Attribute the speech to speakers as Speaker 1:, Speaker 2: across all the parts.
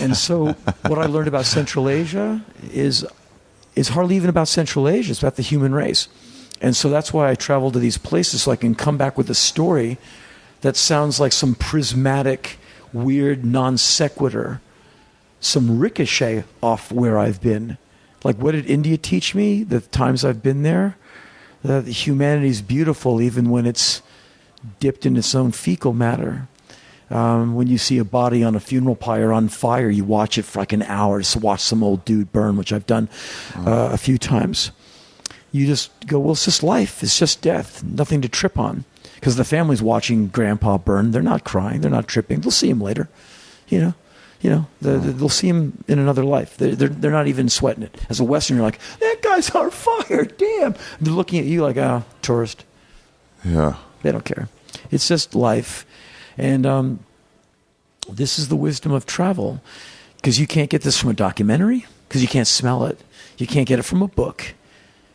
Speaker 1: And so what I learned about Central Asia is hardly even about Central Asia. It's about the human race. And so that's why I travel to these places, so I can come back with a story that sounds like some prismatic, weird non sequitur, some ricochet off where I've been. Like, what did India teach me the times I've been there? That humanity is beautiful even when it's dipped in its own fecal matter. When you see a body on a funeral pyre on fire, you watch it for like an hour to watch some old dude burn, which I've done a few times. You just go, well, it's just life. It's just death. Nothing to trip on. Because the family's watching Grandpa burn. They're not crying. They're not tripping. They'll see him later. They'll see him in another life. They're not even sweating it. As a Westerner, you're like, that guy's on fire. Damn. They're looking at you like, tourist.
Speaker 2: Yeah.
Speaker 1: They don't care. It's just life. And this is the wisdom of travel, because you can't get this from a documentary, because you can't smell it. You can't get it from a book,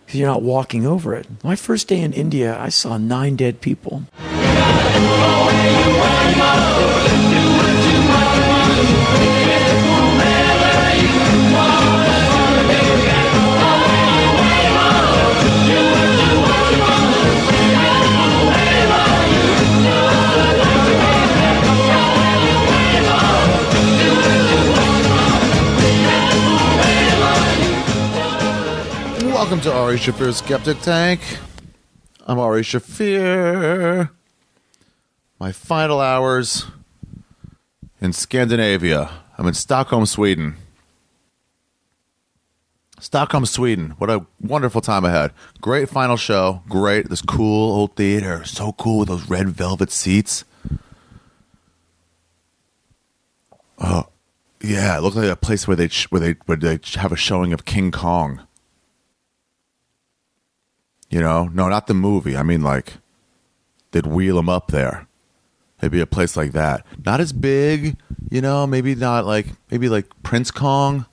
Speaker 1: because you're not walking over it. My first day in India, I saw 9 dead people.
Speaker 2: Welcome to Ari Shaffir's Skeptic Tank. I'm Ari Shaffir. My final hours in Scandinavia. I'm in Stockholm, Sweden. Stockholm, Sweden. What a wonderful time I had. Great final show. Great. This cool old theater. So cool with those red velvet seats. Oh, yeah. It looked like a place where they have a showing of King Kong. No, not the movie. I mean, like, they'd wheel him up there. It'd be a place like that. Not as big, maybe not like, maybe like Prince Kong.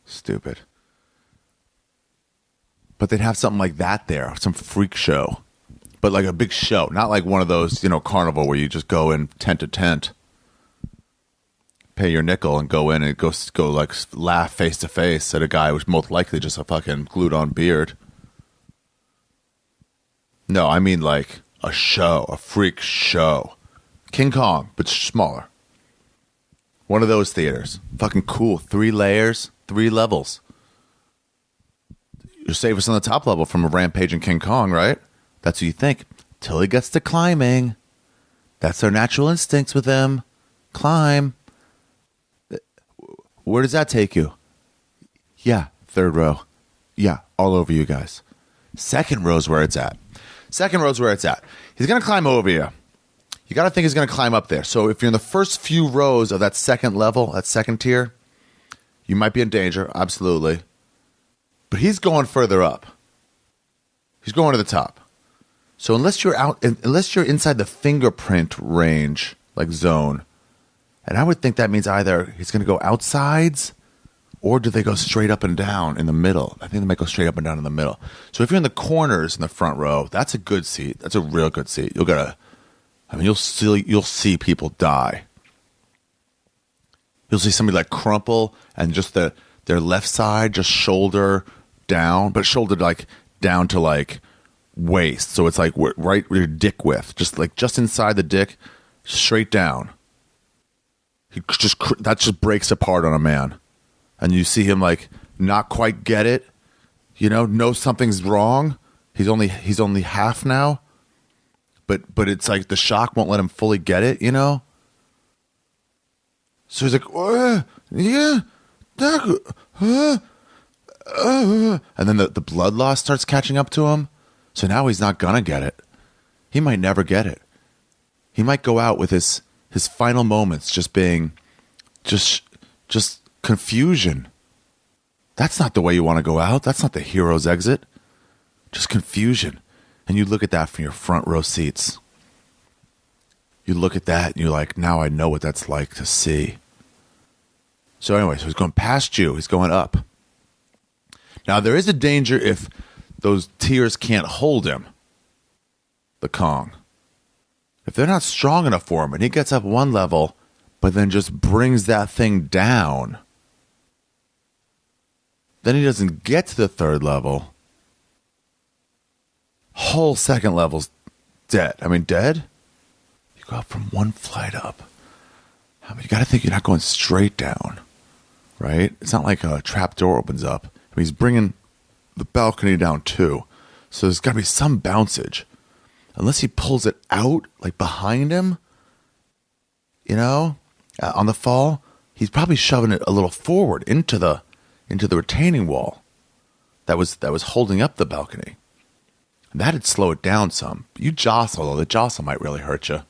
Speaker 2: Stupid. But they'd have something like that there, some freak show. But like a big show, not like one of those, carnival where you just go in tent to tent, pay your nickel and go in and go like laugh face to face at a guy who's most likely just a fucking glued on beard. No, I mean like a show, a freak show. King Kong, but smaller. One of those theaters. Fucking cool. 3 layers, 3 levels. You're safest on the top level from a rampage and King Kong, right? That's what you think. Till he gets to climbing. That's their natural instincts with him. Climb. Where does that take you? Yeah, 3rd row. Yeah, all over you guys. 2nd row's where it's at. 2nd row's where it's at. He's going to climb over you. You got to think he's going to climb up there. So if you're in the first few rows of that 2nd level, that 2nd tier, you might be in danger, absolutely. But he's going further up. He's going to the top. So unless you're inside the fingerprint range, like zone, and I would think that means either he's going to go outsides, or do they go straight up and down in the middle? I think they might go straight up and down in the middle. So if you're in the corners in the front row, that's a good seat. That's a real good seat. You'll see people die. You'll see somebody like crumple and just their left side just shoulder down, but shoulder like down to like waist. So it's like right where your dick width, just inside the dick, straight down. That just breaks apart on a man. And you see him like not quite get it, know something's wrong. He's only half now, but it's like the shock won't let him fully get it, So he's like, yeah, and then the blood loss starts catching up to him. So now he's not gonna get it. He might never get it. He might go out with his final moments just being just confusion. That's not the way you want to go out. That's not the hero's exit. Just confusion. And you look at that from your front row seats. You look at that and you're like, now I know what that's like to see. So anyway, so he's going past you. He's going up. Now there is a danger if those tiers can't hold him, the Kong. If they're not strong enough for him and he gets up one level, but then just brings that thing down. Then he doesn't get to the third level. Whole second level's dead. I mean, dead? You go up from one flight up. I mean, you got to think you're not going straight down, right? It's not like a trap door opens up. I mean, he's bringing the balcony down too. So there's got to be some bouncage. Unless he pulls it out, like behind him, you know, on the fall, he's probably shoving it a little forward into the retaining wall that was holding up the balcony. That'd slow it down some. You jostle, though. The jostle might really hurt you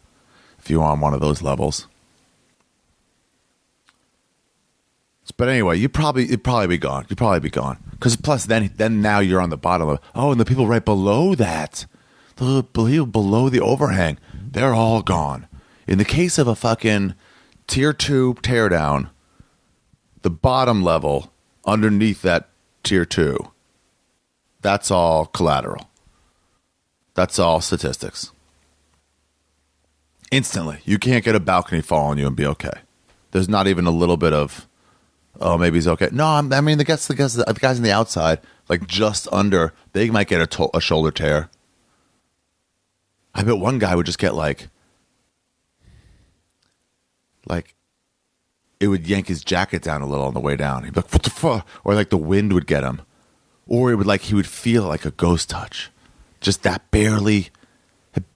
Speaker 2: if you're on one of those levels. But anyway, you'd probably be gone. You'd probably be gone. Because plus then now you're on the bottom of it. Oh, and the people right below that, the people below the overhang, they're all gone. In the case of a fucking tier 2 teardown, the bottom level underneath that tier 2, that's all collateral. That's all statistics. Instantly. You can't get a balcony fall on you and be okay. There's not even a little bit of, oh, maybe he's okay. No, I mean, the guys on the outside, like just under, they might get a shoulder tear. I bet one guy would just get like it would yank his jacket down a little on the way down. He'd be like, what the fuck? Or like the wind would get him. Or he would feel like a ghost touch. Just that it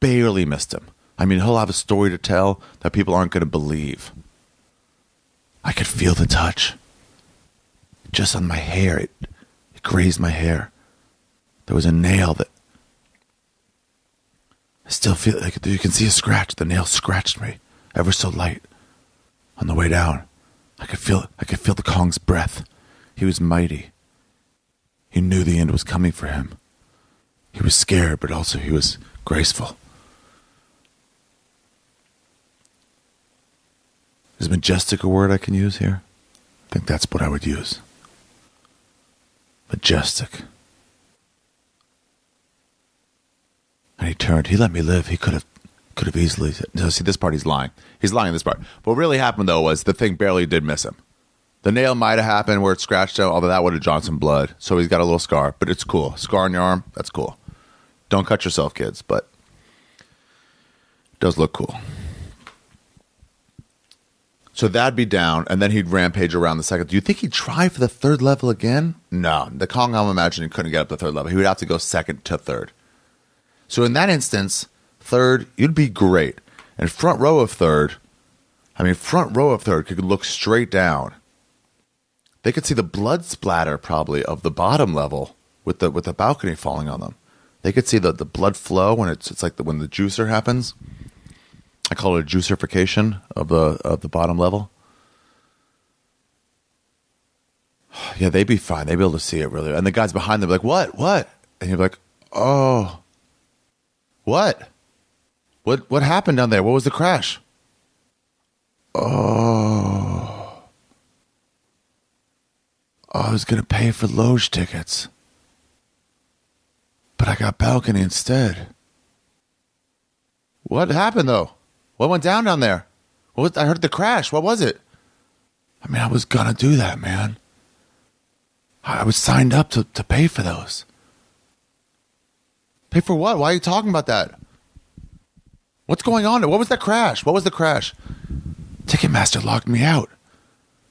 Speaker 2: barely missed him. I mean, he'll have a story to tell that people aren't going to believe. I could feel the touch. Just on my hair. It grazed my hair. There was a nail that I still feel like you can see a scratch. The nail scratched me ever so light on the way down. I could feel the Kong's breath. He was mighty. He knew the end was coming for him. He was scared, but also he was graceful. Is majestic a word I can use here? I think that's what I would use. Majestic. And he turned. He let me live. He could have easily. No, see, this part he's lying. He's lying in this part. What really happened, though, was the thing barely did miss him. The nail might have happened where it scratched him, although that would have drawn some blood. So he's got a little scar, but it's cool. Scar on your arm, that's cool. Don't cut yourself, kids, but it does look cool. So that'd be down, and then he'd rampage around the second. Do you think he'd try for the third level again? No. The Kong, I'm imagining, couldn't get up the third level. He would have to go second to third. So in that instance, third, you'd be great. And front row of third could look straight down. They could see the blood splatter probably of the bottom level with the balcony falling on them. They could see the blood flow when it's like when the juicer happens. I call it a juicerification of the bottom level. Yeah, they'd be fine. They'd be able to see it really. And the guys behind them would be like, what? And you'd be like, oh, what? What happened down there? What was the crash? Oh, I was going to pay for loge tickets, but I got balcony instead. What happened, though? What went down there? I heard the crash. What was it? I mean, I was going to do that, man. I was signed up to pay for those. Pay for what? Why are you talking about that? What's going on? What was that crash? What was the crash? Ticketmaster locked me out.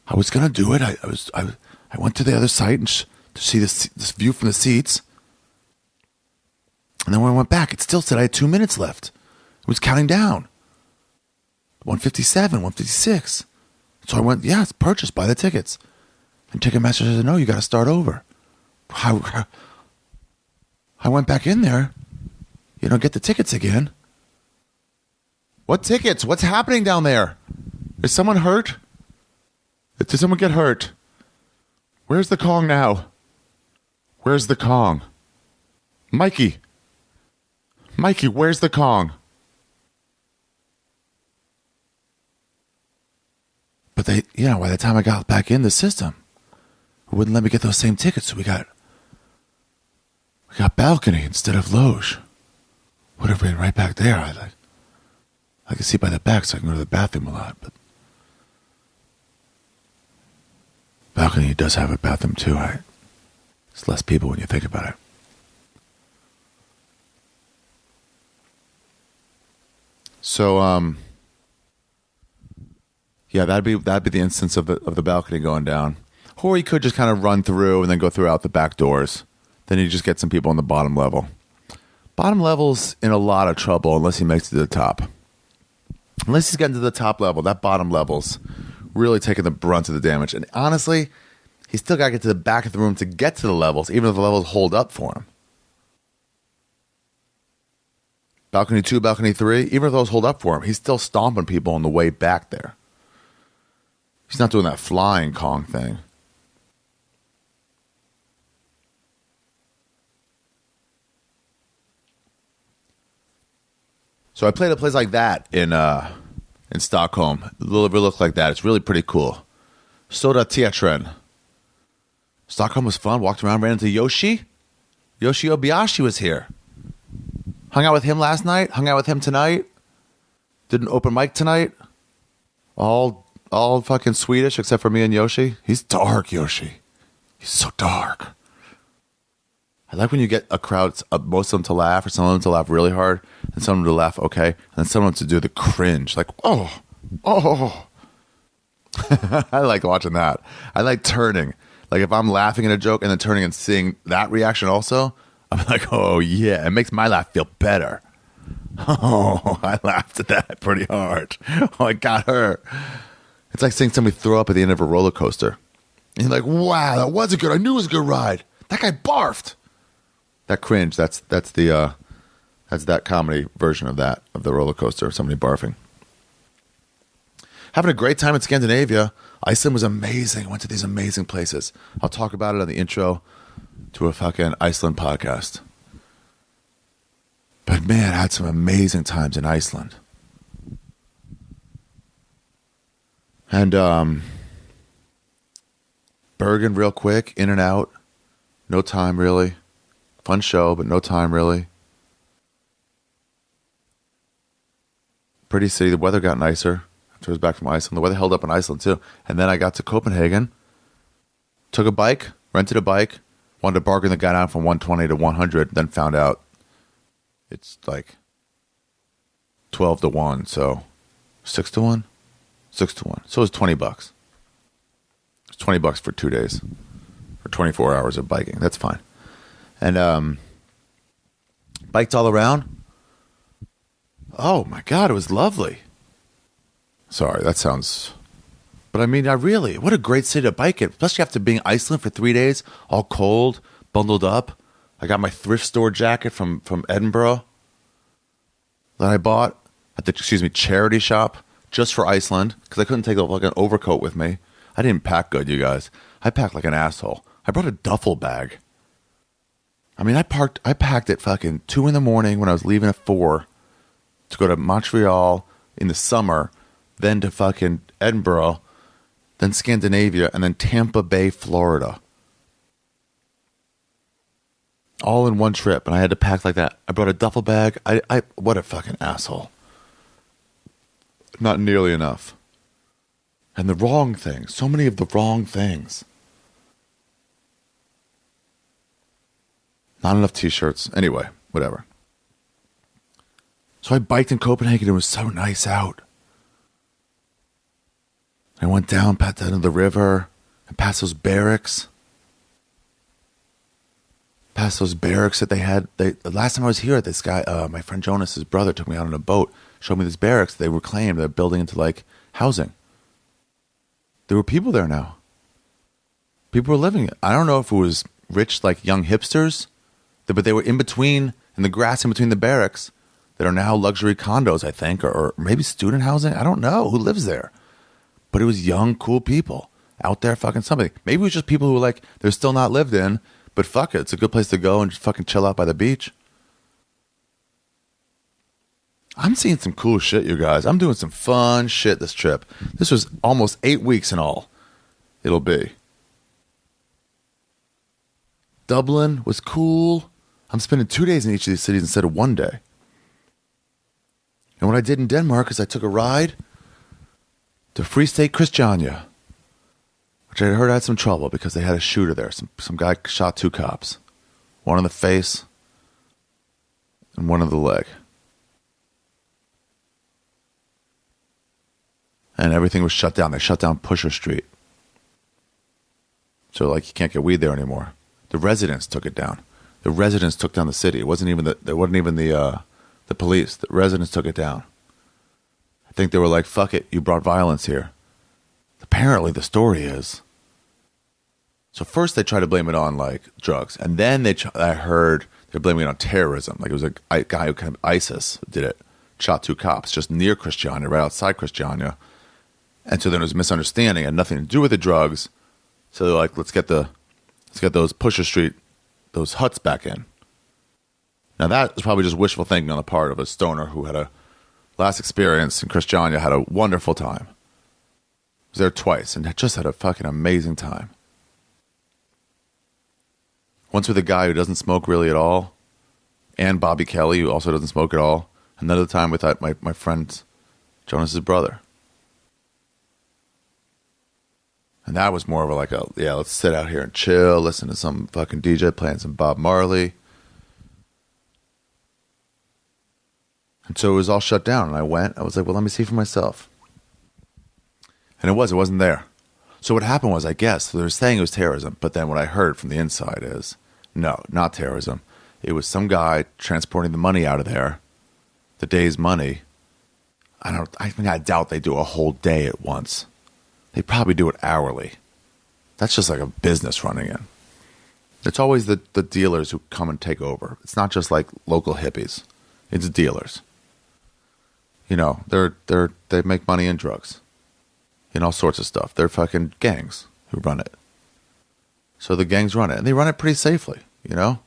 Speaker 2: I was going to do it. I went to the other site to see this view from the seats. And then when I went back, it still said I had 2 minutes left. It was counting down. 157, 156. So I went, yeah, it's purchased, buy the tickets. And Ticketmaster said, no, you got to start over. I went back in there, get the tickets again. What tickets? What's happening down there? Is someone hurt? Did someone get hurt? Where's the Kong now? Where's the Kong? Mikey, where's the Kong? But by the time I got back in the system, it wouldn't let me get those same tickets. So we got balcony instead of loge. Would have been right back there. I can see by the back, so I can go to the bathroom a lot. But Balcony does have a bathroom too, right? It's less people when you think about it. So, yeah, that'd be the instance of the balcony going down. Or you could just kind of run through and then go through out the back doors. Then you just get some people on the bottom level. Bottom level's in a lot of trouble unless he makes it to the top. Unless he's getting to the top level, that bottom level's really taking the brunt of the damage. And honestly, he's still got to get to the back of the room to get to the levels, even if the levels hold up for him. Balcony 2, balcony 3, even if those hold up for him, he's still stomping people on the way back there. He's not doing that flying Kong thing. So I played a place like that in Stockholm. It will look like that. It's really pretty cool. Soda Teatren. Stockholm was fun. Walked around, ran into Yoshi. Yoshi Obayashi was here. Hung out with him last night. Hung out with him tonight. Did an open mic tonight. All fucking Swedish except for me and Yoshi. He's dark, Yoshi. He's so dark. I like when you get a crowd, most of them to laugh, or some of them to laugh really hard, and some of them to laugh okay, and then some of them to do the cringe, like, oh. I like watching that. I like turning. Like, if I'm laughing at a joke and then turning and seeing that reaction also, I'm like, oh, yeah, it makes my laugh feel better. Oh, I laughed at that pretty hard. Oh, I got her. It's like seeing somebody throw up at the end of a roller coaster. And you're like, wow, that wasn't good. I knew it was a good ride. That guy barfed. That cringe, that's that comedy version of that, of the roller coaster, somebody barfing. Having a great time in Scandinavia. Iceland was amazing. Went to these amazing places. I'll talk about it on the intro to a fucking Iceland podcast. But man, I had some amazing times in Iceland. And Bergen real quick, in and out. No time really. Fun show, but no time really. Pretty city. The weather got nicer after I was back from Iceland. The weather held up in Iceland too. And then I got to Copenhagen. Took a bike, rented a bike. Wanted to bargain the guy down from 120 to 100. Then found out it's like 12 to 1. So 6 to 1? 6 to 1. So it was $20. It's $20 for 2 days. For 24 hours of biking. That's fine. And biked all around. Oh my God, it was lovely. Sorry, that sounds... But I mean, what a great city to bike in. Especially after being in Iceland for 3 days, all cold, bundled up. I got my thrift store jacket from Edinburgh that I bought at the, charity shop just for Iceland because I couldn't take like an overcoat with me. I didn't pack good, you guys. I packed like an asshole. I brought a duffel bag. I mean, I packed at fucking 2 a.m. when I was leaving at 4 to go to Montreal in the summer, then to fucking Edinburgh, then Scandinavia, and then Tampa Bay, Florida. All in one trip, and I had to pack like that. I brought a duffel bag. What a fucking asshole. Not nearly enough. And the wrong things. So many of the wrong things. Not enough t-shirts. Anyway, whatever. So I biked in Copenhagen. It was so nice out. I went down past the end of the river and past those barracks. Past those barracks that they had. The last time I was here, this guy, my friend Jonas's brother, took me out on a boat, showed me this barracks they were claimed they're building into like housing. There were people there now. People were living it. I don't know if it was rich, like young hipsters, but they were in between, in the grass in between the barracks that are now luxury condos, I think, or maybe student housing. I don't know who lives there. But it was young, cool people out there fucking something. Maybe it was just people who were like, they're still not lived in, but fuck it. It's a good place to go and just fucking chill out by the beach. I'm seeing some cool shit, you guys. I'm doing some fun shit this trip. This was almost 8 weeks in all. It'll be. Dublin was cool. I'm spending 2 days in each of these cities instead of 1 day. And what I did in Denmark is I took a ride to Freetown Christiania, which I heard had some trouble because they had a shooter there. Some guy shot 2 cops, one in the face and one in the leg. And everything was shut down. They shut down Pusher Street. So, like, you can't get weed there anymore. The residents took it down. The residents took down the city. It wasn't even the police. The residents took it down. I think they were like, fuck it, you brought violence here. Apparently, the story is. So first they tried to blame it on, like, drugs. And then I heard they're blaming it on terrorism. Like, it was a guy who kind of ISIS did it. Shot 2 cops just near Christiania, right outside Christiania. And so then it was a misunderstanding. It had nothing to do with the drugs. So they're like, let's get those Pusher Street, those huts back in. Now that was probably just wishful thinking on the part of a stoner who had a last experience in Christiania, had a wonderful time. Was there twice and just had a fucking amazing time. Once with a guy who doesn't smoke really at all, and Bobby Kelly, who also doesn't smoke at all. Another time with my friend Jonas's brother. And that was more of let's sit out here and chill, listen to some fucking DJ playing some Bob Marley. And so it was all shut down. And I was like, well, let me see for myself. And it wasn't there. So what happened was, I guess, they were saying it was terrorism. But then what I heard from the inside is, no, not terrorism. It was some guy transporting the money out of there, the day's money. I doubt they do a whole day at once. They probably do it hourly. That's just like a business running in. It's always the dealers who come and take over. It's not just like local hippies. It's dealers. You know, they make money in drugs, in all sorts of stuff. They're fucking gangs who run it. So the gangs run it, and they run it pretty safely. You know,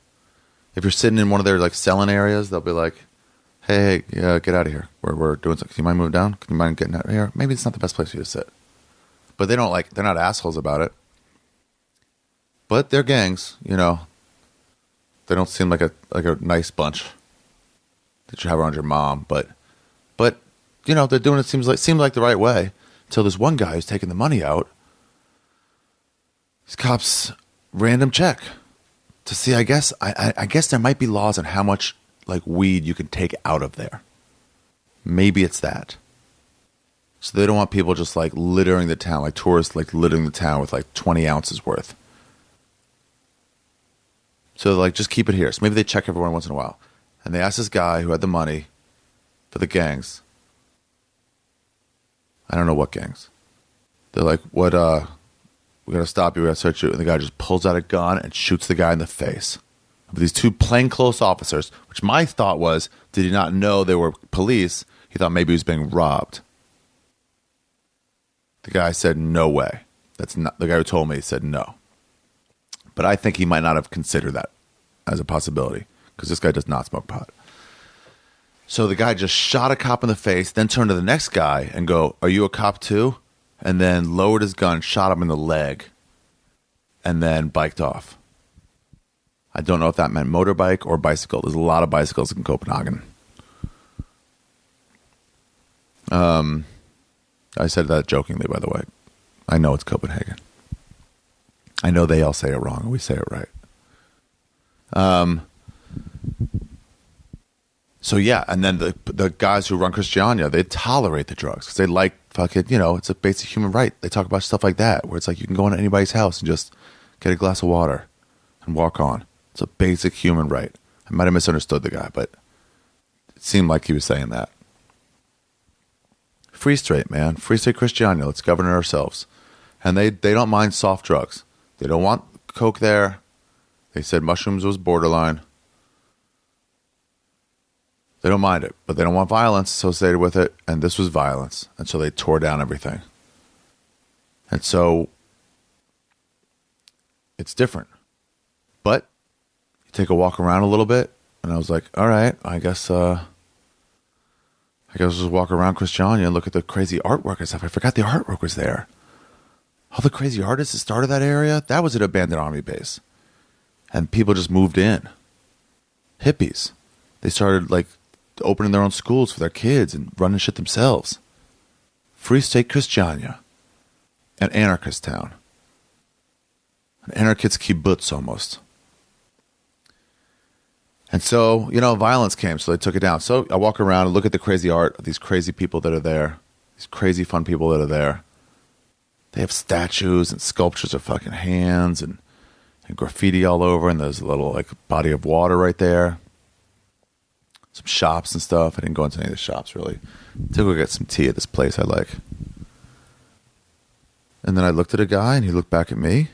Speaker 2: if you're sitting in one of their like selling areas, they'll be like, "Hey, get out of here. We're doing something. Can you mind moving down? Can you mind getting out of here? Maybe it's not the best place for you to sit." But they're not assholes about it. But they're gangs, you know. They don't seem like a nice bunch that you have around your mom, but you know, they're doing it seems like the right way until there's one guy who's taking the money out. These cops random check to see, I guess there might be laws on how much like weed you can take out of there. Maybe it's that. So they don't want people just like littering the town, like tourists like littering the town with like 20 ounces worth. So like, just keep it here. So maybe they check everyone once in a while. And they asked this guy who had the money for the gangs. I don't know what gangs. They're like, what, we got to stop you, we got to search you. And the guy just pulls out a gun and shoots the guy in the face. Of these 2 plainclothes officers, which my thought was, did he not know they were police? He thought maybe he was being robbed. The guy said, no way. That's not the guy who told me. He said no. But I think he might not have considered that as a possibility because this guy does not smoke pot. So the guy just shot a cop in the face, then turned to the next guy and go, are you a cop too? And then lowered his gun, shot him in the leg, and then biked off. I don't know if that meant motorbike or bicycle. There's a lot of bicycles in Copenhagen. I said that jokingly, by the way. I know it's Copenhagen. I know they all say it wrong, and we say it right. So yeah, and then the guys who run Christiania, they tolerate the drugs because they like fucking, you know, it's a basic human right. They talk about stuff like that, where it's like you can go into anybody's house and just get a glass of water and walk on. It's a basic human right. I might have misunderstood the guy, but it seemed like he was saying that. Free State, man. Free State Christiania. Let's govern it ourselves. And they don't mind soft drugs. They don't want coke there. They said mushrooms was borderline. They don't mind it, but they don't want violence associated with it, and this was violence. And so they tore down everything. And so it's different. But you take a walk around a little bit, and I was like, all right, I guess I'll just walk around Christiania and look at the crazy artwork and stuff. I forgot the artwork was there. All the crazy artists that started that area, that was an abandoned army base. And people just moved in. Hippies. They started like opening their own schools for their kids and running shit themselves. Free State Christiania. An anarchist town. an anarchist kibbutz almost. And so, violence came, so they took it down. So I walk around and look at the crazy art of these crazy people that are there, these crazy fun people that are there. They have statues and sculptures of fucking hands and graffiti all over, and there's a little body of water right there. Some shops and stuff. I didn't go into any of the shops really. To go get some tea at this place I like. And then I looked at a guy and he looked back at me.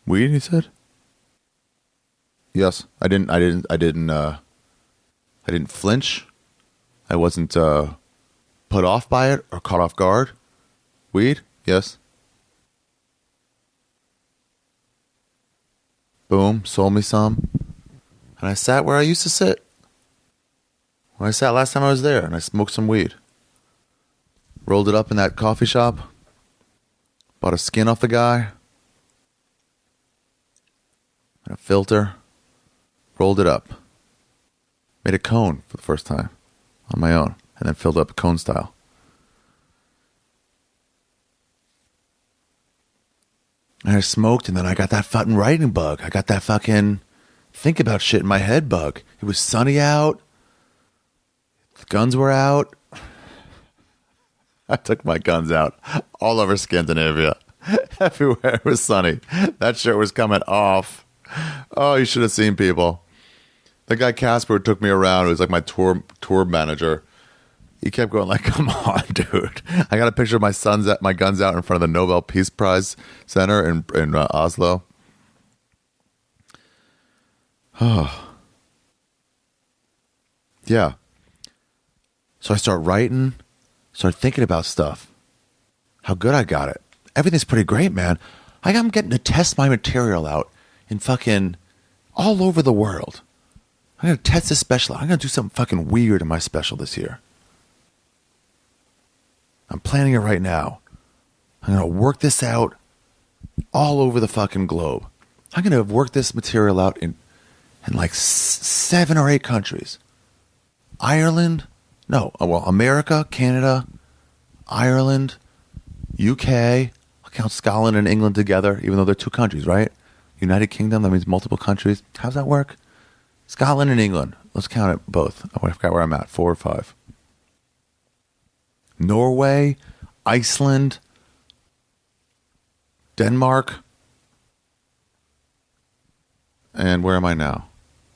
Speaker 2: Weed, he said. Yes, I didn't flinch. I wasn't put off by it or caught off guard. Weed? Yes. Boom, sold me some. And I sat where I used to sit. When I sat last time I was there, and I smoked some weed. Rolled it up in that coffee shop. Bought a skin off the guy. And a filter. Rolled it up. Made a cone for the first time on my own. And then filled up cone style. And I smoked, and then I got that fucking writing bug. I got that fucking think about shit in my head bug. It was sunny out. The guns were out. I took my guns out all over Scandinavia. Everywhere it was sunny. That shit was coming off. Oh, you should have seen people. The guy Casper who took me around, who was like my tour manager, he kept going like, "Come on, dude! I got a picture of my guns out in front of the Nobel Peace Prize Center in Oslo." Oh, yeah. So I start writing, start thinking about stuff. How good I got it. Everything's pretty great, man. I'm getting to test my material out in fucking all over the world. I'm going to test this special. I'm going to do something fucking weird in my special this year. I'm planning it right now. I'm going to work this out all over the fucking globe. I'm going to have worked this material out in like 7 or 8 countries. America, Canada, Ireland, UK. I'll count Scotland and England together, even though they're 2 countries, right? United Kingdom, that means multiple countries. How's that work? Scotland and England. Let's count it both. I forgot where I'm at. 4 or 5. Norway, Iceland, Denmark, and where am I now?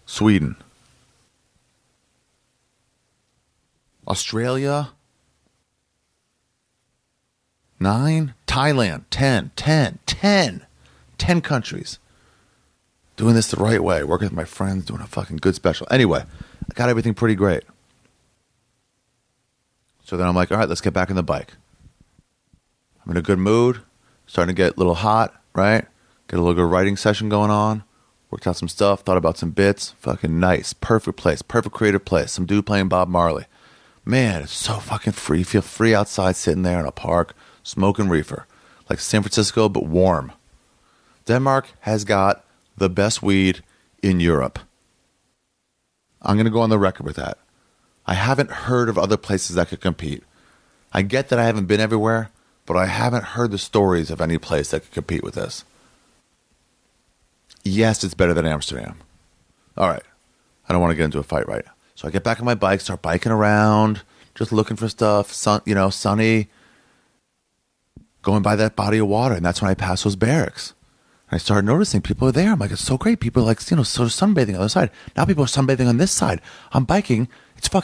Speaker 2: Sweden. Australia, 9. Thailand, 10 countries. Doing this the right way, working with my friends, doing a fucking good special. Anyway, I got everything pretty great. So then I'm like, all right, let's get back on the bike. I'm in a good mood, starting to get a little hot, right? Get a little good writing session going on. Worked out some stuff, thought about some bits. Fucking nice, perfect place, perfect creative place. Some dude playing Bob Marley. Man, it's so fucking free. You feel free outside sitting there in a park, smoking reefer. Like San Francisco, but warm. Denmark has got the best weed in Europe. I'm going to go on the record with that. I haven't heard of other places that could compete. I get that I haven't been everywhere, but I haven't heard the stories of any place that could compete with this. Yes, it's better than Amsterdam. All right. I don't want to get into a fight right now. So I get back on my bike, start biking around, just looking for stuff, sunny, going by that body of water. And that's when I pass those barracks. And I started noticing people are there. I'm like, it's so great. People are like, sort of sunbathing on the other side. Now people are sunbathing on this side. I'm biking.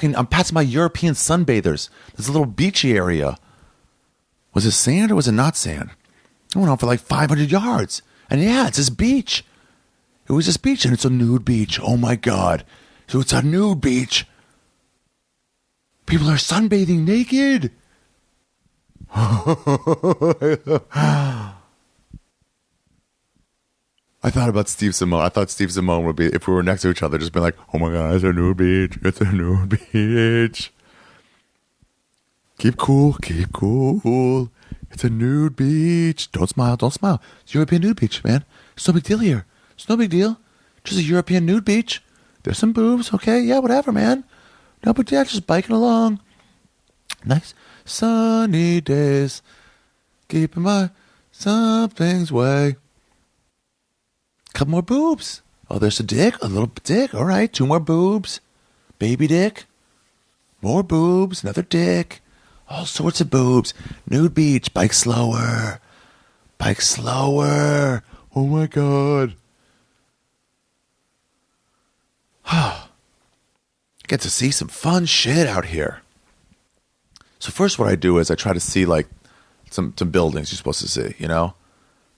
Speaker 2: I'm passing my European sunbathers. There's a little beachy area. Was it sand or was it not sand? I went on for like 500 yards. And yeah, it's this beach. It was this beach, and it's a nude beach. Oh my God. So it's a nude beach. People are sunbathing naked. I thought about Steve Simone. I thought Steve Simone would be, if we were next to each other, just be like, oh my God, it's a nude beach. It's a nude beach. Keep cool. Keep cool. It's a nude beach. Don't smile. Don't smile. It's a European nude beach, man. It's no big deal here. It's no big deal. Just a European nude beach. There's some boobs. Okay. Yeah, whatever, man. No big deal. Just biking along. Nice sunny days. Keeping my Something's way. Couple more boobs. Oh, there's a dick. A little dick. All right. 2 more boobs. Baby dick. More boobs. Another dick. All sorts of boobs. Nude beach. Bike slower. Bike slower. Oh my God. Get to see some fun shit out here. So first what I do is I try to see like some buildings you're supposed to see, you know?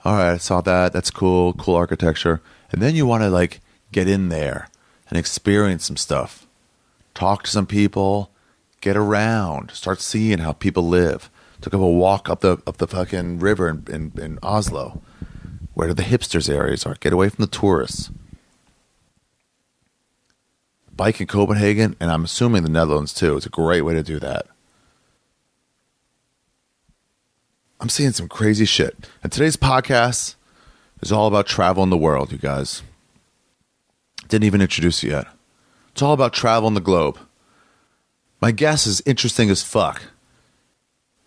Speaker 2: All right, I saw that. That's cool. Cool architecture. And then you want to like get in there and experience some stuff. Talk to some people. Get around. Start seeing how people live. Took a walk up the fucking river in Oslo, where the hipsters areas are. Get away from the tourists. Bike in Copenhagen, and I'm assuming the Netherlands too. It's a great way to do that. I'm seeing some crazy shit. And today's podcast is all about travel in the world, you guys. Didn't even introduce you yet. It's all about travel in the globe. My guest is interesting as fuck.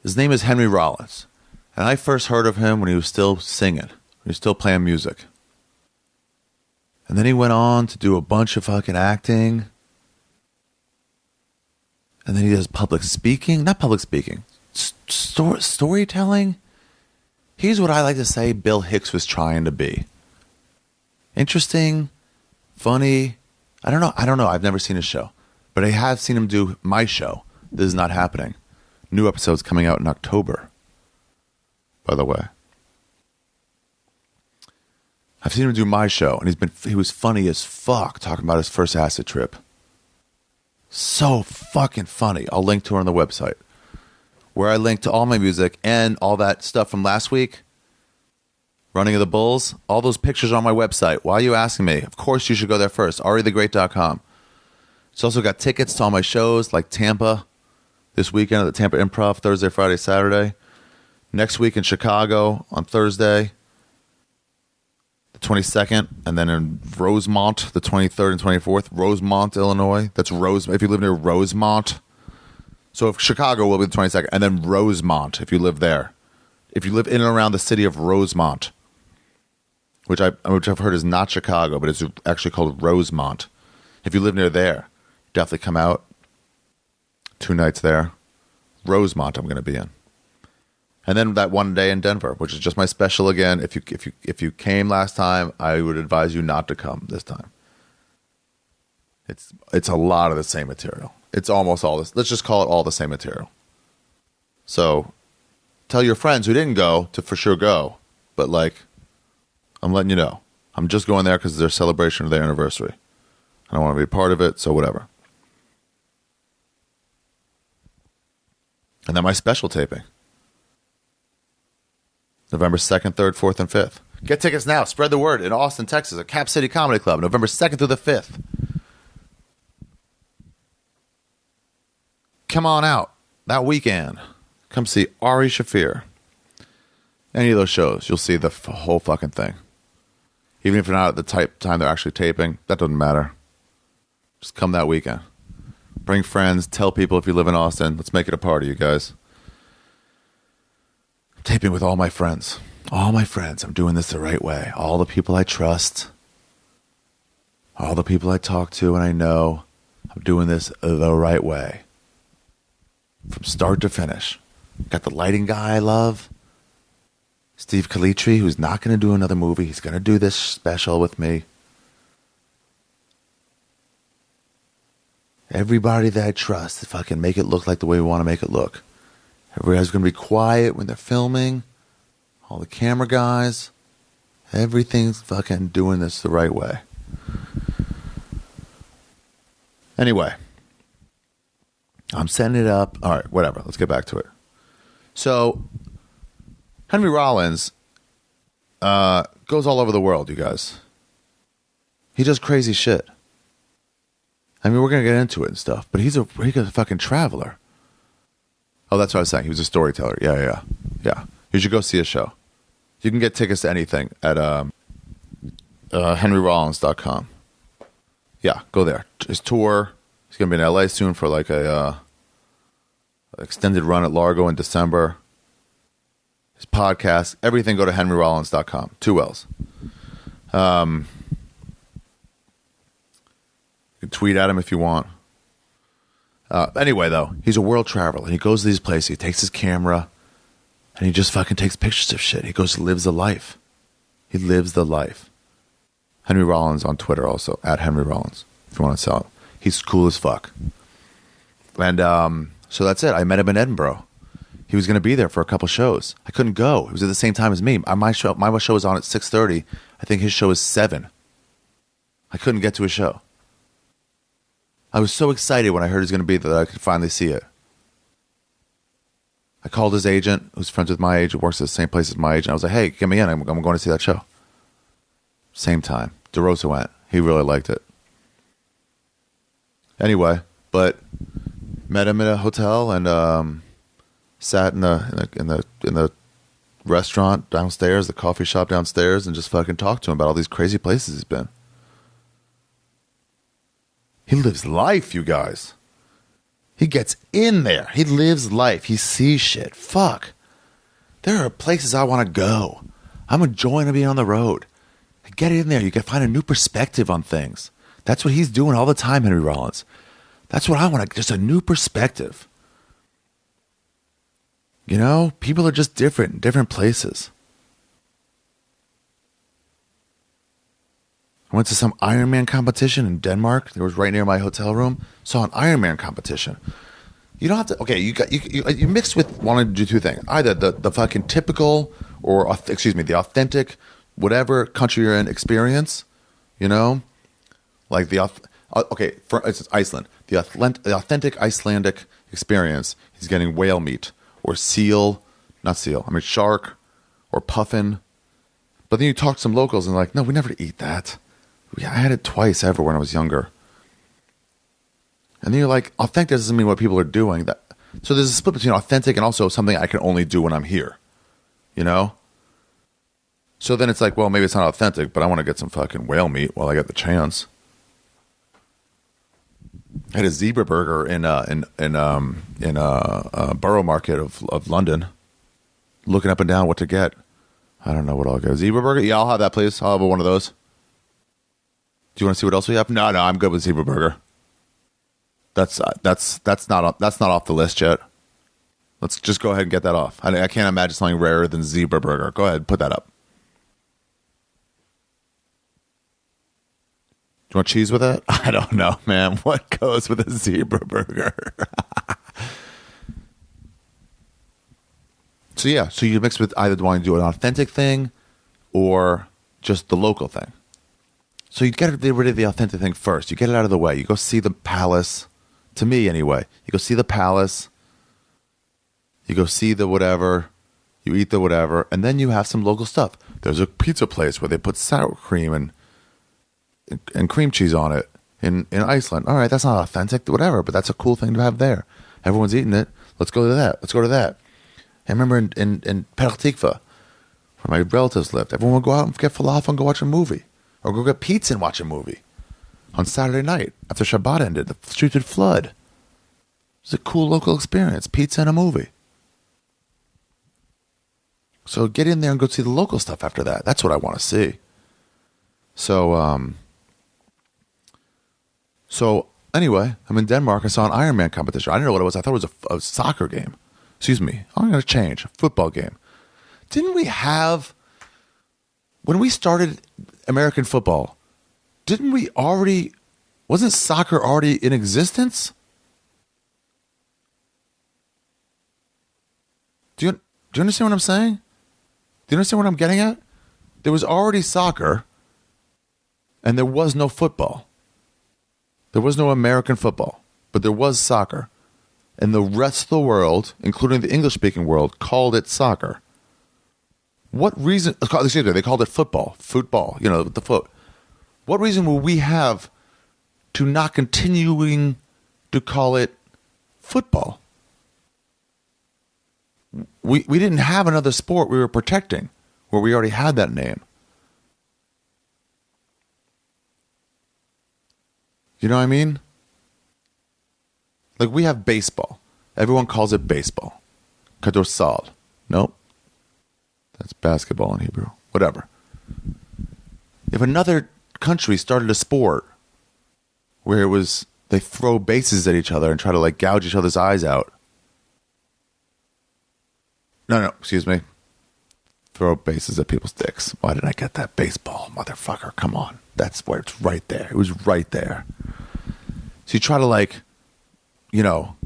Speaker 2: His name is Henry Rollins. And I first heard of him when he was still singing. When he was still playing music. And then he went on to do a bunch of fucking acting. And then he does public speaking. Not public speaking. Storytelling. He's what I like to say Bill Hicks was trying to be. Interesting. Funny. I don't know. I've never seen his show. But I have seen him do my show. This is Not Happening. New episode's coming out in October. By the way. I've seen him do my show, and he was funny as fuck talking about his first acid trip. So fucking funny. I'll link to it on the website, where I link to all my music and all that stuff from last week. Running of the Bulls. All those pictures are on my website. Why are you asking me? Of course you should go there first. AriTheGreat.com. It's also got tickets to all my shows, like Tampa this weekend at the Tampa Improv, Thursday, Friday, Saturday. Next week in Chicago on Thursday, the 22nd, and then in Rosemont, the 23rd and 24th. Rosemont, Illinois. That's if you live near Rosemont. So if Chicago will be the 22nd, and then Rosemont if you live there. If you live in and around the city of Rosemont, which I've heard is not Chicago, but it's actually called Rosemont. If you live near there, definitely come out. 2 nights there. Rosemont I'm going to be in. And then that one day in Denver, which is just my special again. If you came last time, I would advise you not to come this time. It's a lot of the same material. It's almost all this. Let's just call it all the same material. So tell your friends who didn't go to for sure go. But like, I'm letting you know. I'm just going there because it's their celebration of their anniversary. I don't want to be a part of it, so whatever. And then my special taping. November 2nd, 3rd, 4th, and 5th. Get tickets now. Spread the word in Austin, Texas at Cap City Comedy Club, November 2nd through the 5th. Come on out that weekend. Come see Ari Shaffir. Any of those shows, you'll see the whole fucking thing. Even if you're not at the time they're actually taping, that doesn't matter. Just come that weekend. Bring friends. Tell people if you live in Austin. Let's make it a party, you guys. Taping with all my friends. All my friends. I'm doing this the right way. All the people I trust. All the people I talk to and I know. I'm doing this the right way. From start to finish. Got the lighting guy I love. Steve Calitri, who's not going to do another movie. He's going to do this special with me. Everybody that I trust, if I can make it look like the way we want to make it look. Everybody's going to be quiet when they're filming. All the camera guys. Everything's fucking doing this the right way. Anyway. I'm setting it up. All right, whatever. Let's get back to it. So, Henry Rollins goes all over the world, you guys. He does crazy shit. I mean, we're going to get into it and stuff, but he's a fucking traveler. Oh, that's what I was saying. He was a storyteller. Yeah. You should go see his show. You can get tickets to anything at henryrollins.com. Yeah, go there. His tour. He's going to be in LA soon for like a extended run at Largo in December. his podcast, everything, go to henryrollins.com. 2 L's. You can tweet at him if you want. Anyway, though, he's a world traveler. He goes to these places. He takes his camera, and he just fucking takes pictures of shit. He goes, lives the life. He lives the life. Henry Rollins on Twitter also, at Henry Rollins, if you want to sell him. He's cool as fuck. And so that's it. I met him in Edinburgh. He was going to be there for a couple shows. I couldn't go. It was at the same time as me. My show was on at 6:30. I think his show is 7. I couldn't get to his show. I was so excited when I heard he was going to be there that I could finally see it. I called his agent, who's friends with my agent, works at the same place as my agent. I was like, hey, get me in. I'm going to see that show. Same time. DeRosa went. He really liked it. Anyway, but met him at a hotel and sat in the restaurant downstairs, the coffee shop downstairs, and just fucking talked to him about all these crazy places he's been. He lives life, you guys. He gets in there. He lives life. He sees shit. Fuck. There are places I want to go. I'm enjoying being on the road. Get in there. You can find a new perspective on things. That's what he's doing all the time, Henry Rollins. That's what I want. Just a new perspective. You know, people are just different in different places. I went to some Ironman competition in Denmark. It was right near my hotel room. Saw an Ironman competition. You don't have to. Okay, you mix with wanting to do two things: either the fucking typical or the authentic, whatever country you're in experience. You know, like for instance, Iceland, the authentic Icelandic experience is getting whale meat or shark or puffin. But then you talk to some locals and they're like, no, we never eat that. I had it twice ever when I was younger. And then you're like, authentic doesn't mean what people are doing. So there's a split between authentic and also something I can only do when I'm here. You know? So then it's like, well, maybe it's not authentic, but I want to get some fucking whale meat while I get the chance. I had a zebra burger in a borough market of London, looking up and down what to get. I don't know what I'll get. A zebra burger? Yeah, I'll have that, please. I'll have one of those. Do you want to see what else we have? No, I'm good with zebra burger. That's not off the list yet. Let's just go ahead and get that off. I can't imagine something rarer than zebra burger. Go ahead, put that up. Do you want cheese with it? I don't know, man. What goes with a zebra burger? So you mix with either wanting to do an authentic thing or just the local thing. So you get rid of the authentic thing first. You get it out of the way. You go see the palace. To me, anyway. You go see the palace. You go see the whatever. You eat the whatever. And then you have some local stuff. There's a pizza place where they put sour cream and cream cheese on it in Iceland. All right, that's not authentic, whatever, but that's a cool thing to have there. Everyone's eating it. Let's go to that. Let's go to that. I remember in Petah Tikva, where my relatives lived, everyone would go out and get falafel and go watch a movie. Or go get pizza and watch a movie. On Saturday night, after Shabbat ended, the streets would flood. It was a cool local experience. Pizza and a movie. So get in there and go see the local stuff after that. That's what I want to see. So anyway, I'm in Denmark. I saw an Ironman competition. I didn't know what it was. I thought it was a soccer game. Excuse me. I'm going to change. A football game. Didn't we have... When we started American football, wasn't soccer already in existence? Do you understand what I'm saying? Do you understand what I'm getting at? There was already soccer, and there was no football. There was no American football, but there was soccer. And the rest of the world, including the English-speaking world, called it soccer. What reason? Excuse me, they called it football. Football, the foot. What reason will we have to not continuing to call it football? We didn't have another sport we were protecting where we already had that name. You know what I mean? Like we have baseball. Everyone calls it baseball. Kadorsal. Nope. That's basketball in Hebrew. Whatever. If another country started a sport where it was they throw bases at each other and try to like gouge each other's eyes out. No, excuse me. Throw bases at people's dicks. Why did I get that? Baseball, motherfucker. Come on. That's where it's right there. It was right there. So you try to like, knock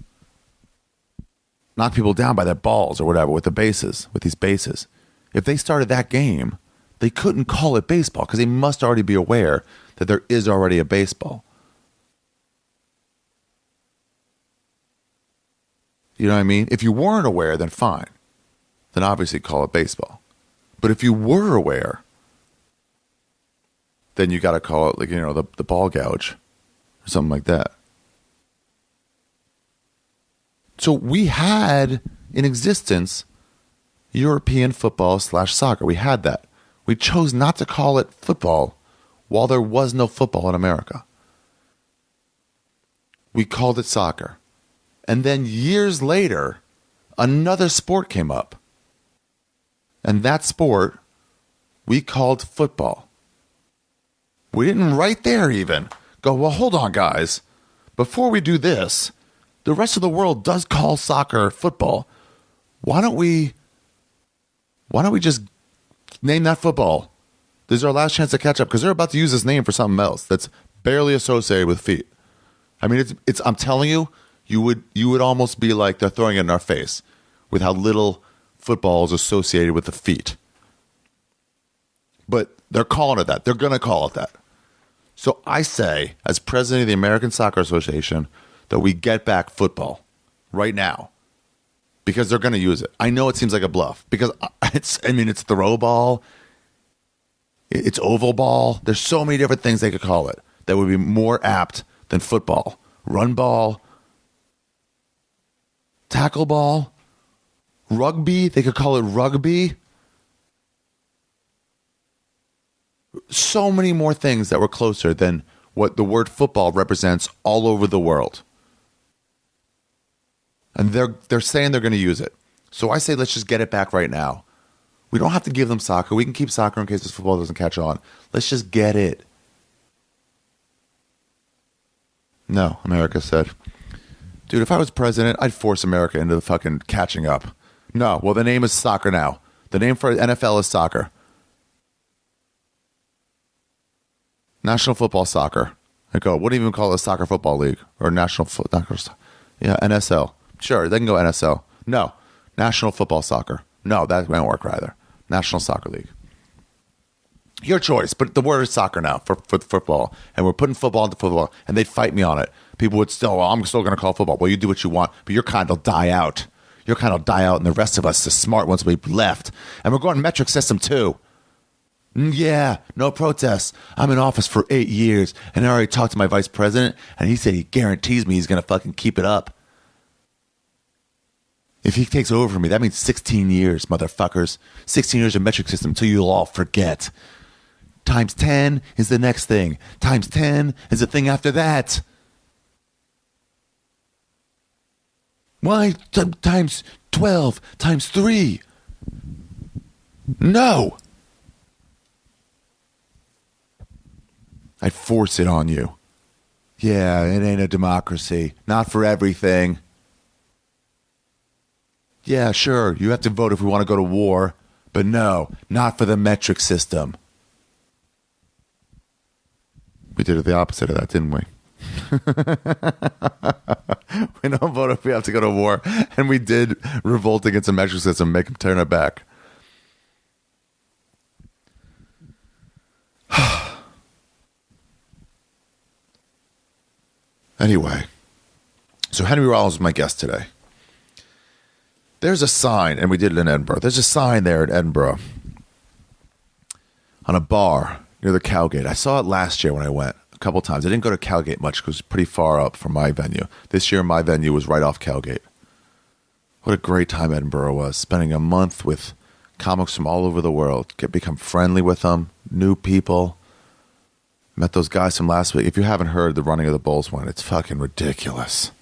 Speaker 2: people down by their balls or whatever with these bases. If they started that game, they couldn't call it baseball because they must already be aware that there is already a baseball. You know what I mean? If you weren't aware, then fine. Then obviously call it baseball. But if you were aware, then you got to call it like, the ball gouge or something like that. So we had in existence European football / soccer. We had that. We chose not to call it football while there was no football in America. We called it soccer. And then years later, another sport came up. And that sport we called football. We didn't right there even go, well, hold on, guys. Before we do this, the rest of the world does call soccer football. Why don't we just name that football? This is our last chance to catch up because they're about to use this name for something else that's barely associated with feet. I mean, it's. I'm telling you, you would almost be like they're throwing it in our face with how little football is associated with the feet. But they're calling it that. They're going to call it that. So I say, as president of the American Soccer Association, that we get back football right now because they're going to use it. I know it seems like a bluff because it's throw ball, it's oval ball. There's so many different things they could call it that would be more apt than football. Run ball, tackle ball, rugby. They could call it rugby. So many more things that were closer than what the word football represents all over the world. And they're saying they're going to use it. So I say let's just get it back right now. We don't have to give them soccer. We can keep soccer in case this football doesn't catch on. Let's just get it. No, America said, dude, if I was president, I'd force America into the fucking catching up. No, well, the name is soccer now. The name for NFL is soccer. National Football Soccer. I go, what do you even call it a soccer football league? Or NSL. Sure, they can go NSL. No, National Football Soccer. No, that won't work either. National Soccer League. Your choice, but the word is soccer now for football. And we're putting football into football, and they'd fight me on it. People would still, I'm still going to call football. Well, you do what you want, but your kind will die out. Your kind will die out, and the rest of us, the smart ones, will be left. And we're going metric system too. Yeah, no protests. I'm in office for 8 years, and I already talked to my vice president, and he said he guarantees me he's going to fucking keep it up. If he takes over for me, that means 16 years, motherfuckers. 16 years of metric system until you'll all forget. Times 10 is the next thing. Times 10 is the thing after that. Why times 12 times 3? No. I'd force it on you. Yeah, it ain't a democracy. Not for everything. Yeah, sure, you have to vote if we want to go to war. But no, not for the metric system. We did it the opposite of that, didn't we? We don't vote if we have to go to war. And we did revolt against the metric system, make them turn it back. Anyway, so Henry Rollins was my guest today. There's a sign, and we did it in Edinburgh. There's a sign there in Edinburgh on a bar near the Cowgate. I saw it last year when I went a couple times. I didn't go to Cowgate much because it was pretty far up from my venue. This year, my venue was right off Cowgate. What a great time Edinburgh was, spending a month with comics from all over the world. Become friendly with them, new people. Met those guys from last week. If you haven't heard the Running of the Bulls one, it's fucking ridiculous.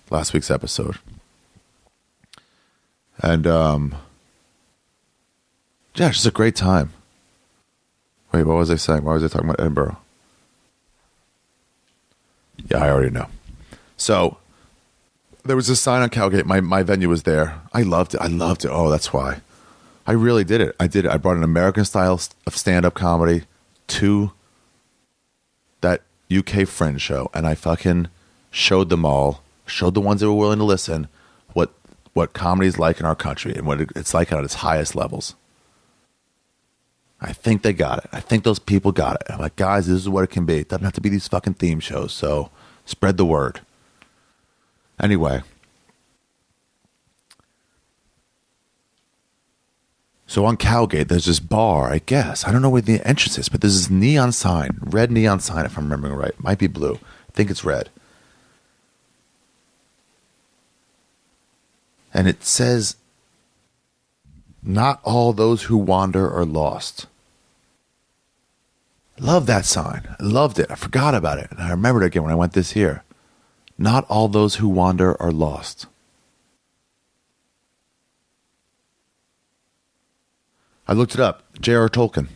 Speaker 2: Last week's episode. And Yeah, it's just a great time. Wait, what was I saying? Why was I talking about Edinburgh? Yeah, I already know. So there was a sign on Cowgate. My venue was there. I loved it. Oh, that's why. I really did it. I brought an American style of stand-up comedy to that UK Fringe show, and I fucking showed them all, showed the ones that were willing to listen, what comedy's like in our country and what it's like at its highest levels. I think they got it. I think those people got it. I'm like, guys, this is what it can be. It doesn't have to be these fucking theme shows, so spread the word. Anyway. So on Cowgate, there's this bar, I guess. I don't know where the entrance is, but there's this neon sign, red neon sign, if I'm remembering right. It might be blue. I think it's red. And it says, "Not all those who wander are lost." Love that sign. I loved it. I forgot about it. And I remembered it again when I went this year. Not all those who wander are lost. I looked it up. J.R. Tolkien.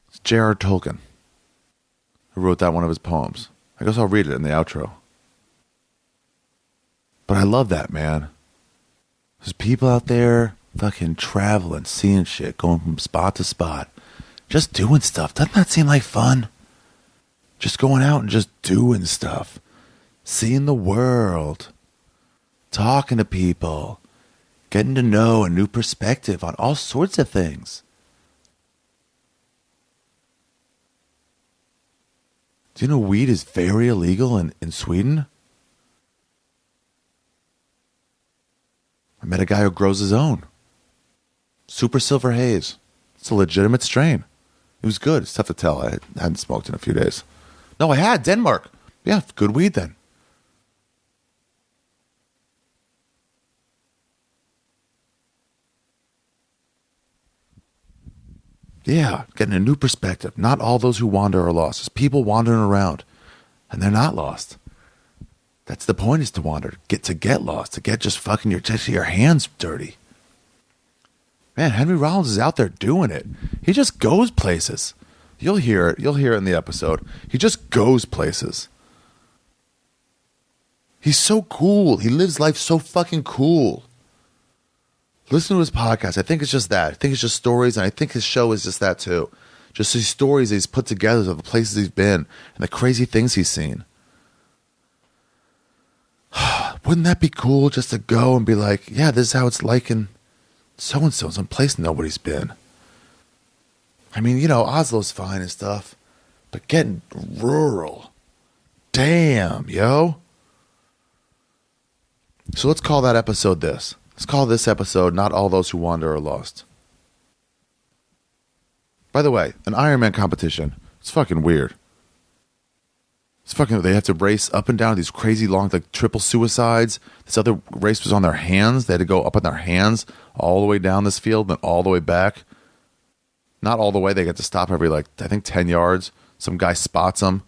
Speaker 2: It's J.R. Tolkien who wrote that one of his poems. I guess I'll read it in the outro. But I love that, man. There's people out there fucking traveling, seeing shit, going from spot to spot, just doing stuff. Doesn't that seem like fun? Just going out and just doing stuff. Seeing the world. Talking to people. Getting to know a new perspective on all sorts of things. Do you know weed is very illegal in Sweden? I met a guy who grows his own. Super Silver Haze. It's a legitimate strain. It was good. It's tough to tell. I hadn't smoked in a few days. No, I had. Denmark. Yeah, good weed then. Yeah, getting a new perspective. Not all those who wander are lost. There's people wandering around, and they're not lost. That's the point, is to wander, get lost, to get just fucking your hands dirty. Man, Henry Rollins is out there doing it. He just goes places. You'll hear it. You'll hear it in the episode. He just goes places. He's so cool. He lives life so fucking cool. Listen to his podcast. I think it's just that. I think it's just stories, and I think his show is just that too. Just these stories he's put together of the places he's been and the crazy things he's seen. Wouldn't that be cool just to go and be like, yeah, this is how it's like in so-and-so, some place nobody's been. I mean, you know, Oslo's fine and stuff, but getting rural. Damn, yo. So let's call that episode this. Let's call this episode, Not All Those Who Wander Are Lost. By the way, an Ironman competition, it's fucking weird. It's fucking, they have to race up and down these crazy long, like triple suicides. This other race was on their hands. They had to go up on their hands all the way down this field, then all the way back. Not all the way. They get to stop every, like, I think 10 yards. Some guy spots them.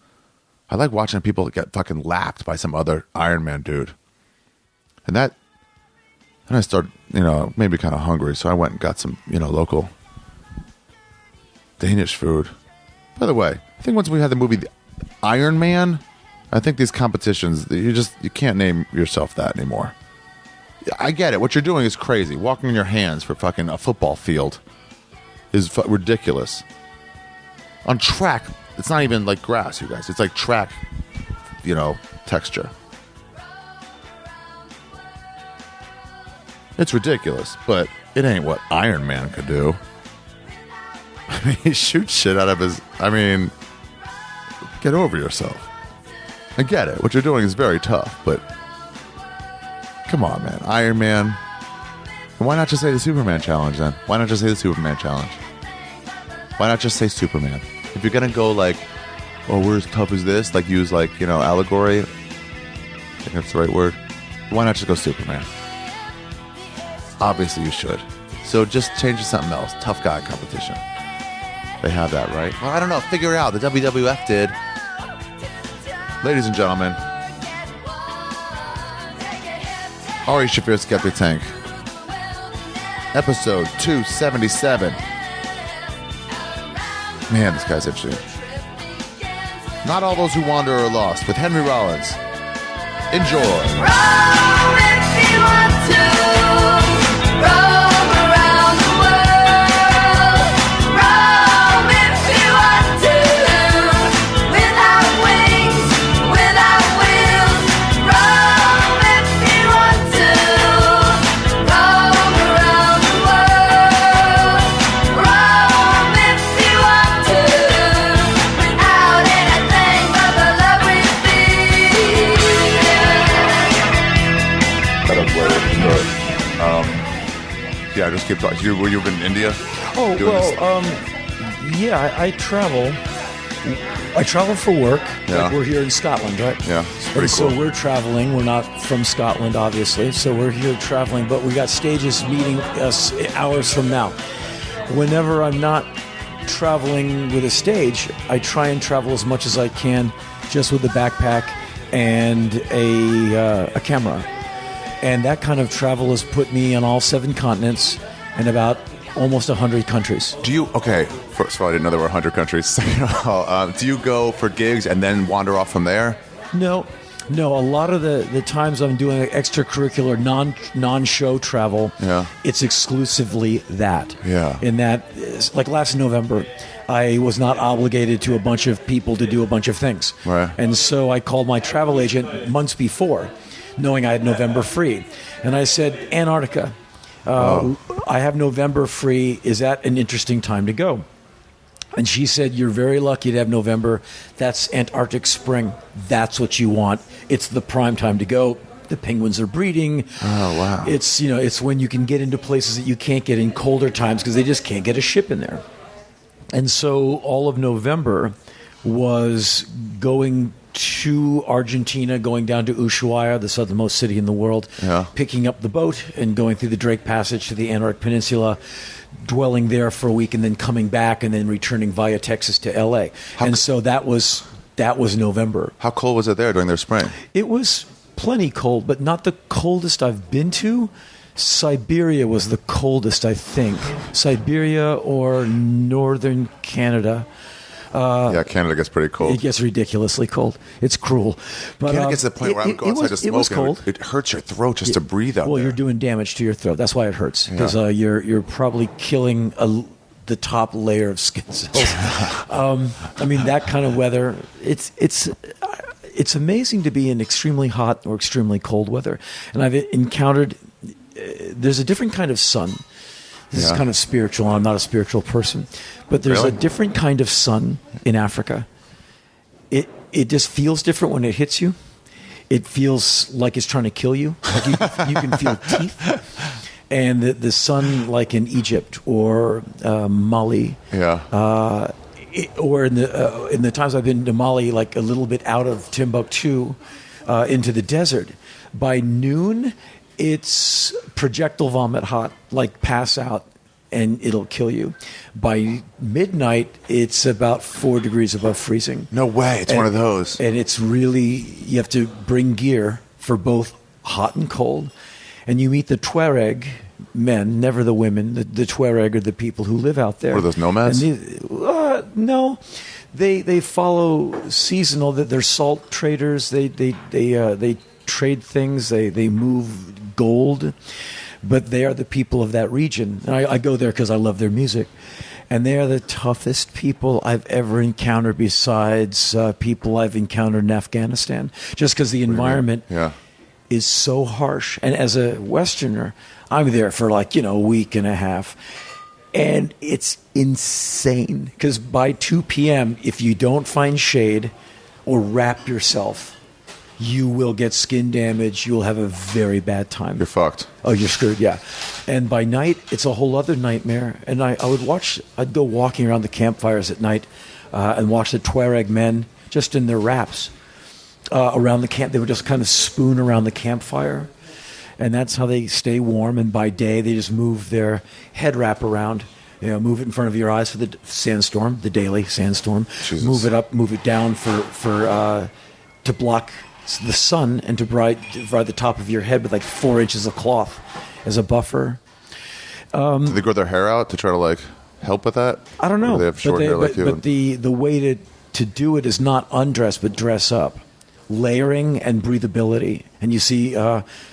Speaker 2: I like watching people get fucking lapped by some other Ironman dude. And I started, you know, made me kind of hungry. So I went and got some, you know, local Danish food. By the way, I think once we had the movie Iron Man, I think these competitions, you can't name yourself that anymore. I get it. What you're doing is crazy. Walking on your hands for fucking a football field is ridiculous. On track, it's not even like grass, you guys. It's like track, you know, texture. It's ridiculous, but it ain't what Iron Man could do. I mean, he shoots shit out of his... I mean, get over yourself. I get it. What you're doing is very tough, but... Come on, man. Iron Man. And why not just say the Superman challenge, then? Why not just say the Superman challenge? Why not just say Superman? If you're gonna go like, oh, we're as tough as this, like use like, you know, allegory. I think that's the right word. Why not just go Superman? Obviously you should. So just change to something else. Tough guy competition. They have that, right? Well, I don't know. Figure it out. The WWF did. Ladies and gentlemen, Ari Shaffir, SkepticTank. episode 277. Man, this guy's interesting. Not All Those Who Wander Are Lost with Henry Rollins. Enjoy.
Speaker 3: Roam if you want to. Roam around the world. Roam if you want to. Without wings, without wheels. Roam if you want to. Roam around the world. Roam if you want to. Without anything but the love we feel.
Speaker 2: Yeah, just keep talking. Were you in India?
Speaker 1: Oh,
Speaker 2: doing
Speaker 1: well, yeah, I travel. I travel for work.
Speaker 2: Yeah.
Speaker 1: Like we're here in Scotland, right?
Speaker 2: Yeah, it's pretty
Speaker 1: And so
Speaker 2: cool.
Speaker 1: we're traveling. We're not from Scotland, obviously. So we're here traveling, but we got stages meeting us hours from now. Whenever I'm not traveling with a stage, I try and travel as much as I can just with a backpack and a camera. And that kind of travel has put me on all 7 continents and about almost 100 countries.
Speaker 2: Do you, okay, first of all, I didn't know there were 100 countries. Second of all, do you go for gigs and then wander off from there?
Speaker 1: No. A lot of the times I'm doing extracurricular non-show travel,
Speaker 2: Yeah.
Speaker 1: it's exclusively that.
Speaker 2: Yeah.
Speaker 1: In that, like last November, I was not obligated to a bunch of people to do a bunch of things.
Speaker 2: Right.
Speaker 1: And so I called my travel agent months before, knowing I had November free. And I said, Antarctica, I have November free. Is that an interesting time to go? And she said, you're very lucky to have November. That's Antarctic spring. That's what you want. It's the prime time to go. The penguins are breeding.
Speaker 2: Oh, wow.
Speaker 1: It's, it's when you can get into places that you can't get in colder times because they just can't get a ship in there. And so all of November was going to Argentina, going down to Ushuaia, the southernmost city in the world,
Speaker 2: Yeah.
Speaker 1: picking up the boat and going through the Drake Passage to the Antarctic Peninsula, dwelling there for a week, and then coming back and then returning via Texas to L.A. So that was November.
Speaker 2: How cold was it there during their spring?
Speaker 1: It was plenty cold, but not the coldest I've been to. Siberia was the coldest, I think. Siberia or northern Canada.
Speaker 2: Yeah, Canada gets pretty cold.
Speaker 1: It gets ridiculously cold. It's cruel. But
Speaker 2: Canada gets to the point where I would go outside to smoke.
Speaker 1: It was
Speaker 2: and
Speaker 1: cold.
Speaker 2: it hurts your throat just to breathe out
Speaker 1: Well,
Speaker 2: there.
Speaker 1: you're doing damage to your throat. That's why it hurts, because
Speaker 2: Yeah.
Speaker 1: you're probably killing the top layer of skin cells. I mean, that kind of weather. It's amazing to be in extremely hot or extremely cold weather, and I've encountered. There's a different kind of sun. This is
Speaker 2: Yeah.
Speaker 1: kind of spiritual. I'm not a spiritual person, but there's
Speaker 2: Really?
Speaker 1: a different kind of sun in Africa. It just feels different when it hits you. It feels like it's trying to kill you. Like you can feel teeth. And the sun, like in Egypt or Mali,
Speaker 2: Yeah.
Speaker 1: or in the times I've been to Mali, like a little bit out of Timbuktu, into the desert, by noon, it's projectile vomit hot, like pass out, and it'll kill you. By midnight, it's about 4 degrees above freezing.
Speaker 2: No way. It's one of those.
Speaker 1: And it's really, you have to bring gear for both hot and cold. And you meet the Tuareg men, never the women. The Tuareg are the people who live out there.
Speaker 2: What are those, nomads?
Speaker 1: No. They follow seasonal. They're salt traders. They trade things. They move gold, but they are the people of that region. And I go there because I love their music, and they are the toughest people I've ever encountered. Besides people I've encountered in Afghanistan, just because the environment
Speaker 2: Yeah.
Speaker 1: is so harsh. And as a Westerner, I'm there for a week and a half. And it's insane because by 2 p.m., if you don't find shade or wrap yourself, you will get skin damage. You will have a very bad time.
Speaker 2: You're fucked.
Speaker 1: Oh, you're screwed, yeah. And by night, it's a whole other nightmare. And I'd go walking around the campfires at night and watch the Tuareg men just in their wraps around the camp. They would just kind of spoon around the campfire. And that's how they stay warm. And by day, they just move their head wrap around, move it in front of your eyes for the sandstorm, the daily sandstorm.
Speaker 2: Jesus.
Speaker 1: Move it up, move it down to block the sun and to provide the top of your head with like 4 inches of cloth as a buffer.
Speaker 2: Do they grow their hair out to try to like help with that?
Speaker 1: I don't know.
Speaker 2: Or do they have short hair like you?
Speaker 1: But the way to do it is not undress, but dress up. Layering and breathability. And you see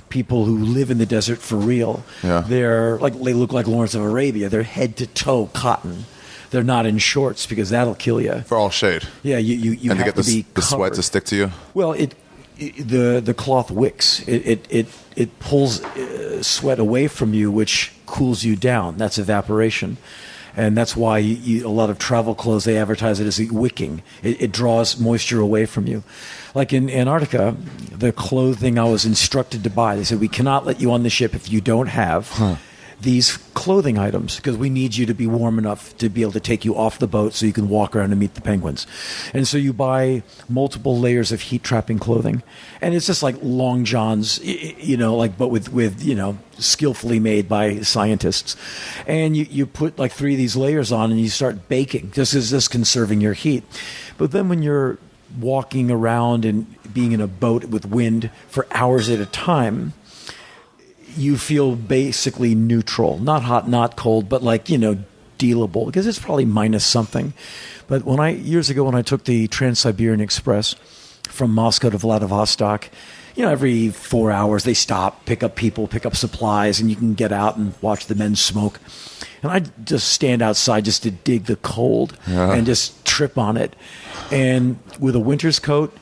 Speaker 1: people who live in the desert for real.
Speaker 2: Yeah.
Speaker 1: They look like Lawrence of Arabia. They're head to toe cotton. They're not in shorts because that'll kill you.
Speaker 2: For all shade.
Speaker 1: Yeah, you
Speaker 2: And to
Speaker 1: have
Speaker 2: get
Speaker 1: to be
Speaker 2: the sweat
Speaker 1: covered.
Speaker 2: to stick to you?
Speaker 1: Well, the cloth wicks. It pulls sweat away from you, which cools you down. That's evaporation. And that's why a lot of travel clothes, they advertise it as wicking. It draws moisture away from you. Like in Antarctica, the clothing I was instructed to buy, they said, we cannot let you on the ship if you don't have these clothing items because we need you to be warm enough to be able to take you off the boat so you can walk around and meet the penguins. And so you buy multiple layers of heat-trapping clothing. And it's just like long johns, but with skillfully made by scientists. And you put like 3 of these layers on and you start baking. This is just conserving your heat. But then when you're walking around and being in a boat with wind for hours at a time, you feel basically neutral, not hot, not cold, but dealable because it's probably minus something. But years ago when I took the Trans-Siberian Express from Moscow to Vladivostok, every 4 hours they stop, pick up people, pick up supplies, and you can get out and watch the men smoke. And I just stand outside just to dig the cold and just trip on it. And with a winter's coat,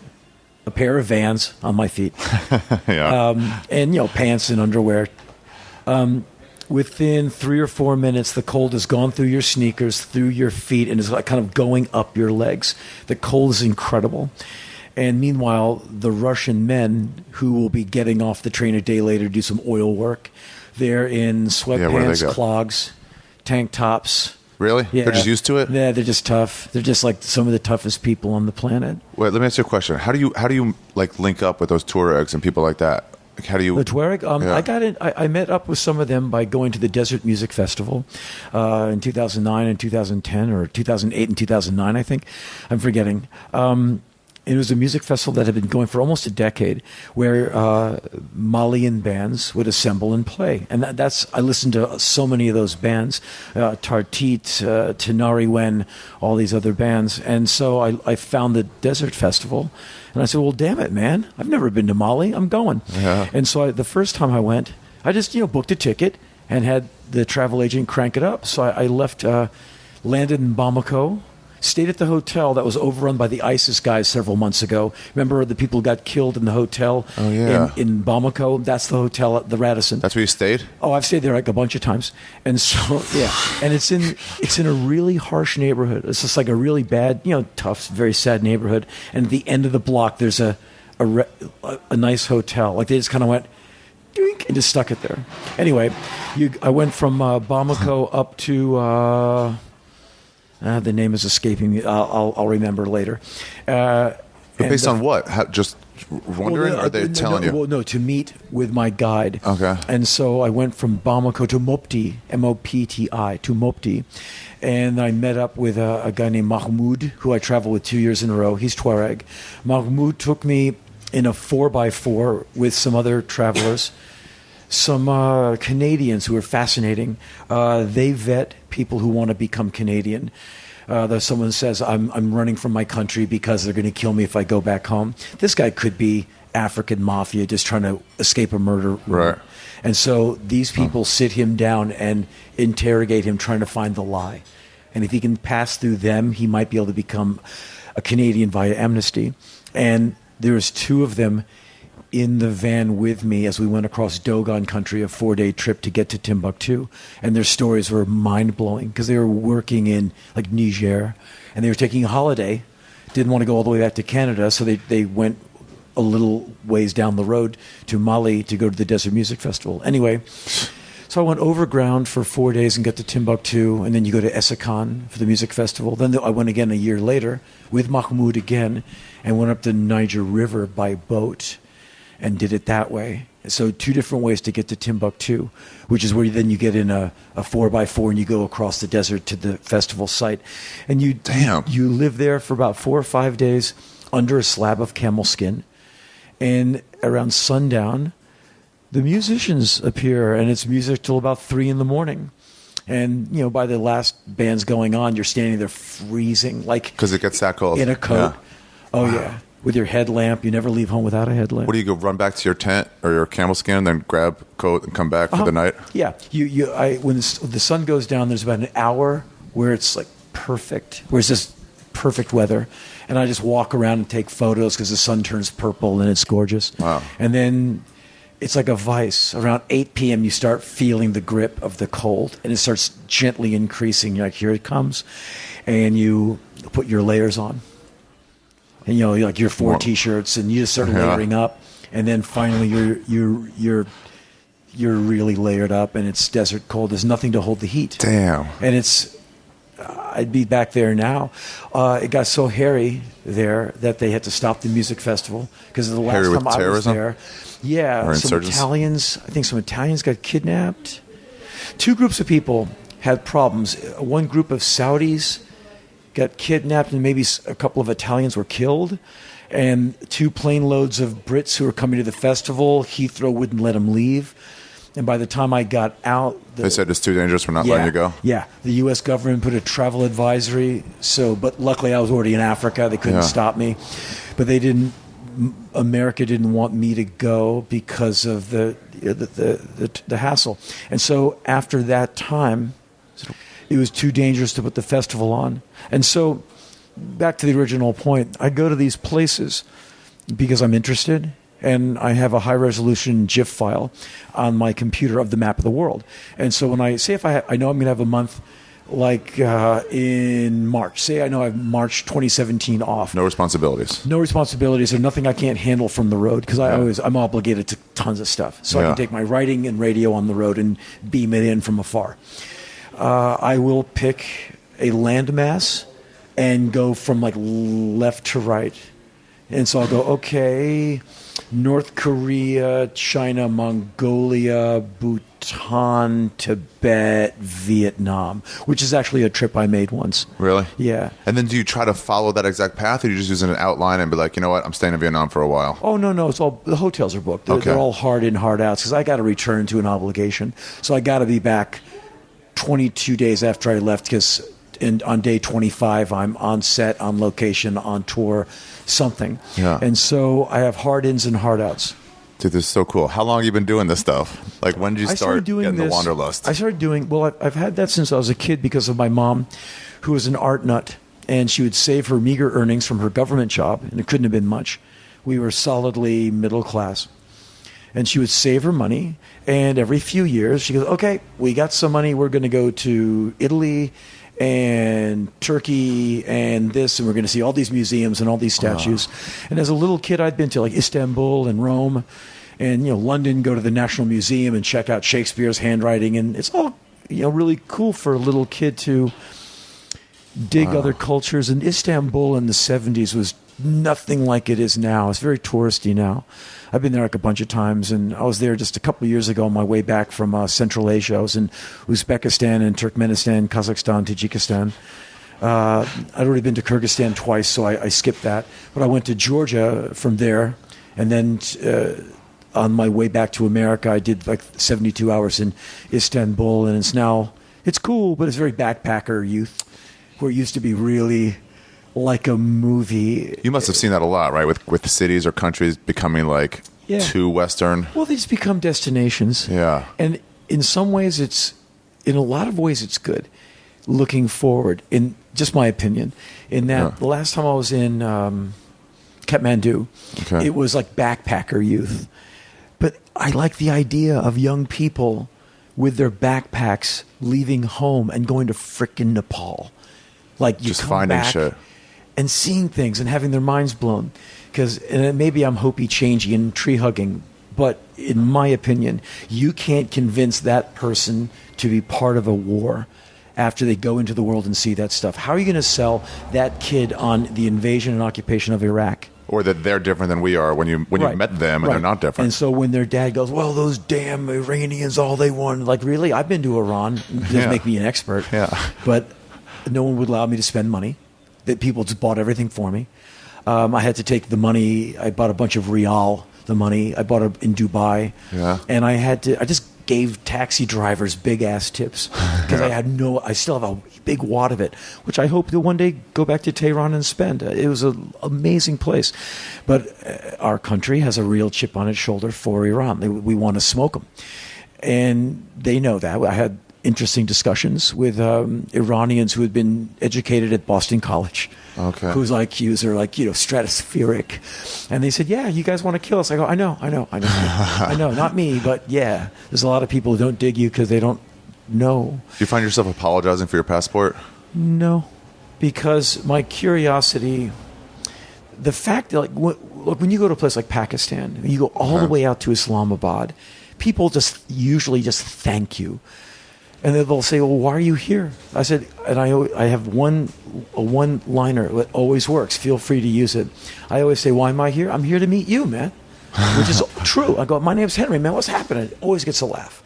Speaker 1: a pair of Vans on my feet, and pants and underwear. Within 3 or 4 minutes, the cold has gone through your sneakers, through your feet, and is like kind of going up your legs. The cold is incredible. And meanwhile, the Russian men who will be getting off the train a day later to do some oil work, they're in sweatpants, clogs, tank tops.
Speaker 2: Really?
Speaker 1: Yeah.
Speaker 2: They're just used to it?
Speaker 1: Yeah, they're just tough. They're just like some of the toughest people on the planet.
Speaker 2: Wait, let me ask you a question. How do you like link up with those Tuaregs and people like that? Like, how do you?
Speaker 1: The Tuareg? I met up with some of them by going to the Desert Music Festival in 2009 and 2010, or 2008 and 2009, I think. I'm forgetting. It was a music festival that had been going for almost a decade, where Malian bands would assemble and play. And I listened to so many of those bands, Tartit, Tenari Wen, all these other bands. And so I found the Desert Festival, and I said, well, damn it, man. I've never been to Mali. I'm going.
Speaker 2: Yeah.
Speaker 1: And so the first time I went, I just booked a ticket and had the travel agent crank it up. So I left, landed in Bamako, stayed at the hotel that was overrun by the ISIS guys several months ago. Remember the people who got killed in the hotel in Bamako? That's the hotel at the Radisson.
Speaker 2: That's where you stayed?
Speaker 1: Oh, I've stayed there like a bunch of times. And so, and it's in a really harsh neighborhood. It's just like a really bad, tough, very sad neighborhood. And at the end of the block, there's a nice hotel. Like they just kind of went, doink, and just stuck it there. Anyway, I went from Bamako up to... the name is escaping me. I'll remember later.
Speaker 2: But based on what? Just wondering? Or are they telling you?
Speaker 1: Well, no, to meet with my guide.
Speaker 2: Okay.
Speaker 1: And so I went from Bamako to Mopti, Mopti, to Mopti. And I met up with a guy named Mahmoud, who I traveled with 2 years in a row. He's Tuareg. Mahmoud took me in a 4x4 with some other travelers. Some Canadians who are fascinating. They vet people who want to become Canadian. There's someone who says, I'm running from my country because they're going to kill me if I go back home. This guy could be African mafia just trying to escape a murder.
Speaker 2: Right.
Speaker 1: And so these people sit him down and interrogate him, trying to find the lie. And if he can pass through them, he might be able to become a Canadian via amnesty. And there's 2 of them in the van with me as we went across Dogon country, a 4-day trip to get to Timbuktu. And their stories were mind-blowing because they were working in like Niger and they were taking a holiday, didn't want to go all the way back to Canada, so they went a little ways down the road to Mali to go to the Desert Music Festival. Anyway, so I went overground for 4 days and got to Timbuktu, and then you go to Essakane for the music festival. Then I went again a year later with Mahmoud again and went up the Niger River by boat and did it that way. So 2 different ways to get to Timbuktu, which is where then you get in a 4x4 and you go across the desert to the festival site. And you live there for about 4 or 5 days under a slab of camel skin. And around sundown, the musicians appear, and it's music till about 3 in the morning. And, by the last band's going on, you're standing there freezing, like
Speaker 2: Because it gets that cold.
Speaker 1: in a coat.
Speaker 2: Yeah.
Speaker 1: Oh, yeah. With your headlamp. You never leave home without a headlamp.
Speaker 2: What do you go run back to your tent or your camel skin, then grab a coat and come back for the night?
Speaker 1: Yeah. When the sun goes down, there's about an hour where it's like perfect, where it's just perfect weather. And I just walk around and take photos because the sun turns purple and it's gorgeous.
Speaker 2: Wow.
Speaker 1: And then it's like a vice. Around 8 p.m., you start feeling the grip of the cold, and it starts gently increasing. You're like, here it comes. And you put your layers on. And, like your 4 T-shirts, and you just start layering up. And then finally you're really layered up, and it's desert cold. There's nothing to hold the heat.
Speaker 2: Damn.
Speaker 1: And I'd be back there now. It got so hairy there that they had to stop the music festival because the last
Speaker 2: Hairy
Speaker 1: time
Speaker 2: with
Speaker 1: I was
Speaker 2: terrorism?
Speaker 1: there. Yeah,
Speaker 2: Or
Speaker 1: some
Speaker 2: insurgents?
Speaker 1: I think some Italians got kidnapped. 2 groups of people had problems. One group of Saudis got kidnapped, and maybe a couple of Italians were killed. And 2 plane loads of Brits who were coming to the festival, Heathrow wouldn't let them leave. And by the time I got out...
Speaker 2: They said it's too dangerous. We're not letting you go.
Speaker 1: Yeah. The U.S. government put a travel advisory. But luckily I was already in Africa. They couldn't stop me. But America didn't want me to go because of the hassle. And so after that time, it was too dangerous to put the festival on. And so back to the original point, I go to these places because I'm interested, and I have a high-resolution GIF file on my computer of the map of the world. And so when I say if I know I'm going to have a month like in March, say I know I have March 2017 off.
Speaker 2: No responsibilities.
Speaker 1: No responsibilities or nothing I can't handle from the road because I'm obligated to tons of stuff. So I can take my writing and radio on the road and beam it in from afar. I will pick a landmass and go from like left to right. And so I'll go, okay, North Korea, China, Mongolia, Bhutan, Tibet, Vietnam, which is actually a trip I made once.
Speaker 2: Really?
Speaker 1: Yeah.
Speaker 2: And then do you try to follow that exact path, or you just using an outline and be like, you know what, I'm staying in Vietnam for a while?
Speaker 1: Oh, no. It's all the hotels are booked. They're all hard in, hard outs because I got to return to an obligation. So I got to be back 22 days after I left because on day 25, I'm on set, on location, on tour, something.
Speaker 2: Yeah.
Speaker 1: And so I have hard ins and hard outs.
Speaker 2: Dude, this is so cool. How long have you been doing this stuff? Like, when did you start getting the wanderlust?
Speaker 1: I started doing, I've had that since I was a kid because of my mom, who was an art nut, and she would save her meager earnings from her government job, and it couldn't have been much. We were solidly middle class. And she would save her money, and every few years she goes, okay, we got some money, we're going to go to Italy and Turkey and this, and we're going to see all these museums and all these statues. And as a little kid, I'd been to like Istanbul and Rome and London, go to the National Museum and check out Shakespeare's handwriting, and it's all really cool for a little kid to dig other cultures. And Istanbul in the 70s was nothing like it is now. It's very touristy now. I've been there like a bunch of times, and I was there just a couple of years ago on my way back from Central Asia. I was in Uzbekistan and Turkmenistan, Kazakhstan, Tajikistan. I'd already been to Kyrgyzstan twice, so I skipped that. But I went to Georgia from there, and then on my way back to America, I did like 72 hours in Istanbul, and it's cool, but it's very backpacker youth, where it used to be really like a movie.
Speaker 2: You must have seen that a lot, right? With cities or countries becoming like too Western.
Speaker 1: Well, they just become destinations.
Speaker 2: Yeah.
Speaker 1: And in some ways, in a lot of ways, it's good. Looking forward, in just my opinion, in that the last time I was in Kathmandu, it was like backpacker youth. But I like the idea of young people with their backpacks leaving home and going to frickin' Nepal. Like you
Speaker 2: just
Speaker 1: come
Speaker 2: finding
Speaker 1: back
Speaker 2: shit
Speaker 1: and seeing things and having their minds blown. And maybe I'm Hopi changing and tree hugging, but in my opinion, you can't convince that person to be part of a war after they go into the world and see that stuff. How are you going to sell that kid on the invasion and occupation of Iraq?
Speaker 2: Or that they're different than we are when you met them and they're not different.
Speaker 1: And so when their dad goes, well, those damn Iranians, all they want, like, really? I've been to Iran. It doesn't make me an expert.
Speaker 2: Yeah.
Speaker 1: But no one would allow me to spend money. That people just bought everything for me. I had to take the money. I bought a bunch of rial, the money. I bought it in Dubai.
Speaker 2: Yeah.
Speaker 1: And I just gave taxi drivers big ass tips because I still have a big wad of it, which I hope to one day go back to Tehran and spend. It was an amazing place. But our country has a real chip on its shoulder for Iran. We want to smoke them. And they know that. I had interesting discussions with Iranians who had been educated at Boston College.
Speaker 2: Okay.
Speaker 1: Whose IQs are like, stratospheric. And they said, yeah, you guys want to kill us. I go, I know. I know, not me, but yeah. There's a lot of people who don't dig you because they don't know.
Speaker 2: Do you find yourself apologizing for your passport?
Speaker 1: No, because my curiosity, the fact that, look, when you go to a place like Pakistan, you go all the way out to Islamabad, people usually just thank you. And then they'll say, well, why are you here? I said, and I have a one-liner that always works. Feel free to use it. I always say, why am I here? I'm here to meet you, man, which is true. I go, my name's Henry, man. What's happening? It always gets a laugh.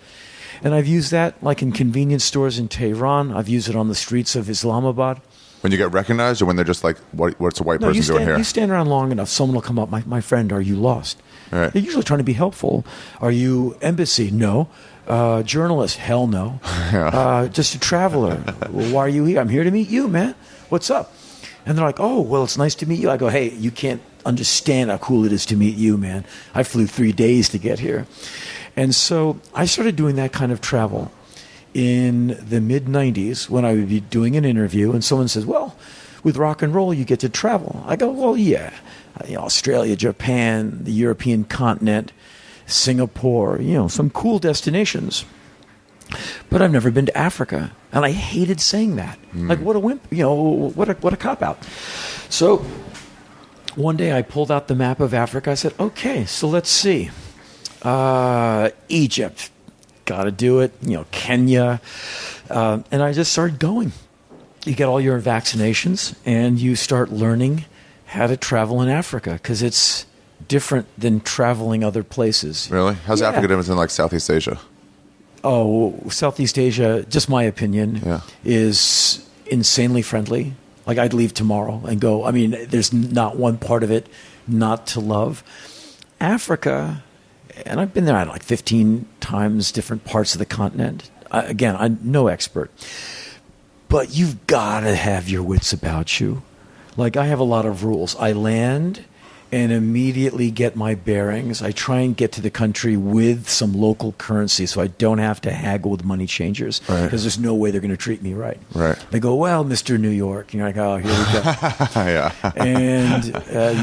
Speaker 1: And I've used that like in convenience stores in Tehran. I've used it on the streets of Islamabad.
Speaker 2: When you get recognized or when they're just like, what's a white person doing here?
Speaker 1: You stand around long enough, someone will come up, my friend, are you lost?
Speaker 2: Right.
Speaker 1: They're usually trying to be helpful. Are you embassy? No. Journalist? Hell no.
Speaker 2: Yeah.
Speaker 1: Just a traveler. Well, why are you here? I'm here to meet you, man. What's up? And they're like, oh, well, it's nice to meet you. I go, hey, you can't understand how cool it is to meet you, man. I flew 3 days to get here. And so I started doing that kind of travel in the mid-'90s when I would be doing an interview and someone says, well, with rock and roll, you get to travel. I go, well, yeah. Australia, Japan, the European continent, Singapore, some cool destinations. But I've never been to Africa. And I hated saying that. Like, what a wimp, what a cop-out. So one day I pulled out the map of Africa. I said, okay, so let's see. Egypt, got to do it. Kenya. And I just started going. You get all your vaccinations and you start learning how to travel in Africa because it's different than traveling other places.
Speaker 2: Really? How's Africa different than like Southeast Asia?
Speaker 1: Oh, Southeast Asia, just my opinion, is insanely friendly. Like I'd leave tomorrow and go. I mean, there's not one part of it not to love. Africa, and I've been there like 15 times, different parts of the continent. Again, I'm no expert. But you've got to have your wits about you. Like I have a lot of rules. I land and immediately get my bearings. I try and get to the country with some local currency so I don't have to haggle with money changers because there's no way they're going to treat me right.
Speaker 2: Right.
Speaker 1: They go, well, Mr. New York. And you're like, oh, here we go.
Speaker 2: Yeah.
Speaker 1: And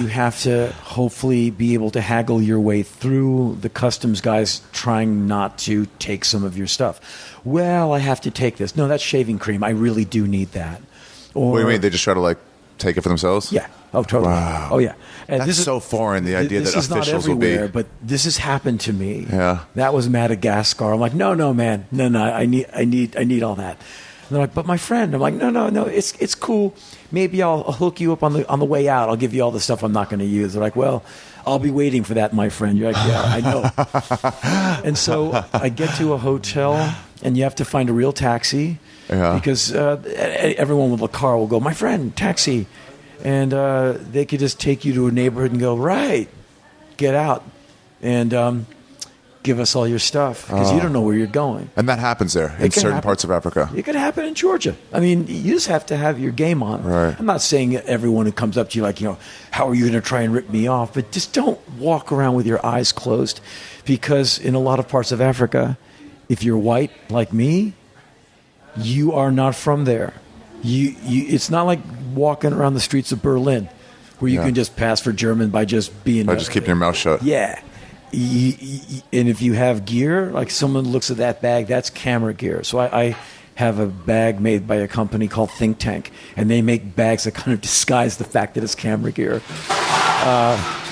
Speaker 1: you have to hopefully be able to haggle your way through the customs guys trying not to take some of your stuff. Well, I have to take this. No, that's shaving cream. I really do need that. Or,
Speaker 2: What do you mean? They just try to like take it for themselves?
Speaker 1: Yeah. Oh, totally.
Speaker 2: Wow.
Speaker 1: Oh, yeah. And
Speaker 2: That's so foreign, the idea that officials will be.
Speaker 1: This is not everywhere, but this has happened to me.
Speaker 2: Yeah.
Speaker 1: That was Madagascar. I'm like, no, man. No, I need all that. And they're like, but my friend. I'm like, no, it's cool. Maybe I'll hook you up on the way out. I'll give you all the stuff I'm not going to use. They're like, well, I'll be waiting for that, my friend. You're like, yeah, I know. And so I get to a hotel, and you have to find a real taxi because everyone with a car will go, my friend, taxi. And they could just take you to a neighborhood and go, right, get out and give us all your stuff because you don't know where you're going.
Speaker 2: And that happens there in certain parts of Africa.
Speaker 1: It could happen in Georgia. I mean, you just have to have your game on.
Speaker 2: Right. I'm
Speaker 1: not saying everyone who comes up to you like, how are you going to try and rip me off? But just don't walk around with your eyes closed because in a lot of parts of Africa, if you're white like me, you are not from there. It's not like walking around the streets of Berlin where you can just pass for German by just being...
Speaker 2: By just keeping your mouth shut.
Speaker 1: Yeah. And if you have gear, like someone looks at that bag, that's camera gear. So I have a bag made by a company called Think Tank, and they make bags that kind of disguise the fact that it's camera gear.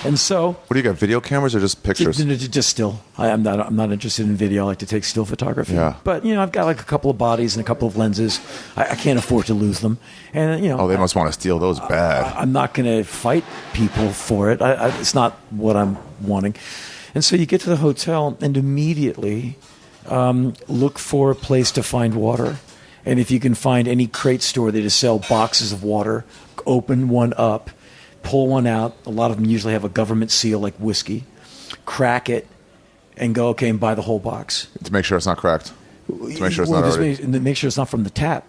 Speaker 1: And so...
Speaker 2: What do you got, video cameras or just pictures?
Speaker 1: Just still. I'm not interested in video. I like to take still photography.
Speaker 2: Yeah.
Speaker 1: But, I've got like a couple of bodies and a couple of lenses. I can't afford to lose them. And,
Speaker 2: Oh, they must want to steal those bad.
Speaker 1: I'm not going to fight people for it. It's not what I'm wanting. And so you get to the hotel and immediately look for a place to find water. And if you can find any crate store that just sell boxes of water, open one up. Pull one out. A lot of them usually have a government seal like whiskey. Crack it. and go, okay, and buy the whole box.
Speaker 2: To make sure it's not cracked. To make sure it's not
Speaker 1: just
Speaker 2: already...
Speaker 1: make sure it's not from the tap.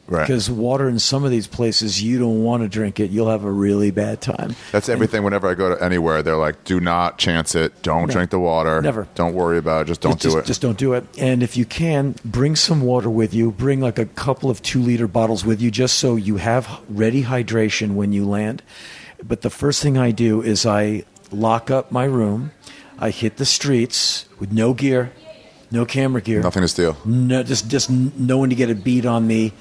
Speaker 2: Right.
Speaker 1: Because water in some of these places, you don't want to drink it. You'll have a really bad time.
Speaker 2: That's everything. Whenever I go to anywhere, they're like, do not chance it. Don't drink the water.
Speaker 1: Never.
Speaker 2: Don't worry about it. Just don't do it.
Speaker 1: Just don't do it. And if you can, bring some water with you. Bring like a couple of 2-liter bottles with you just so you have ready hydration when you land. But the first thing I do is I lock up my room. I hit the streets with no gear, no camera gear.
Speaker 2: Nothing to steal.
Speaker 1: No, just no one to get a beat on me.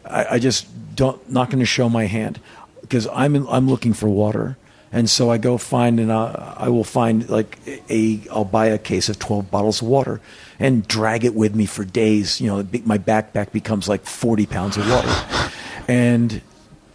Speaker 1: I just not going to show my hand because I'm looking for water, and so I go find and I will find like I'll buy a case of 12 bottles of water and drag it with me for days. You know, my backpack becomes like 40 pounds of water, and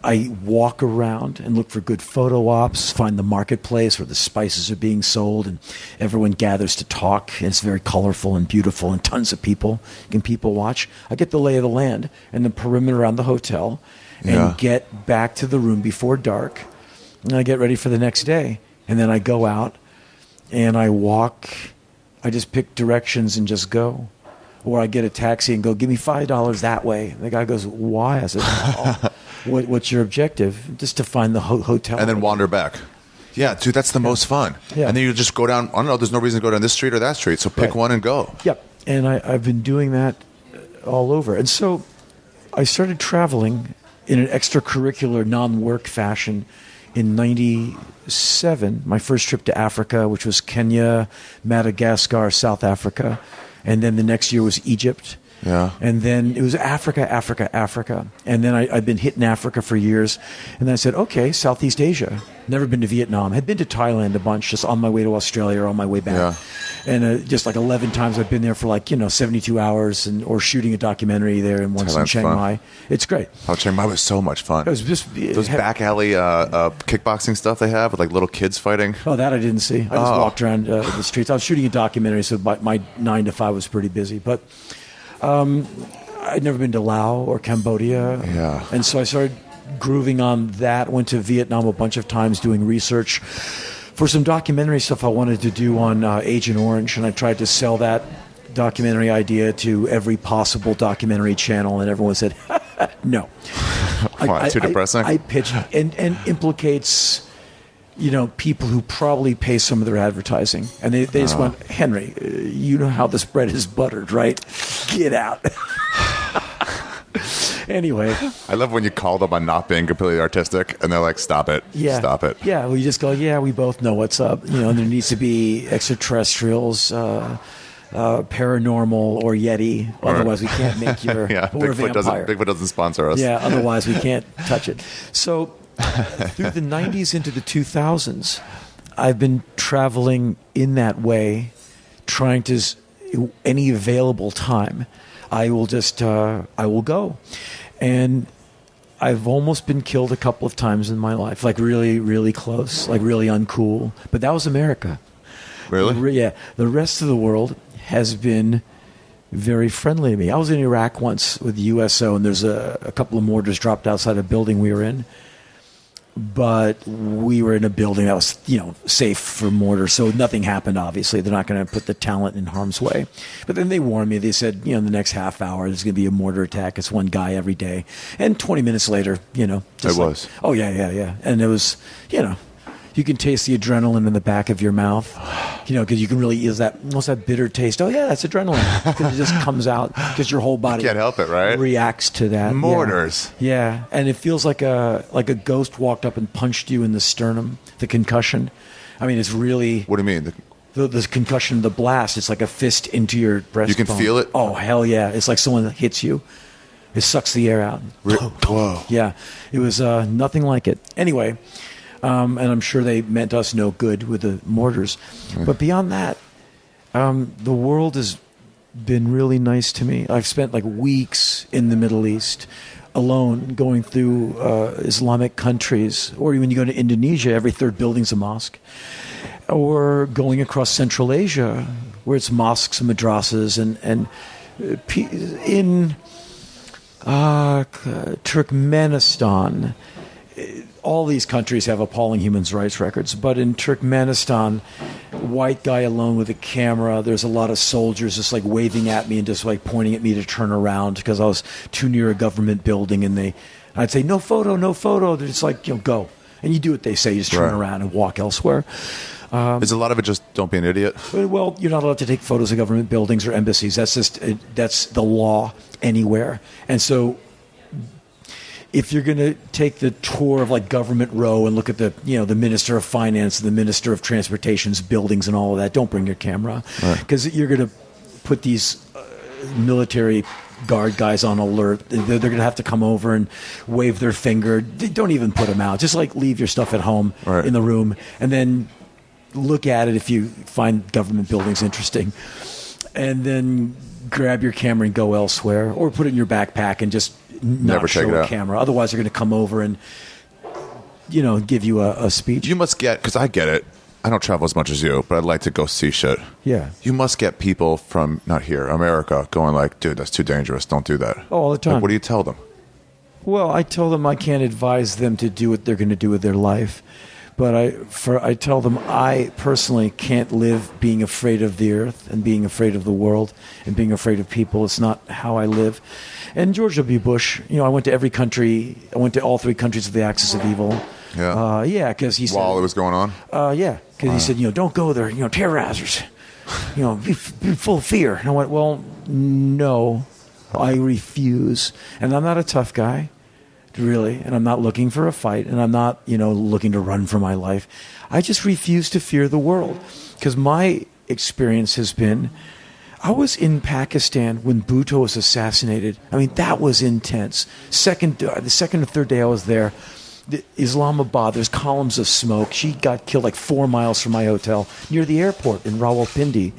Speaker 1: I walk around and look for good photo ops, find the marketplace where the spices are being sold, and everyone gathers to talk. And it's very colorful and beautiful, and tons of people. You can people watch. I get the lay of the land and the perimeter around the hotel, and get back to the room before dark. And I get ready for the next day. And then I go out and I walk. I just pick directions and just go. Or I get a taxi and go, give me $5 that way. And the guy goes, why? I said, oh. What's your objective? Just to find the hotel.
Speaker 2: And then wander back. Yeah, dude, that's the most fun.
Speaker 1: Yeah.
Speaker 2: And then you just go down, I don't know, there's no reason to go down this street or that street, so pick one and go.
Speaker 1: Yep. And I've been doing that all over. And so I started traveling in an extracurricular, non-work fashion in 97, my first trip to Africa, which was Kenya, Madagascar, South Africa. And then the next year was Egypt.
Speaker 2: Yeah.
Speaker 1: And then it was Africa. And then I'd been hitting Africa for years. And then I said, okay, Southeast Asia. Never been to Vietnam. Had been to Thailand a bunch, just on my way to Australia or on my way back.
Speaker 2: Yeah.
Speaker 1: And just like 11 times I've been there for 72 hours or shooting a documentary there and once in Chiang Mai. It's great.
Speaker 2: Oh, Chiang Mai was so much fun.
Speaker 1: It was just...
Speaker 2: Those back alley kickboxing stuff they have with like little kids fighting.
Speaker 1: Oh, that I didn't see. I just walked around the streets. I was shooting a documentary, so my 9 to 5 was pretty busy. But... I'd never been to Laos or Cambodia.
Speaker 2: Yeah.
Speaker 1: And so I started grooving on that, went to Vietnam a bunch of times doing research for some documentary stuff I wanted to do on Agent Orange, and I tried to sell that documentary idea to every possible documentary channel, and everyone said, no.
Speaker 2: Why, too depressing?
Speaker 1: I pitched, and implicates... people who probably pay some of their advertising. And they just went, Henry, you know how this bread is buttered, right? Get out. Anyway.
Speaker 2: I love when you call them on not being completely artistic, and they're like, stop it.
Speaker 1: Yeah.
Speaker 2: Stop it.
Speaker 1: Yeah, we just go, yeah, we both know what's up. There needs to be extraterrestrials, paranormal, or Yeti. Otherwise, we can't make your... or vampire.
Speaker 2: Bigfoot doesn't sponsor us.
Speaker 1: Yeah, otherwise we can't touch it. So... through the 90s into the 2000s, I've been traveling in that way, trying to, any available time, I will go. And I've almost been killed a couple of times in my life, like really, really close, like really uncool. But that was America.
Speaker 2: Really?
Speaker 1: Yeah. The rest of the world has been very friendly to me. I was in Iraq once with the USO, and there's a couple of mortars dropped outside a building we were in. But we were in a building that was, safe for mortar, so nothing happened, obviously. They're not going to put the talent in harm's way. But then they warned me. They said, in the next half hour, there's going to be a mortar attack. It's one guy every day. And 20 minutes later, just
Speaker 2: was.
Speaker 1: Oh, yeah. And it was, you can taste the adrenaline in the back of your mouth, because you can really use what's that bitter taste? Oh, yeah, that's adrenaline. Because it just comes out because your whole body
Speaker 2: can't help it, right?
Speaker 1: Reacts to that.
Speaker 2: Mortars.
Speaker 1: Yeah. And it feels like a ghost walked up and punched you in the sternum, the concussion. I mean, it's really...
Speaker 2: What do you mean?
Speaker 1: The concussion, the blast, it's like a fist into your breastbone.
Speaker 2: You can feel it?
Speaker 1: Oh, hell yeah. It's like someone hits you. It sucks the air out.
Speaker 2: Whoa.
Speaker 1: Yeah. It was nothing like it. Anyway... and I'm sure they meant us no good with the mortars. But beyond that, the world has been really nice to me. I've spent weeks in the Middle East alone, going through Islamic countries. Or when you go to Indonesia, every third building's a mosque. Or going across Central Asia, where it's mosques and madrasas. And in Turkmenistan... all these countries have appalling human rights records, but in Turkmenistan, white guy alone with a camera, there's a lot of soldiers just like waving at me and just like pointing at me to turn around because I was too near a government building, and I'd say, no photo, no photo. They're just like, go. And you do what they say, you just turn around and walk elsewhere.
Speaker 2: Is a lot of it just don't be an idiot?
Speaker 1: Well, you're not allowed to take photos of government buildings or embassies. That's the law anywhere. And so if you're going to take the tour of like Government Row and look at the Minister of Finance and the Minister of Transportation's buildings and all of that, don't bring your camera because you're going to put these military guard guys on alert. They're going to have to come over and wave their finger. Don't even put them out. Just like leave your stuff at home in the room and then look at it if you find government buildings interesting, and then grab your camera and go elsewhere, or put it in your backpack and just never show a camera. Otherwise, they're going to come over and give you a speech.
Speaker 2: You must get, because I get it. I don't travel as much as you, but I'd like to go see shit.
Speaker 1: Yeah.
Speaker 2: You must get people from, not here, America, going like, dude, that's too dangerous. Don't do that.
Speaker 1: Oh, all the time.
Speaker 2: Like, what do you tell them?
Speaker 1: Well, I tell them I can't advise them to do what they're going to do with their life. But I tell them I personally can't live being afraid of the earth and being afraid of the world and being afraid of people. It's not how I live. And George W. Bush, I went to every country. I went to all 3 countries of the axis of evil.
Speaker 2: Yeah.
Speaker 1: Because he said,
Speaker 2: while it was going on.
Speaker 1: Because he said, don't go there. Terrorizers. Be full of fear. And I went, well, no, I refuse. And I'm not a tough guy. Really, and I'm not looking for a fight, and I'm not, looking to run for my life. I just refuse to fear the world, because my experience has been, I was in Pakistan when Bhutto was assassinated. I mean, that was intense. The second or third day I was there, Islamabad, there's columns of smoke. She got killed like 4 miles from my hotel near the airport in Rawalpindi.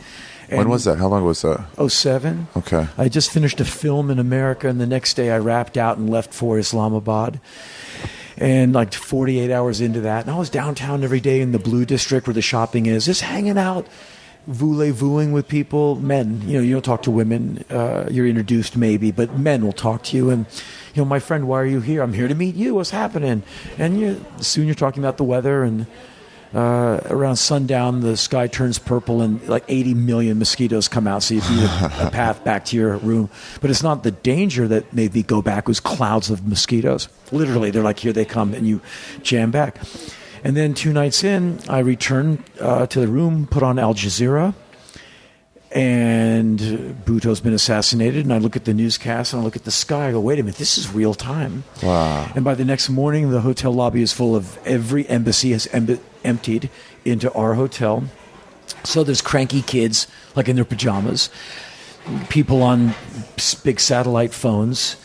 Speaker 2: When was that? How long was that?
Speaker 1: 2007.
Speaker 2: Okay.
Speaker 1: I just finished a film in America, and the next day I wrapped out and left for Islamabad. And like 48 hours into that, and I was downtown every day in the Blue District where the shopping is, just hanging out, voulez-vouing with people, men. You don't talk to women. You're introduced maybe, but men will talk to you. And, my friend, why are you here? I'm here to meet you. What's happening? And soon you're talking about the weather, and around sundown, the sky turns purple and like 80 million mosquitoes come out, so you beat a path back to your room. But it's not the danger that made me go back. It was clouds of mosquitoes. Literally, they're like, here they come, and you jam back. And then 2 nights in, I returned to the room, put on Al Jazeera, and Bhutto's been assassinated, and I look at the newscast, and I look at the sky, I go, wait a minute, this is real time.
Speaker 2: Wow.
Speaker 1: And by the next morning, the hotel lobby is full of, every embassy has emptied into our hotel. So there's cranky kids, like in their pajamas, people on big satellite phones,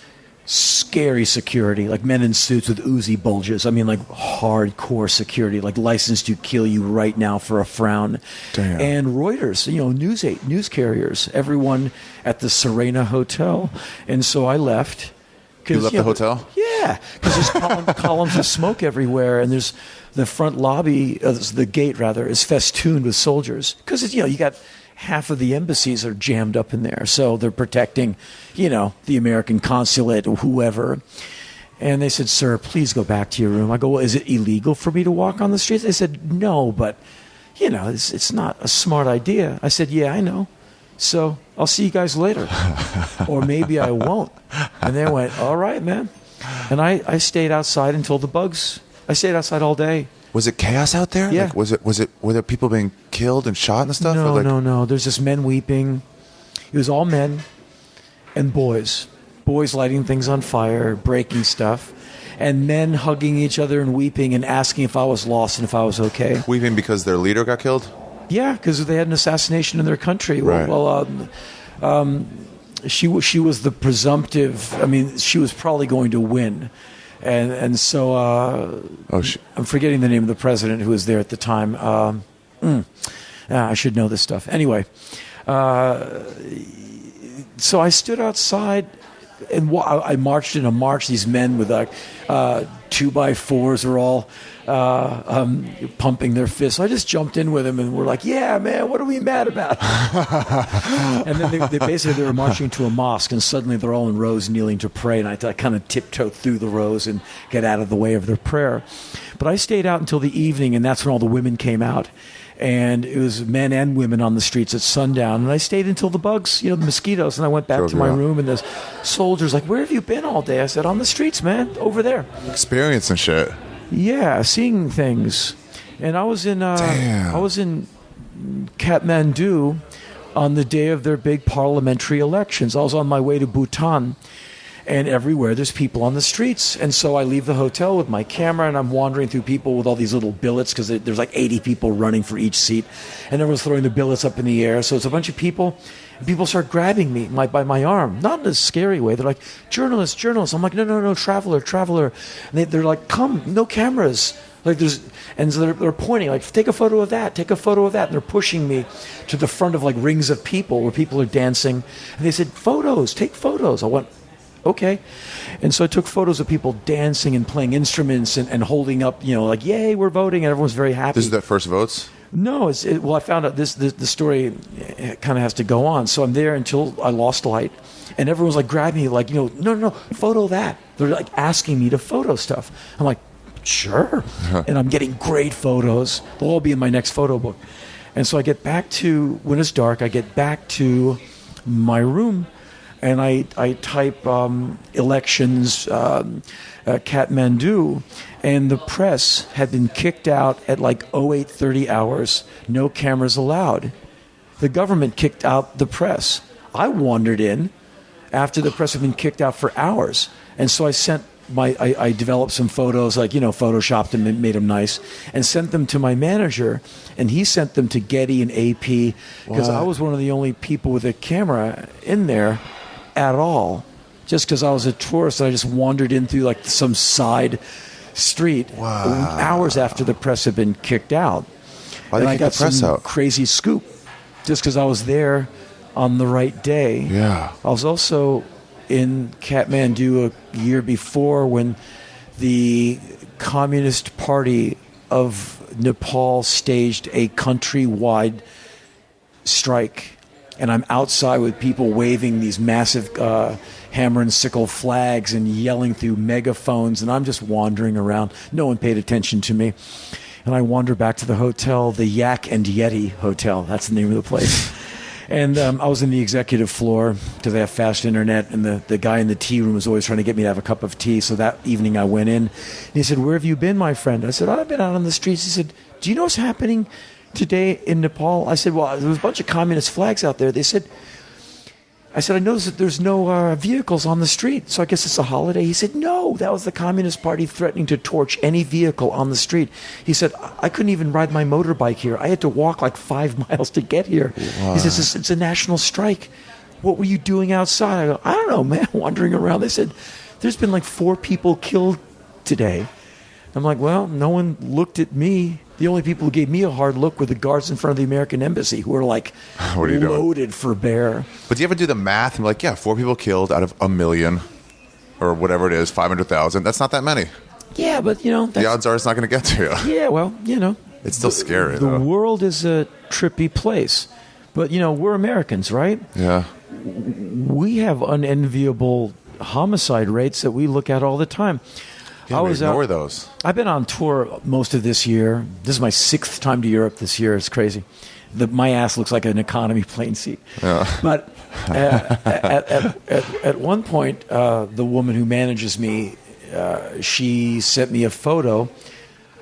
Speaker 1: scary security, like men in suits with Uzi bulges. I mean, like hardcore security, like licensed to kill you right now for a frown.
Speaker 2: Damn.
Speaker 1: And Reuters, news carriers, everyone at the Serena Hotel. And so I left.
Speaker 2: You left the hotel?
Speaker 1: Yeah, because there's columns of smoke everywhere, and there's the front lobby, the gate rather, is festooned with soldiers. Because you got half of the embassies are jammed up in there, so they're protecting, the American consulate or whoever. And they said, "Sir, please go back to your room." I go, "Well, is it illegal for me to walk on the streets?" They said, "No, but it's not a smart idea." I said, "Yeah, I know. So I'll see you guys later." Or maybe I won't. And they went, "All right, man." And I stayed outside until I stayed outside all day.
Speaker 2: Was it chaos out there?
Speaker 1: Yeah.
Speaker 2: Like, were there people being killed and shot and stuff?
Speaker 1: No,
Speaker 2: or like...
Speaker 1: no. There's just men weeping. It was all men and boys. Boys lighting things on fire, breaking stuff. And men hugging each other and weeping and asking if I was lost and if I was okay.
Speaker 2: Weeping because their leader got killed?
Speaker 1: Yeah, because they had an assassination in their country.
Speaker 2: Right.
Speaker 1: She was the presumptive. I mean, she was probably going to win, and so I'm forgetting the name of the president who was there at the time. I should know this stuff anyway. So I stood outside and I marched in a march. These men with like 2 2x4s are all pumping their fists. So I just jumped in with them, and we're like, yeah, man, what are we mad about? And then they were marching to a mosque, and suddenly they're all in rows kneeling to pray, and I kind of tiptoe through the rows and get out of the way of their prayer. But I stayed out until the evening, and that's when all the women came out. And it was men and women on the streets at sundown. And I stayed until the bugs, the mosquitoes. And I went back to my room, and the soldiers like, where have you been all day? I said, on the streets, man, over there.
Speaker 2: Experience and shit.
Speaker 1: Yeah, seeing things. And I was in Kathmandu on the day of their big parliamentary elections. I was on my way to Bhutan. And everywhere there's people on the streets. And so I leave the hotel with my camera, and I'm wandering through people with all these little billets, because there's like 80 people running for each seat. And everyone's throwing the billets up in the air. So it's a bunch of people. And people start grabbing me by my arm. Not in a scary way. They're like, journalist. I'm like, no, traveler. And they're like, come, no cameras. Like and so they're pointing, like, take a photo of that. And they're pushing me to the front of like rings of people where people are dancing. And they said, take photos. I went, okay. And so I took photos of people dancing and playing instruments and holding up, like, yay, we're voting, and everyone's very happy.
Speaker 2: This is their first votes?
Speaker 1: No, well, I found out the story kind of has to go on. So I'm there until I lost light, and everyone's like grabbing me, like, no, photo that. They're like asking me to photo stuff. I'm like, sure. And I'm getting great photos. They'll all be in my next photo book. And so I get back to, when it's dark, I get back to my room, and I type elections Kathmandu, and the press had been kicked out at like 08:30 hours, no cameras allowed. The government kicked out the press. I wandered in after the press had been kicked out for hours, and so I sent I developed some photos, like, photoshopped them and made them nice, and sent them to my manager, and he sent them to Getty and AP, because I was one of the only people with a camera in there at all, just because I was a tourist. I just wandered in through like some side street hours after the press had been kicked out.
Speaker 2: Why
Speaker 1: and
Speaker 2: they
Speaker 1: I got
Speaker 2: kick the press
Speaker 1: some
Speaker 2: out?
Speaker 1: Crazy scoop, just because I was there on the right day.
Speaker 2: Yeah.
Speaker 1: I was also in Kathmandu a year before when the Communist Party of Nepal staged a countrywide strike. And I'm outside with people waving these massive hammer and sickle flags and yelling through megaphones, and I'm just wandering around. No one paid attention to me. And I wander back to the hotel, the Yak and Yeti Hotel. That's the name of the place. And I was in the executive floor because they have fast internet, and the guy in the tea room was always trying to get me to have a cup of tea. So that evening I went in, and he said, where have you been, my friend? I said, I've been out on the streets. He said, do you know what's happening today in Nepal? I said, well, there was a bunch of communist flags out there. I said, I noticed that there's no vehicles on the street, so I guess it's a holiday. He said, no, that was the Communist Party threatening to torch any vehicle on the street. He said, I couldn't even ride my motorbike here. I had to walk like 5 miles to get here. Wow. He says, it's a national strike. What were you doing outside? I go, I don't know, man, wandering around. They said, there's been like 4 people killed today. I'm like, well, no one looked at me. The only people who gave me a hard look were the guards in front of the American embassy, who were like loaded for bear.
Speaker 2: But do you ever do the math and be like, yeah, 4 people killed out of 1 million or whatever it is, 500,000? That's not that many.
Speaker 1: Yeah, but
Speaker 2: the odds are it's not going to get to you.
Speaker 1: Yeah, well,
Speaker 2: it's still scary.
Speaker 1: The world is a trippy place, but we're Americans, right?
Speaker 2: Yeah.
Speaker 1: We have unenviable homicide rates that we look at all the time.
Speaker 2: Yeah, we ignore those.
Speaker 1: I've been on tour most of this year. This is my 6th time to Europe this year. It's crazy. My ass looks like an economy plane seat. Yeah. But at one point, the woman who manages me, she sent me a photo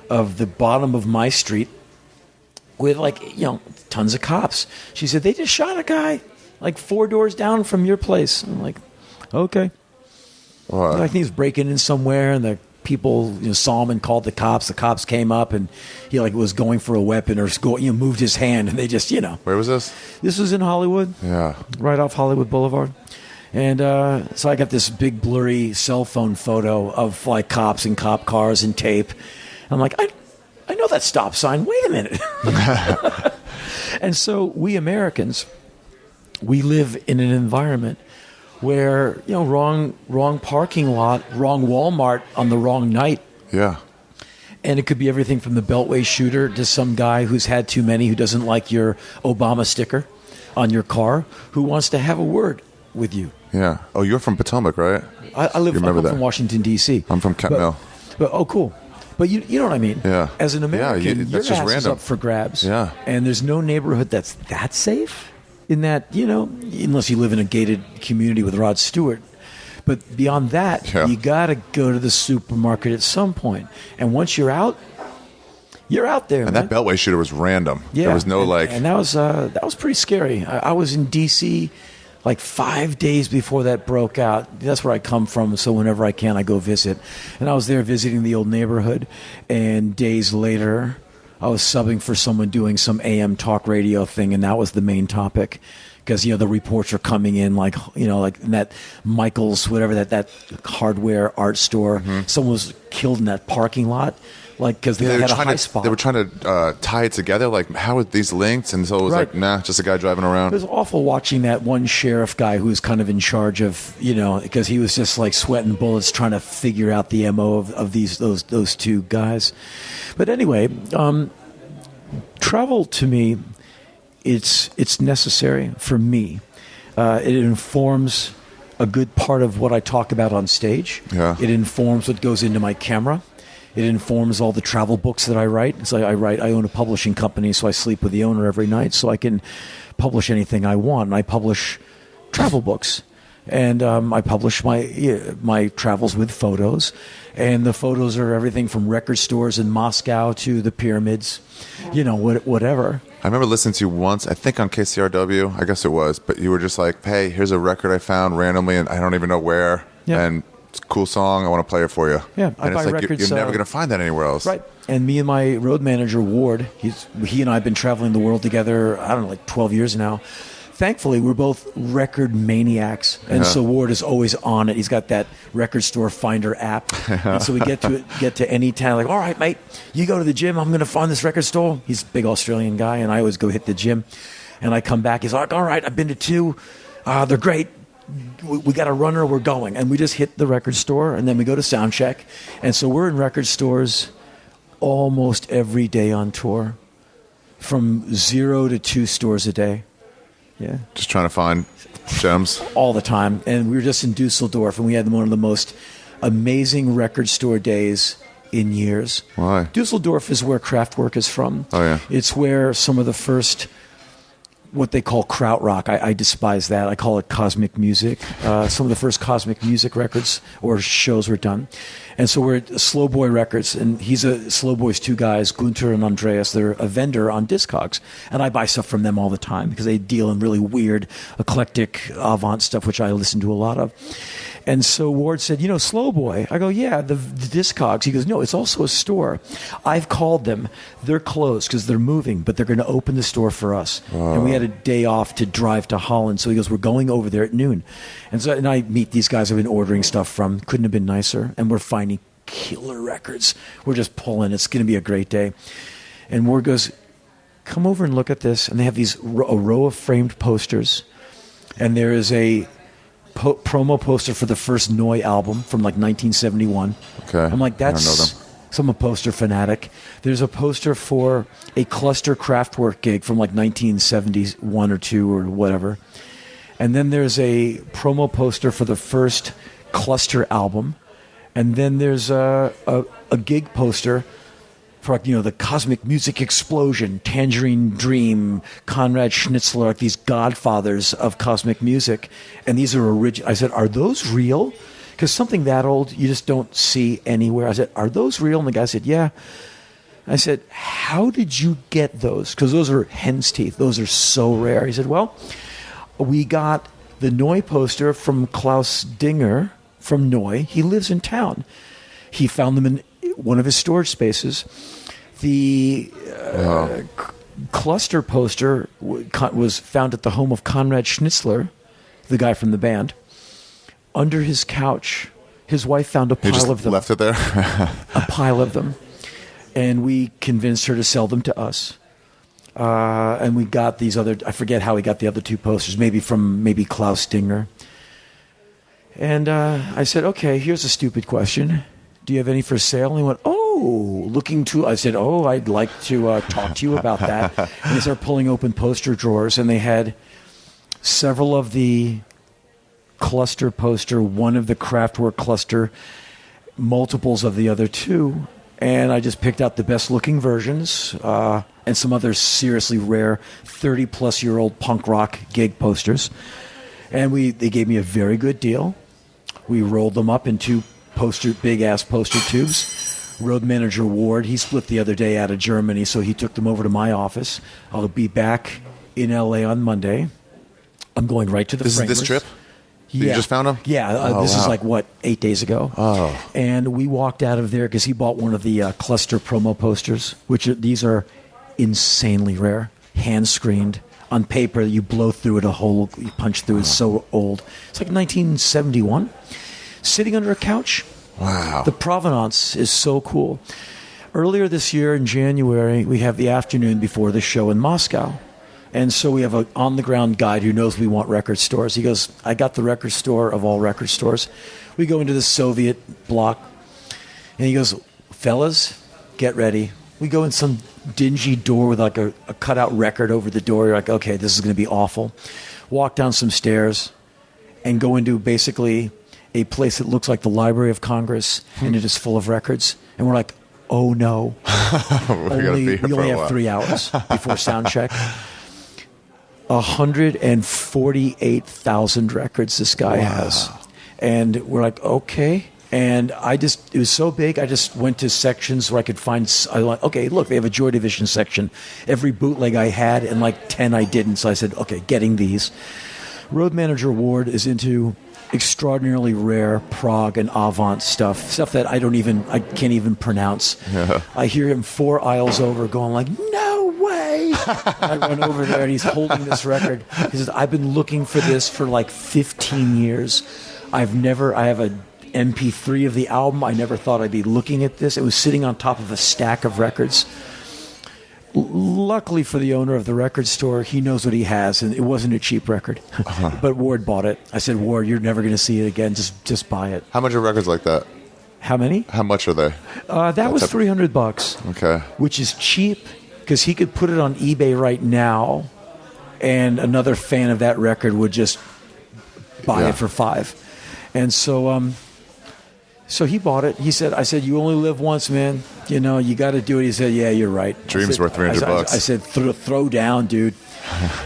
Speaker 1: of the bottom of my street with tons of cops. She said, they just shot a guy like 4 doors down from your place. I'm like, okay.
Speaker 2: What?
Speaker 1: I think he was breaking in somewhere, and the people saw him and called the cops. The cops came up, and he was going for a weapon or moved his hand, and they just
Speaker 2: Where was this?
Speaker 1: This was in Hollywood.
Speaker 2: Yeah,
Speaker 1: right off Hollywood Boulevard. And so I got this big blurry cell phone photo of like cops and cop cars and tape. I'm like, I know that stop sign. Wait a minute. And so we Americans, we live in an environment where wrong parking lot, wrong Walmart on the wrong night
Speaker 2: Yeah.
Speaker 1: And it could be everything from the Beltway shooter to some guy who's had too many, who doesn't like your Obama sticker on your car, who wants to have a word with you.
Speaker 2: Yeah. Oh, you're from Potomac, right?
Speaker 1: I live from Washington, D.C.
Speaker 2: I'm from Kent Mill.
Speaker 1: But, oh, cool. But you know what I mean?
Speaker 2: Yeah.
Speaker 1: As an American,
Speaker 2: that's
Speaker 1: your
Speaker 2: just
Speaker 1: ass is
Speaker 2: random.
Speaker 1: up for grabs.
Speaker 2: Yeah.
Speaker 1: And there's no neighborhood that's that safe in that, unless you live in a gated community with Rod Stewart. But beyond that, you got to go to the supermarket at some point. And once you're out there.
Speaker 2: And
Speaker 1: man.
Speaker 2: that Beltway shooter was random.
Speaker 1: Yeah.
Speaker 2: There was no
Speaker 1: and that was pretty scary. I was in D.C. like 5 days before that broke out. That's where I come from, so whenever I can, I go visit. And I was there visiting the old neighborhood, and days later, I was subbing for someone doing some AM talk radio thing, and that was the main topic. Because, the reports are coming in like in that Michael's, whatever, that hardware art store.
Speaker 2: Mm-hmm.
Speaker 1: Someone was killed in that parking lot. Like, because they had a high spot.
Speaker 2: They were trying to tie it together. Like, how are these linked? And so it was like, nah, just a guy driving around.
Speaker 1: It was awful watching that one sheriff guy who was kind of in charge of, because he was just like sweating bullets trying to figure out the MO of those two guys. But anyway, travel to me, it's necessary for me. It informs a good part of what I talk about on stage.
Speaker 2: Yeah.
Speaker 1: It informs what goes into my camera. It informs all the travel books that I write. So I own a publishing company, so I sleep with the owner every night, so I can publish anything I want. And I publish travel books, and I publish my travels with photos, and the photos are everything from record stores in Moscow to the pyramids, whatever.
Speaker 2: I remember listening to you once, I think on KCRW, I guess it was, but you were just like, hey, here's a record I found randomly, and I don't even know where, and it's a cool song, I want to play it for you.
Speaker 1: Yeah, I
Speaker 2: and
Speaker 1: buy
Speaker 2: it's like,
Speaker 1: records.
Speaker 2: you're never going to find that anywhere else.
Speaker 1: Right. And me and my road manager, Ward, he and I have been traveling the world together, I don't know, like 12 years now. Thankfully, we're both record maniacs, and so Ward is always on it. He's got that record store finder app, and so we get to any town. Like, all right, mate, you go to the gym. I'm going to find this record store. He's a big Australian guy, and I always go hit the gym. And I come back. He's like, all right, I've been to 2. They're great. We got a runner. We're going, and we just hit the record store, and then we go to sound check. And so we're in record stores almost every day on tour, from 0 to 2 stores a day. Yeah.
Speaker 2: Just trying to find gems.
Speaker 1: All the time. And we were just in Dusseldorf, and we had one of the most amazing record store days in years.
Speaker 2: Why?
Speaker 1: Dusseldorf is where Kraftwerk is from.
Speaker 2: Oh, yeah.
Speaker 1: It's where some of the first, what they call krautrock, I despise that. I call it cosmic music. Some of the first cosmic music records or shows were done. And so we're at Slowboy Records, and Slowboy's 2 guys, Gunter and Andreas. They're a vendor on Discogs, and I buy stuff from them all the time because they deal in really weird, eclectic, avant stuff, which I listen to a lot of. And so Ward said, Slowboy. I go, yeah, the Discogs. He goes, no, it's also a store. I've called them. They're closed because they're moving, but they're going to open the store for us. And we had a day off to drive to Holland. So he goes, we're going over there at noon. And I meet these guys I've been ordering stuff from. Couldn't have been nicer. And we're finding killer records. We're just pulling. It's going to be a great day. And Ward goes, come over and look at this. And they have a row of framed posters. And there is a promo poster for the first Noi album from like 1971.
Speaker 2: Okay.
Speaker 1: I'm like,
Speaker 2: I don't know them.
Speaker 1: So I'm a poster fanatic. There's a poster for a Cluster Kraftwerk gig from like 1971 or 2 or whatever. And then there's a promo poster for the first Cluster album. And then there's a gig poster for, the Cosmic Music Explosion, Tangerine Dream, Conrad Schnitzler, like these godfathers of cosmic music. And these are original. I said, are those real? Because something that old you just don't see anywhere. I said, are those real? And the guy said, yeah. I said, how did you get those? Because those are hen's teeth. Those are so rare. He said, well, we got the Noi poster from Klaus Dinger from Noi. He lives in town. He found them in one of his storage spaces. The Cluster poster was found at the home of Conrad Schnitzler, the guy from the band, under his couch. His wife found a pile of them.
Speaker 2: Left it there?
Speaker 1: A pile of them. And we convinced her to sell them to us. And we got these other, I forget how we got the other 2 posters, maybe from Klaus Dinger. And I said, okay, here's a stupid question. do you have any for sale? And he went, oh, I said, oh, I'd like to talk to you about that. And they started pulling open poster drawers, and they had several of the cluster poster, one of the Kraftwerk cluster, multiples of the other two. And I just picked out the best looking versions and some other seriously rare 30-plus-year-old punk rock gig posters. And they gave me a very good deal. We rolled them up in two big-ass poster tubes. Road manager Ward, he split the other day out of Germany, so he took them over to my office. I'll be back in L.A. on Monday. I'm going right to the
Speaker 2: This
Speaker 1: framers.
Speaker 2: is this trip?
Speaker 1: Yeah.
Speaker 2: You just found them?
Speaker 1: Yeah, this is like, 8 days ago?
Speaker 2: Oh.
Speaker 1: And we walked out of there because he bought one of the cluster promo posters, these are insanely rare, hand-screened, on paper. You blow through it a hole, you punch through it. It's so old. It's like 1971. Sitting under a couch.
Speaker 2: Wow.
Speaker 1: The provenance is so cool. Earlier this year in January, we have the afternoon before the show in Moscow. And so we have an on-the-ground guide who knows we want record stores. He goes, I got the record store of all record stores. We go into the Soviet block, and he goes, fellas, get ready. We go in some dingy door with like a cutout record over the door. You're like, okay, this is going to be awful. Walk down some stairs and go into basically a place that looks like the Library of Congress, and it is full of records. And we're like, oh no. we only have 3 hours before sound check. 148,000 records this guy has. And we're like, okay. And it was so big, I just went to sections where I could find, okay, look, they have a Joy Division section. Every bootleg I had, and like 10 I didn't. So I said, okay, getting these. Road manager Ward is into extraordinarily rare prog and avant stuff that I can't even pronounce.
Speaker 2: Yeah.
Speaker 1: I hear him 4 aisles over going like, no way. I run over there and he's holding this record. He says, I've been looking for this for like 15 years. I have a MP3 of the album. I never thought I'd be looking at this. It was sitting on top of a stack of records. Luckily for the owner of the record store, he knows what he has, and it wasn't a cheap record. But Ward bought it. I said, Ward, you're never going to see it again. Just buy it.
Speaker 2: How much are records like that?
Speaker 1: How many?
Speaker 2: How much are they?
Speaker 1: That was $300.
Speaker 2: Okay.
Speaker 1: Which is cheap because he could put it on eBay right now, and another fan of that record would just buy it for $5. And so he bought it. I said, you only live once, man. You know, you got to do it. He said, yeah, you're right.
Speaker 2: Dream's worth $300.
Speaker 1: I said, throw down, dude.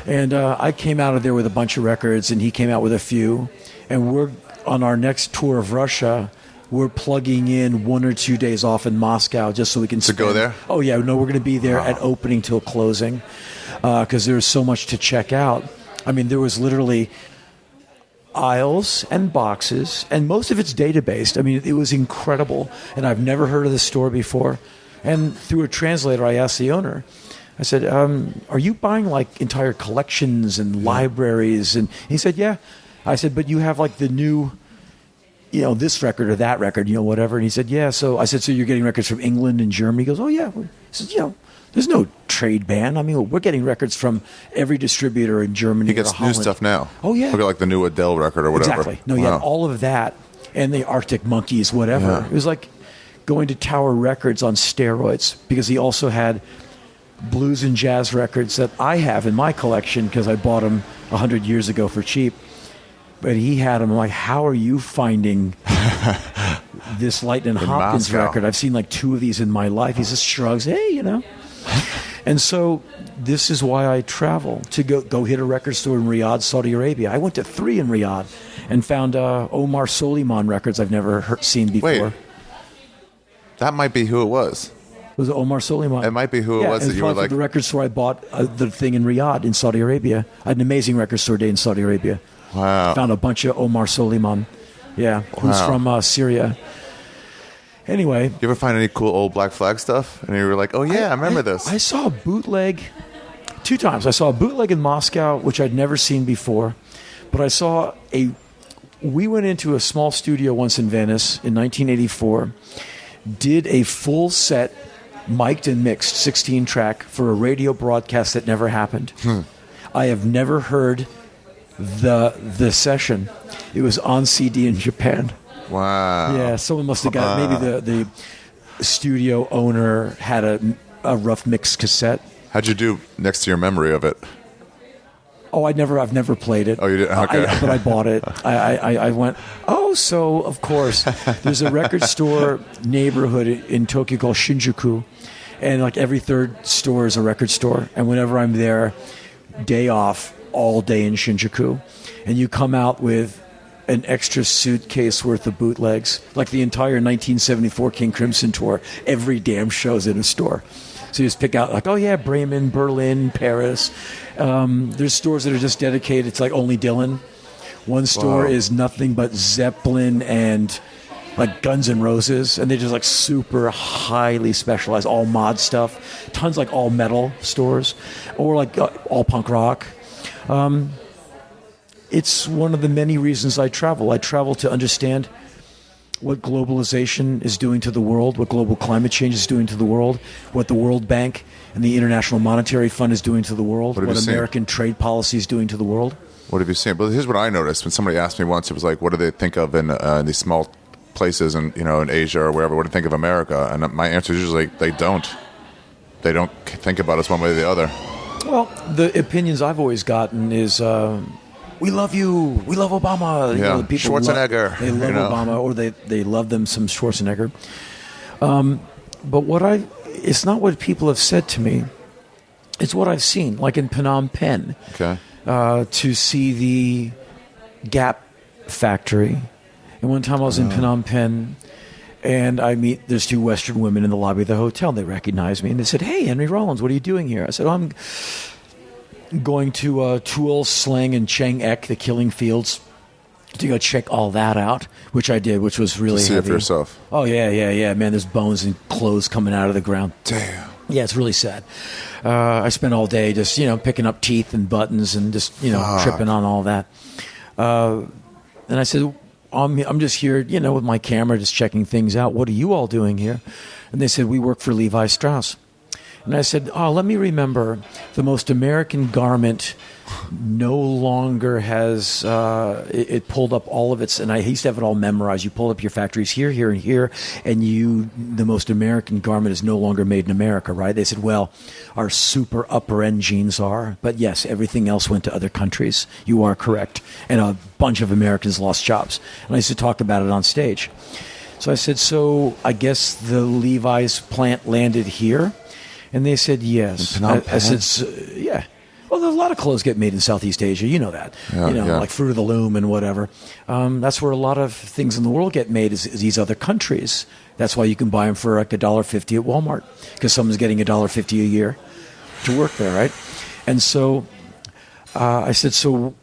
Speaker 1: And I came out of there with a bunch of records, and he came out with a few. And we're on our next tour of Russia. We're plugging in 1 or 2 days off in Moscow just so we can
Speaker 2: go there?
Speaker 1: Oh, yeah. No, we're going to be there at opening till closing because there's so much to check out. I mean, there was literally aisles and boxes, and most of it's data-based. I mean, it was incredible, and I've never heard of this store before. And through a translator, I asked the owner, I said, are you buying like entire collections and libraries? And he said, yeah. I said, but you have like the new, this record or that record, whatever. And he said, yeah. So I said, so you're getting records from England and Germany? He goes, oh, yeah. He says, there's no trade ban. I mean, we're getting records from every distributor in Germany.
Speaker 2: He gets new stuff now.
Speaker 1: Oh, yeah.
Speaker 2: Look at like the new Adele record or whatever.
Speaker 1: Exactly. No, yeah, all of that and the Arctic Monkeys, whatever.
Speaker 2: Yeah.
Speaker 1: It was like going to Tower Records on steroids because he also had blues and jazz records that I have in my collection because I bought them 100 years ago for cheap. But he had them. I'm like, how are you finding this Lightning Hopkins
Speaker 2: Moscow
Speaker 1: record? I've seen like 2 of these in my life. He just shrugs, hey, And so this is why I travel, to go hit a record store in Riyadh, Saudi Arabia. I went to 3 in Riyadh and found Omar Soleiman records I've never seen before.
Speaker 2: Wait, that might be who it was.
Speaker 1: Was it Omar Soleiman?
Speaker 2: It might be who it was that you were like...
Speaker 1: the record store I bought the thing in Riyadh in Saudi Arabia. I had an amazing record store day in Saudi Arabia.
Speaker 2: Wow.
Speaker 1: Found a bunch of Omar Soleiman. Yeah, who's from Syria. Anyway.
Speaker 2: You ever find any cool old Black Flag stuff? And you were like, oh, yeah, I remember this.
Speaker 1: I saw a bootleg 2 times. I saw a bootleg in Moscow, which I'd never seen before. But I saw we went into a small studio once in Venice in 1984, did a full set, mic'd and mixed 16-track for a radio broadcast that never happened. I have never heard the session. It was on CD in Japan.
Speaker 2: Wow.
Speaker 1: Yeah, someone must have got, maybe the studio owner had a rough mix cassette.
Speaker 2: How'd you do next to your memory of it?
Speaker 1: Oh, I've never played it.
Speaker 2: Oh, you didn't? Okay.
Speaker 1: But I bought it. I went, so of course, there's a record store neighborhood in Tokyo called Shinjuku, and like every third store is a record store. And whenever I'm there, day off, all day in Shinjuku, and you come out with an extra suitcase worth of bootlegs, like the entire 1974 King Crimson tour. Every damn show's in a store. So you just pick out like, oh yeah, Bremen, Berlin, Paris. There's stores that are just dedicated to like only Dylan. One store is nothing but Zeppelin and like Guns N' Roses, and they're just like super highly specialized, all mod stuff. Tons like all metal stores, or like all punk rock. It's one of the many reasons I travel. I travel to understand what globalization is doing to the world, what global climate change is doing to the world, what the World Bank and the International Monetary Fund is doing to the world, what American trade policy is doing to the world.
Speaker 2: What have you seen? Well, here's what I noticed. When somebody asked me once, it was like, what do they think of in these small places in Asia or wherever? What do they think of America? And my answer is usually they don't. They don't think about us one way or the other.
Speaker 1: Well, the opinions I've always gotten is, we love you. We love Obama.
Speaker 2: Yeah,
Speaker 1: people
Speaker 2: Schwarzenegger.
Speaker 1: They love Obama, or they love them some Schwarzenegger. But it's not what people have said to me. It's what I've seen, like in Phnom Penh.
Speaker 2: Okay.
Speaker 1: To see the Gap factory. And one time I was in Phnom Penh, and there's two Western women in the lobby of the hotel. They recognized me, and they said, "Hey, Henry Rollins, what are you doing here?" I said, I'm going to Tuol Sleng and Cheng Ek, the killing fields, to go check all that out, which I did, which was really
Speaker 2: see
Speaker 1: heavy.
Speaker 2: it for yourself.
Speaker 1: Oh, yeah. Man, there's bones and clothes coming out of the ground.
Speaker 2: Damn.
Speaker 1: Yeah, it's really sad. I spent all day just, picking up teeth and buttons and just, tripping on all that. And I said, I'm just here, with my camera, just checking things out. What are you all doing here? And they said, we work for Levi Strauss. And I said, let me remember, the most American garment no longer has, it pulled up all of its, and I used to have it all memorized. You pull up your factories here, here, and here, and the most American garment is no longer made in America, right? They said, well, our super upper end jeans are, but yes, everything else went to other countries. You are correct. And a bunch of Americans lost jobs. And I used to talk about it on stage. So I said, so I guess the Levi's plant landed here? And they said, yes. I said, yeah. Well, a lot of clothes get made in Southeast Asia. You know that. Like Fruit of the Loom and whatever. That's where a lot of things in the world get made is these other countries. That's why you can buy them for like $1.50 at Walmart, because someone's getting $1.50 a year to work there, right? And so I said, so,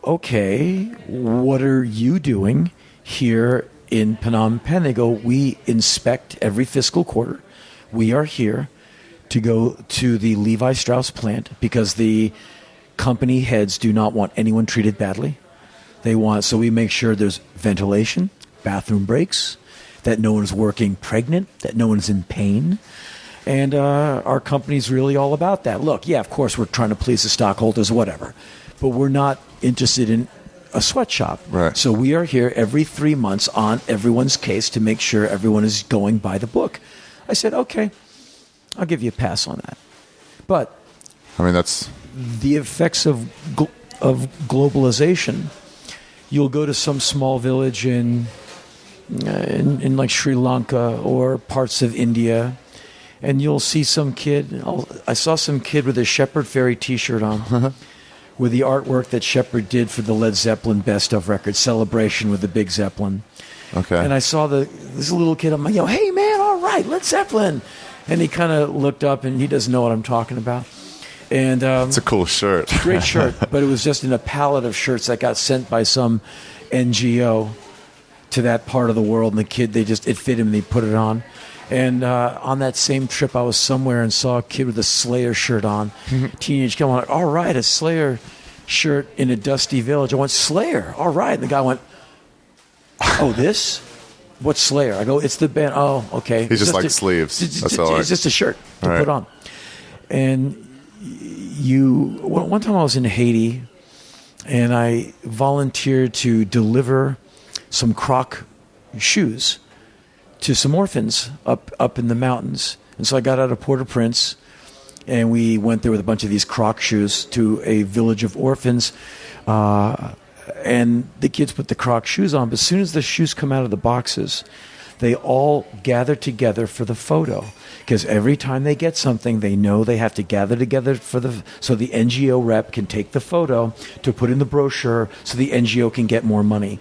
Speaker 1: okay, what are you doing here in Phnom Penh? They go, we inspect every fiscal quarter. We are here to go to the Levi Strauss plant because the company heads do not want anyone treated badly. So we make sure there's ventilation, bathroom breaks, that no one's working pregnant, that no one's in pain. And our company's really all about that. Look, yeah, of course, we're trying to please the stockholders, whatever. But we're not interested in a sweatshop.
Speaker 2: Right.
Speaker 1: So we are here every 3 months on everyone's case to make sure everyone is going by the book. I said, okay, I'll give you a pass on that. But
Speaker 2: that's
Speaker 1: the effects of globalization. You'll go to some small village in like Sri Lanka or parts of India, and you'll see some kid. I saw some kid with a Shepard Fairey T-shirt on, with the artwork that Shepard did for the Led Zeppelin Best of record, Celebration with the Big Zeppelin.
Speaker 2: Okay.
Speaker 1: And I saw this little kid. I'm like, hey man, all right, Led Zeppelin. And he kind of looked up, and he doesn't know what I'm talking about. And
Speaker 2: it's a cool shirt.
Speaker 1: Great shirt, but it was just in a pallet of shirts that got sent by some NGO to that part of the world. And the kid, it fit him, and they put it on. And on that same trip, I was somewhere and saw a kid with a Slayer shirt on. Teenage kid. I'm like, all right, a Slayer shirt in a dusty village. I went, Slayer, all right. And the guy went, oh, this? What's Slayer? I go, it's the band. Oh, okay.
Speaker 2: He's just like sleeves. That's all right.
Speaker 1: It's just a shirt to put on. And one time I was in Haiti, and I volunteered to deliver some crock shoes to some orphans up in the mountains. And so I got out of Port-au-Prince, and we went there with a bunch of these Croc shoes to a village of orphans. And the kids put the Croc shoes on, but as soon as the shoes come out of the boxes, they all gather together for the photo. Because every time they get something, they know they have to gather together so the NGO rep can take the photo to put in the brochure so the NGO can get more money.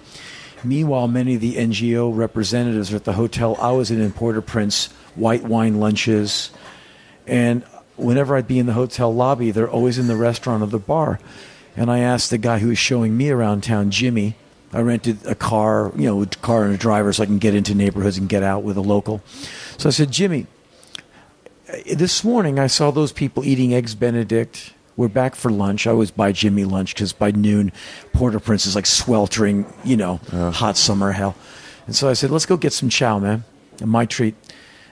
Speaker 1: Meanwhile, many of the NGO representatives are at the hotel I was in Port-au-Prince, white wine lunches. And whenever I'd be in the hotel lobby, they're always in the restaurant or the bar. And I asked the guy who was showing me around town, Jimmy, I rented a car, a car and a driver so I can get into neighborhoods and get out with a local. So I said, Jimmy, this morning I saw those people eating Eggs Benedict. We're back for lunch. I always buy Jimmy lunch because by noon, Port-au-Prince is like sweltering, hot summer hell. And so I said, let's go get some chow, man, my treat.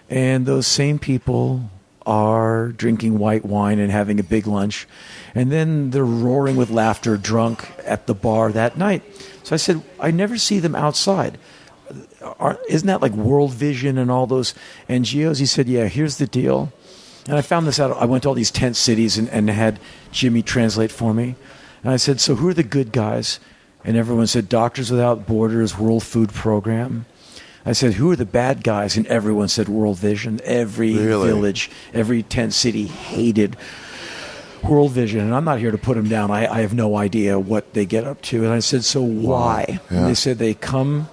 Speaker 1: And those same people are drinking white wine and having a big lunch. And then they're roaring with laughter, drunk at the bar that night. So I said, I never see them outside. Isn't that like World Vision and all those NGOs? He said, yeah, here's the deal. And I found this out. I went to all these tent cities and had Jimmy translate for me. And I said, so who are the good guys? And everyone said, Doctors Without Borders, World Food Program. I said, who are the bad guys? And everyone said World Vision. Every village, every tent city hated World Vision. And I'm not here to put them down. I have no idea what they get up to. And I said, so why? Yeah. And they said they come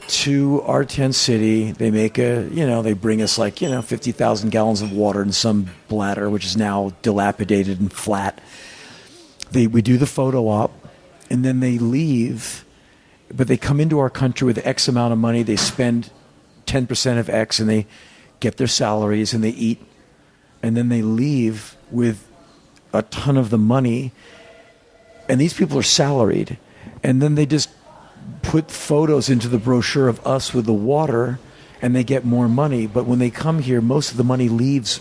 Speaker 1: to our tent city. They make they bring us 50,000 gallons of water in some bladder, which is now dilapidated and flat. We do the photo op, and then they leave. But they come into our country with X amount of money. They spend 10% of X, and they get their salaries, and they eat. And then they leave with a ton of the money. And these people are salaried. And then they just put photos into the brochure of us with the water, and they get more money. But when they come here, most of the money leaves.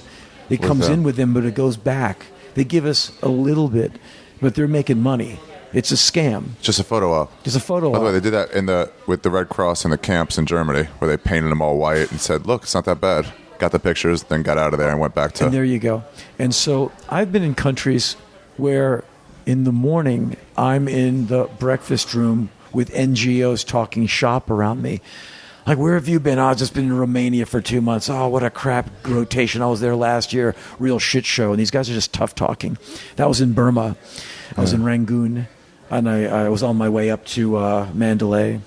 Speaker 1: It comes in with them, but it goes back. They give us a little bit, but they're making money. It's a scam.
Speaker 2: Just a photo op.
Speaker 1: Just a photo op.
Speaker 4: By the way, they did that with the Red Cross in the camps in Germany, where they painted them all white and said, look, it's not that bad. Got the pictures, then got out of there and went back to...
Speaker 1: And there you go. And so I've been in countries where in the morning I'm in the breakfast room with NGOs talking shop around me. Like, where have you been? Oh, I've just been in Romania for 2 months. Oh, what a crap rotation. I was there last year. Real shit show. And these guys are just tough talking. That was in Burma. I was in Rangoon. And I was on my way up to Mandalay.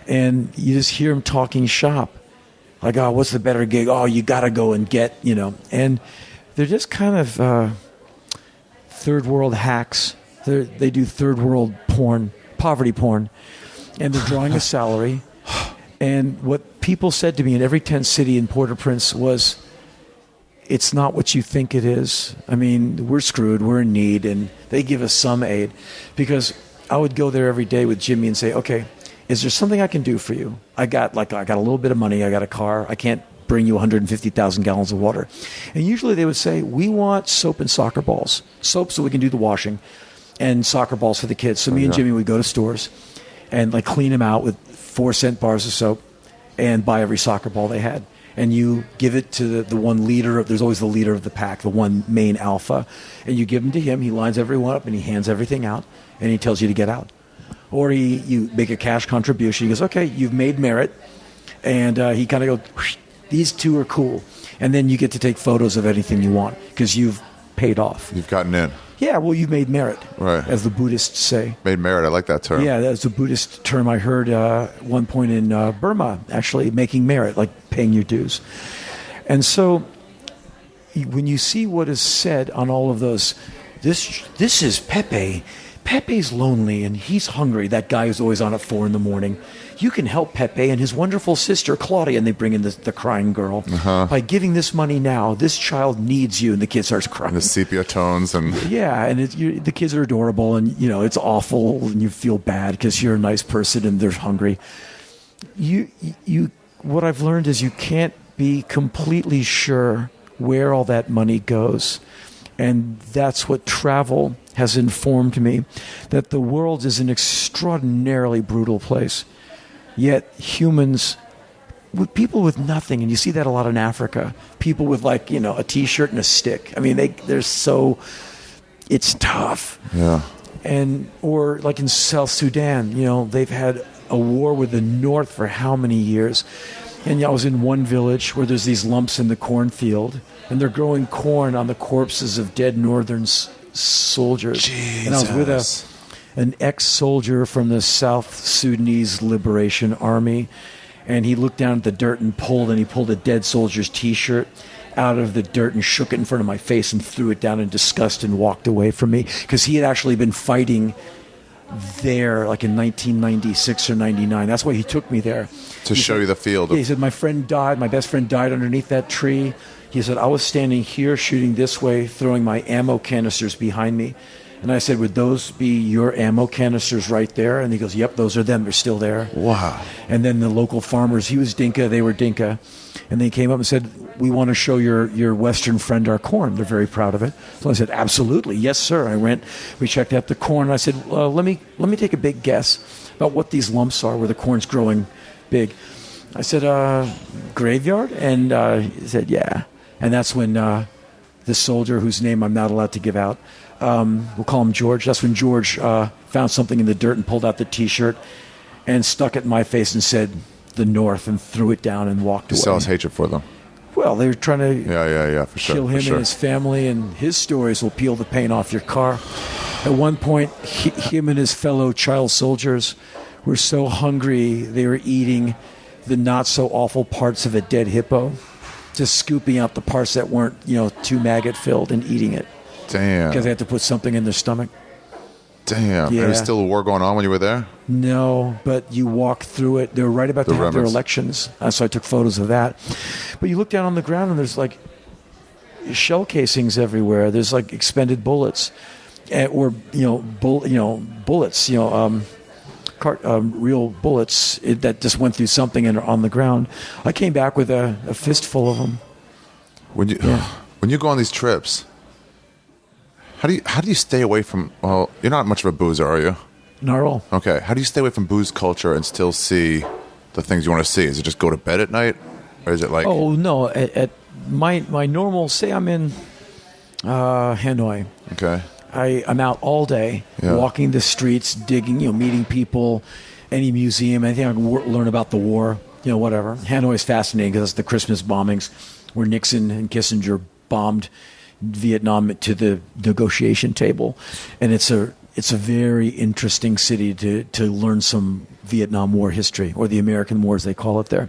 Speaker 1: And you just hear them talking shop. Like, oh, what's the better gig? Oh, you got to go and get, And they're just kind of third world hacks. They do third world porn, poverty porn. And they're drawing a salary. And what people said to me in every tent city in Port-au-Prince was, it's not what you think it is. I mean, we're screwed. We're in need. And they give us some aid. Because I would go there every day with Jimmy and say, okay, is there something I can do for you? I got a little bit of money. I got a car. I can't bring you 150,000 gallons of water. And usually they would say, we want soap and soccer balls. Soap so we can do the washing, and soccer balls for the kids. So me and Jimmy would go to stores and clean them out with 4-cent bars of soap and buy every soccer ball they had. And you give it to the one leader. There's always the leader of the pack, the one main alpha. And you give them to him. He lines everyone up and he hands everything out. And he tells you to get out. Or you make a cash contribution. He goes, okay, you've made merit. And he kind of goes, these two are cool. And then you get to take photos of anything you want because you've paid off.
Speaker 4: You've gotten in.
Speaker 1: Yeah, well, you've made merit,
Speaker 4: right,
Speaker 1: as the Buddhists say.
Speaker 4: Made merit, I like that term.
Speaker 1: Yeah, that's a Buddhist term I heard one point in Burma, actually, making merit, like paying your dues. And so when you see what is said on all of those, this is Pepe. Pepe's lonely and he's hungry. That guy who's always on at 4 a.m. You can help Pepe and his wonderful sister, Claudia, and they bring in the crying girl. By giving this money now, this child needs you, and the kid starts crying.
Speaker 4: And the sepia tones.
Speaker 1: Yeah, and the kids are adorable, and it's awful, and you feel bad because you're a nice person and they're hungry. What I've learned is you can't be completely sure where all that money goes. And that's what travel has informed me, that the world is an extraordinarily brutal place. Yet humans, with people with nothing, and you see that a lot in Africa, people with like, a T-shirt and a stick. I mean, they're so, it's tough.
Speaker 4: Yeah.
Speaker 1: Or like in South Sudan, they've had a war with the North for how many years? And I was in one village where there's these lumps in the cornfield, and they're growing corn on the corpses of dead Northern soldiers.
Speaker 2: Jesus.
Speaker 1: And I was with an ex-soldier from the South Sudanese Liberation Army, and he looked down at the dirt and he pulled a dead soldier's T-shirt out of the dirt and shook it in front of my face and threw it down in disgust and walked away from me, because he had actually been fighting there like in 1996 or 99. That's why he took me there.
Speaker 4: To show you the field.
Speaker 1: He said, my best friend died underneath that tree. He said, I was standing here shooting this way, throwing my ammo canisters behind me. And I said, would those be your ammo canisters right there? And he goes, yep, those are them. They're still there.
Speaker 2: Wow.
Speaker 1: And then the local farmers, he was Dinka, they were Dinka. And they came up and said, we want to show your Western friend our corn. They're very proud of it. So I said, absolutely. Yes, sir. We checked out the corn. And I said, let me take a big guess about what these lumps are where the corn's growing big. I said, graveyard? And he said, yeah. And that's when the soldier, whose name I'm not allowed to give out, we'll call him George. That's when George found something in the dirt and pulled out the T-shirt and stuck it in my face and said, the North, and threw it down and walked away.
Speaker 4: He still has hatred for them.
Speaker 1: Well, they were trying to
Speaker 4: Yeah, for sure.
Speaker 1: kill him and his family, and his stories will peel the paint off your car. At one point, him and his fellow child soldiers were so hungry they were eating the not-so-awful parts of a dead hippo, just scooping out the parts that weren't, too maggot-filled and eating it.
Speaker 4: Damn.
Speaker 1: Because they had to put something in their stomach.
Speaker 4: Damn.
Speaker 1: Yeah.
Speaker 4: There was still a war going on when you were there?
Speaker 1: No, but you walk through it. They were right about to have their
Speaker 4: remnants.
Speaker 1: elections, so I took photos of that. But you look down on the ground, and there's like shell casings everywhere. There's like expended bullets, or bullets. Real bullets that just went through something and are on the ground. I came back with a fistful of them.
Speaker 4: When you go on these trips, how do you stay away from? Well, you're not much of a boozer, are you?
Speaker 1: Not at all.
Speaker 4: Okay. How do you stay away from booze culture and still see the things you want to see? Is it just go to bed at night, or is it like?
Speaker 1: Oh no! At my normal, say I'm in Hanoi.
Speaker 4: Okay.
Speaker 1: I'm out all day, walking the streets, digging, meeting people, any museum, anything I can learn about the war, whatever. Hanoi is fascinating because it's the Christmas bombings where Nixon and Kissinger bombed Vietnam to the negotiation table, and it's a very interesting city to learn some Vietnam War history, or the American War as they call it there.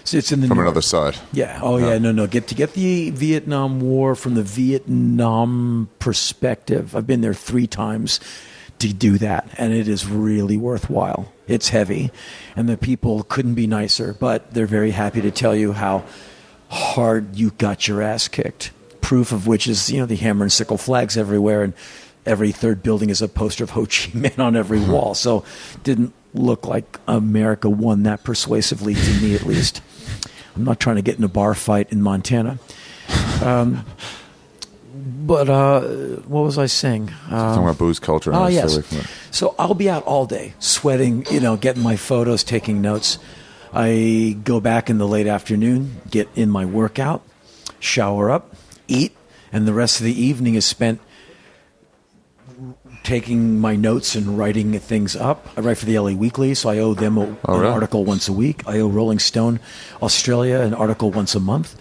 Speaker 1: So it's in the
Speaker 4: From
Speaker 1: north.
Speaker 4: another side.
Speaker 1: Yeah. Oh, yeah. No. Get the Vietnam War from the Vietnam perspective. I've been there 3 times to do that, and it is really worthwhile. It's heavy, and the people couldn't be nicer, but they're very happy to tell you how hard you got your ass kicked. Proof of which is, the hammer and sickle flags everywhere, and every third building is a poster of Ho Chi Minh on every wall. So didn't look like America won that persuasively, to me at least. I'm not trying to get in a bar fight in Montana. But what was I saying?
Speaker 4: Talking about booze culture. And
Speaker 1: yes.
Speaker 4: stay away from it.
Speaker 1: So I'll be out all day, sweating, getting my photos, taking notes. I go back in the late afternoon, get in my workout, shower up, eat, and the rest of the evening is spent taking my notes and writing things up. I write for the LA Weekly, so I owe them an article once a week. I owe Rolling Stone Australia an article once a month.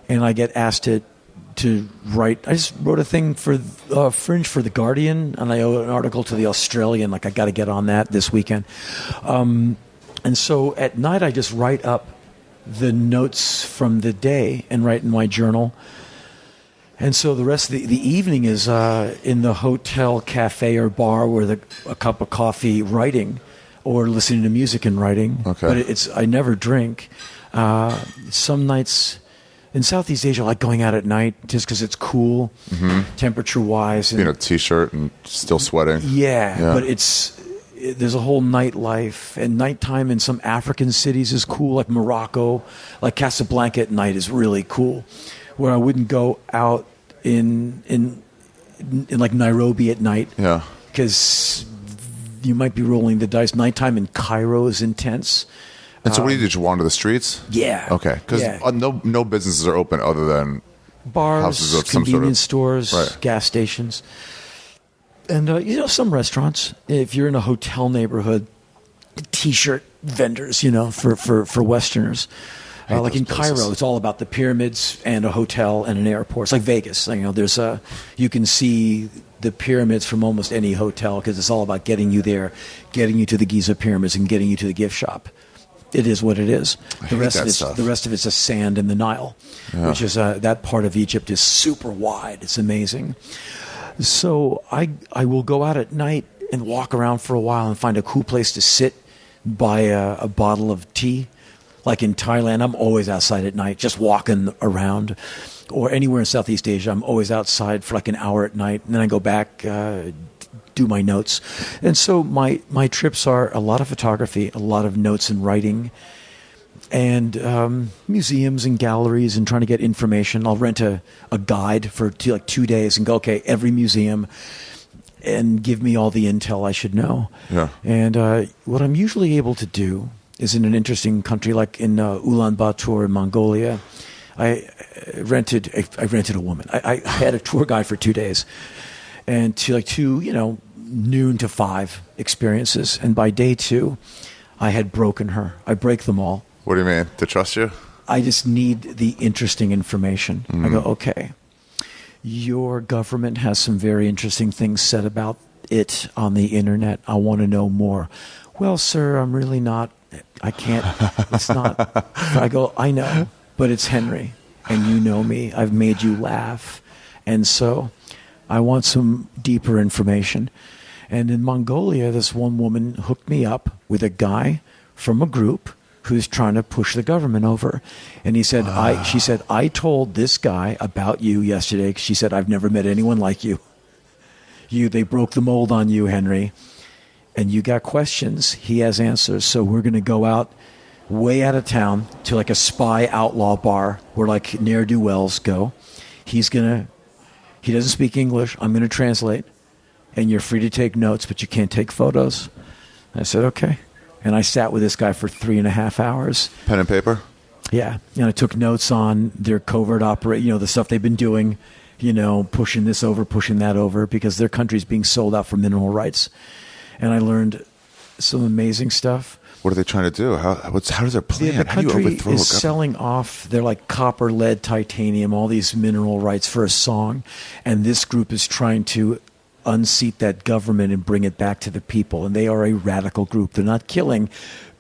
Speaker 1: And I get asked to write. I just wrote a thing for Fringe for The Guardian, and I owe an article to The Australian. Like, I got to get on that this weekend. And so at night, I just write up the notes from the day and write in my journal. And so the rest of the evening is in the hotel, cafe, or bar with a cup of coffee writing, or listening to music and writing.
Speaker 4: Okay.
Speaker 1: But I never drink. Some nights in Southeast Asia, I like going out at night just because it's cool, temperature-wise.
Speaker 4: Being a T-shirt and still sweating.
Speaker 1: Yeah, but there's a whole nightlife, and nighttime in some African cities is cool, like Morocco, like Casablanca at night is really cool, where I wouldn't go out in like Nairobi at night.
Speaker 4: Yeah.
Speaker 1: Because you might be rolling the dice. Nighttime in Cairo is intense.
Speaker 4: And so what do you do? Did you wander the streets?
Speaker 1: Yeah.
Speaker 4: Okay. Because no businesses are open other than
Speaker 1: Bars,
Speaker 4: houses of some
Speaker 1: convenience
Speaker 4: sort of,
Speaker 1: stores,
Speaker 4: right.
Speaker 1: gas stations. And, some restaurants. If you're in a hotel neighborhood, T-shirt vendors, for Westerners. Like in Cairo, it's all about the pyramids and a hotel and an airport. It's like Vegas. There's you can see the pyramids from almost any hotel because it's all about getting you there, getting you to the Giza pyramids, and getting you to the gift shop. It is what it is. The rest of it's just sand in the Nile, which is that part of Egypt is super wide. It's amazing. So I will go out at night and walk around for a while and find a cool place to sit by a bottle of tea. Like in Thailand, I'm always outside at night, just walking around. Or anywhere in Southeast Asia, I'm always outside for like an hour at night. And then I go back, do my notes. And so my trips are a lot of photography, a lot of notes and writing, and museums and galleries and trying to get information. I'll rent a guide for 2 days and go, okay, every museum, and give me all the intel I should know. Yeah. And what I'm usually able to do is in an interesting country like in Ulaanbaatar in Mongolia. I rented a woman. I had a tour guide for 2 days, and two noon to 5 experiences. And by day 2, I had broken her. I break them all.
Speaker 4: What do you mean? To trust you?
Speaker 1: I just need the interesting information. I go, okay, your government has some very interesting things said about it on the internet. I want to know more. Well, sir, I'm really not. I can't. It's not. I go, I know, but it's Henry, and you know me. I've made you laugh. And so I want some deeper information. And in Mongolia, this one woman hooked me up with a guy from a group who's trying to push the government over. And he said, she said, I told this guy about you yesterday. She said, I've never met anyone like you. They broke the mold on you, Henry. And you got questions, he has answers. So we're going to go out way out of town to like a spy outlaw bar where like ne'er-do-wells go. He doesn't speak English. I'm going to translate. And you're free to take notes, but you can't take photos. I said, okay. And I sat with this guy for 3.5 hours.
Speaker 4: Pen and paper?
Speaker 1: Yeah. And I took notes on their covert operation, the stuff they've been doing, pushing this over, pushing that over, because their country's being sold out for mineral rights. And I learned some amazing stuff.
Speaker 4: What are they trying to do? How does their plan?
Speaker 1: The
Speaker 4: How do you
Speaker 1: country
Speaker 4: overthrow
Speaker 1: is selling off their like copper, lead, titanium, all these mineral rights for a song. And this group is trying to unseat that government and bring it back to the people. And they are a radical group. They're not killing,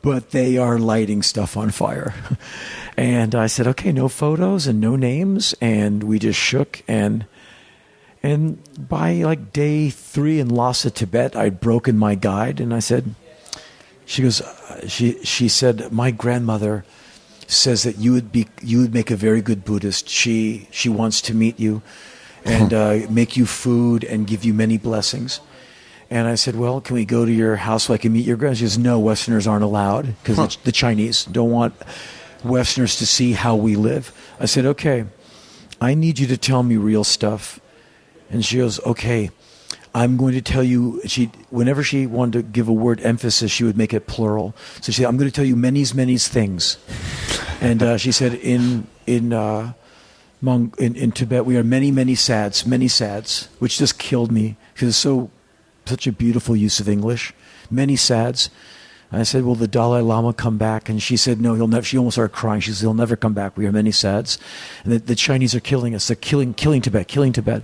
Speaker 1: but they are lighting stuff on fire. And I said, okay, no photos and no names. And we just shook. And by like day 3 in Lhasa, Tibet, I'd broken my guide. And I said, she goes, she said, my grandmother says that you would make a very good Buddhist. She wants to meet you and make you food and give you many blessings. And I said, well, can we go to your house so I can meet your grandmother? She goes, no, Westerners aren't allowed because the Chinese don't want Westerners to see how we live. I said, okay, I need you to tell me real stuff. And she goes, okay, I'm going to tell you, whenever she wanted to give a word emphasis, she would make it plural. So she said, I'm going to tell you many's things. And she said, in Tibet, we are many sads, which just killed me because it's such a beautiful use of English. Many sads. And I said, will the Dalai Lama come back? And she said, no, he'll never. She almost started crying. She said, he'll never come back. We are many sads. And the Chinese are killing us. They're killing Tibet.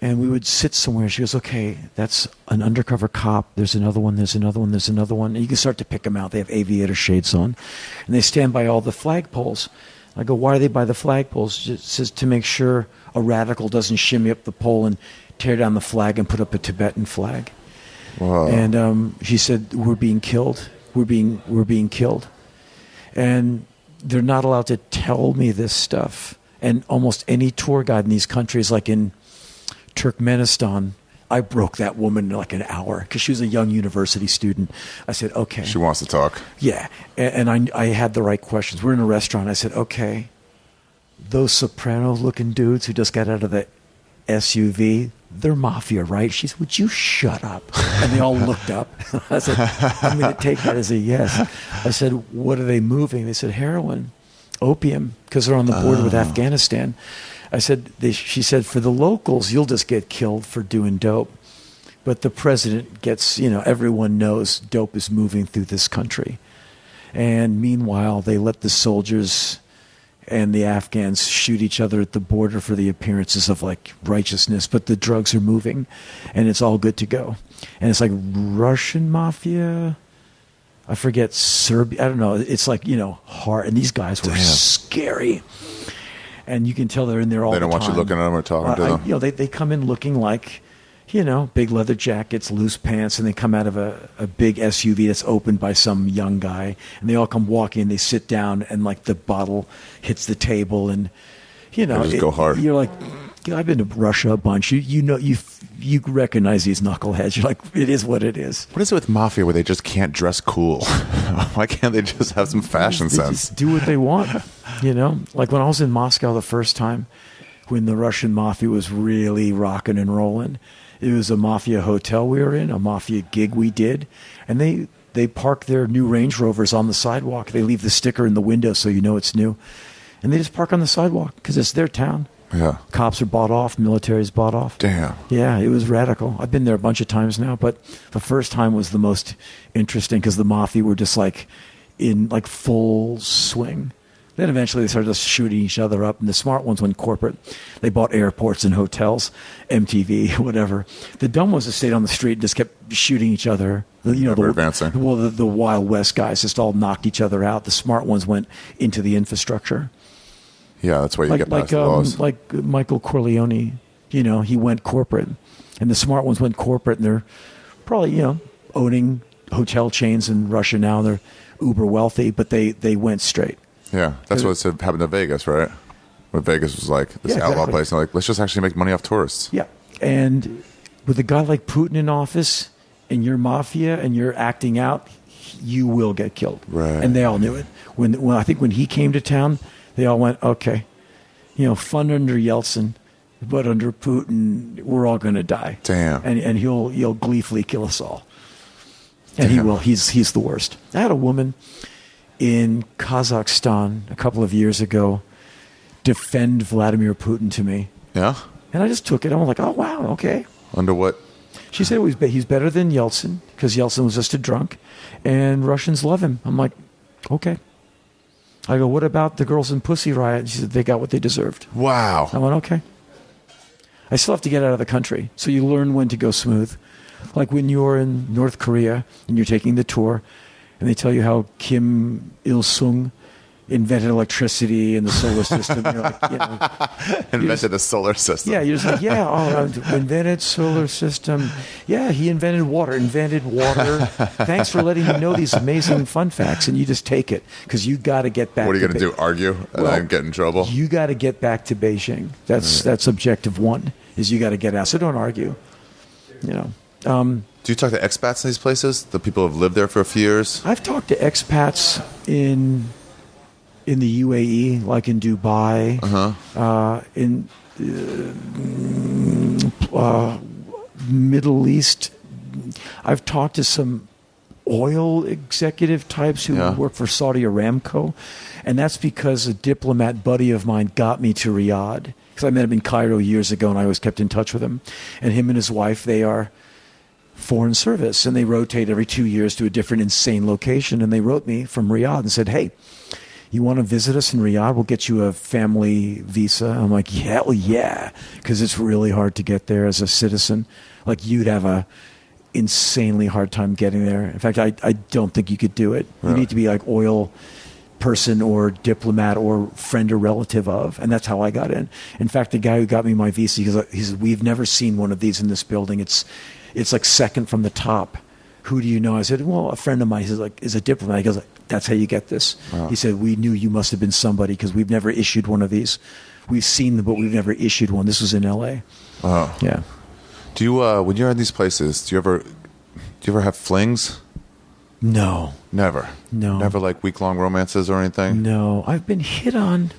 Speaker 1: And we would sit somewhere. She goes, okay, that's an undercover cop. There's another one. And you can start to pick them out. They have aviator shades on. And they stand by all the flagpoles. I go, why are they by the flagpoles? Just to make sure a radical doesn't shimmy up the pole and tear down the flag and put up a Tibetan flag.
Speaker 4: Wow.
Speaker 1: And she said, we're being killed. We're being killed. And they're not allowed to tell me this stuff. And almost any tour guide in these countries, like in Turkmenistan, I broke that woman in like an hour because she was a young university student. I said, okay.
Speaker 4: She wants to talk.
Speaker 1: Yeah. And I had the right questions. We're in a restaurant. I said, okay, those soprano-looking dudes who just got out of the SUV. They're mafia, right? She said, would you shut up? And they all looked up. I said, I'm going to take that as a yes. I said, what are they moving? They said, heroin, opium, because they're on the border with Afghanistan. I said, she said, for the locals, you'll just get killed for doing dope. But the president gets, everyone knows dope is moving through this country. And meanwhile, they let the soldiers and the Afghans shoot each other at the border for the appearances of like righteousness, but the drugs are moving and it's all good to go. And it's like Russian mafia, I forget, Serbia, I don't know. It's like, hard. And these guys were scary. And you can tell they're in there all the time.
Speaker 4: They don't want you looking at them or talking to them.
Speaker 1: They come in looking like, big leather jackets, loose pants, and they come out of a big SUV that's opened by some young guy, and they all come walking, they sit down, and like the bottle hits the table, and
Speaker 4: they just go hard.
Speaker 1: You're like, I've been to Russia a bunch. You recognize these knuckleheads. You're like, it is what it is.
Speaker 4: What is it with mafia where they just can't dress cool? Why can't they just have some fashion
Speaker 1: They
Speaker 4: sense?
Speaker 1: just do what they want. Like when I was in Moscow the first time, when the Russian mafia was really rocking and rolling. It was a mafia hotel we were in, a mafia gig we did, and they park their new Range Rovers on the sidewalk. They leave the sticker in the window so you know it's new, and they just park on the sidewalk because it's their town.
Speaker 4: Yeah.
Speaker 1: Cops are bought off, military's bought off.
Speaker 4: Damn.
Speaker 1: Yeah, it was radical. I've been there a bunch of times now, but the first time was the most interesting because the mafia were just like in like full swing. Then eventually they started just shooting each other up, and the smart ones went corporate. They bought airports and hotels, MTV, whatever. The dumb ones that stayed on the street and just kept shooting each other.
Speaker 4: Advancing.
Speaker 1: Well, the Wild West guys just all knocked each other out. The smart ones went into the infrastructure.
Speaker 4: Yeah, that's why you get past the laws.
Speaker 1: Like Michael Corleone, he went corporate, and the smart ones went corporate, and they're probably owning hotel chains in Russia now. They're uber wealthy, but they went straight.
Speaker 4: Yeah, that's what happened to Vegas, right? When Vegas was like this outlaw place, and they're like, let's just actually make money off tourists.
Speaker 1: Yeah, and with a guy like Putin in office, and you're mafia, and you're acting out, you will get killed.
Speaker 4: Right.
Speaker 1: And they all knew it. When I think when he came to town, they all went, okay, fun under Yeltsin, but under Putin, we're all going to die.
Speaker 4: Damn.
Speaker 1: And he'll gleefully kill us all. And he will. He's the worst. I had a woman in Kazakhstan a couple of years ago defend Vladimir Putin to me.
Speaker 4: Yeah?
Speaker 1: And I just took it. I was like, oh, wow, okay.
Speaker 4: Under what?
Speaker 1: She said he's better than Yeltsin because Yeltsin was just a drunk, and Russians love him. I'm like, okay. I go, what about the girls in Pussy Riot? She said, they got what they deserved.
Speaker 4: Wow.
Speaker 1: I went, okay. I still have to get out of the country, so you learn when to go smooth. Like when you're in North Korea and you're taking the tour, and they tell you how Kim Il-sung invented electricity and the solar system. You're like,
Speaker 4: Invented the solar system.
Speaker 1: Yeah, you're just like, invented solar system. Yeah, he invented water. Thanks for letting me know these amazing fun facts. And you just take it because you got to get back.
Speaker 4: What are you going to do? Argue and get in trouble?
Speaker 1: You got to get back to Beijing. That's objective one. Is you got to get out. So don't argue.
Speaker 4: Do you talk to expats in these places? The people who have lived there for a few years?
Speaker 1: I've talked to expats in the UAE, like in Dubai, in Middle East. I've talked to some oil executive types who work for Saudi Aramco, and that's because a diplomat buddy of mine got me to Riyadh, because I met him in Cairo years ago, and I always kept in touch with him. And him and his wife, they are foreign service, and they rotate every 2 years to a different insane location. And they wrote me from Riyadh and said, hey, you want to visit us in Riyadh? We'll get you a family visa. I'm like, hell yeah, because it's really hard to get there as a citizen. Like, you'd have a insanely hard time getting there. In fact, I don't think you could do it. You need to be like oil person or diplomat or friend or relative of, and that's how I got in. In fact, the guy who got me my visa, he said, we've never seen one of these in this building. It's like second from the top. Who do you know? I said, well, a friend of mine. He says, like, is a diplomat. He goes, that's how you get this. Wow. He said, we knew you must have been somebody because we've never issued one of these. We've seen them, but we've never issued one. This was in L.A.
Speaker 4: Oh.
Speaker 1: Yeah.
Speaker 4: Do you, when you're in these places, do you ever have flings?
Speaker 1: No.
Speaker 4: Never?
Speaker 1: No.
Speaker 4: Never like week-long romances or anything?
Speaker 1: No. I've been hit on.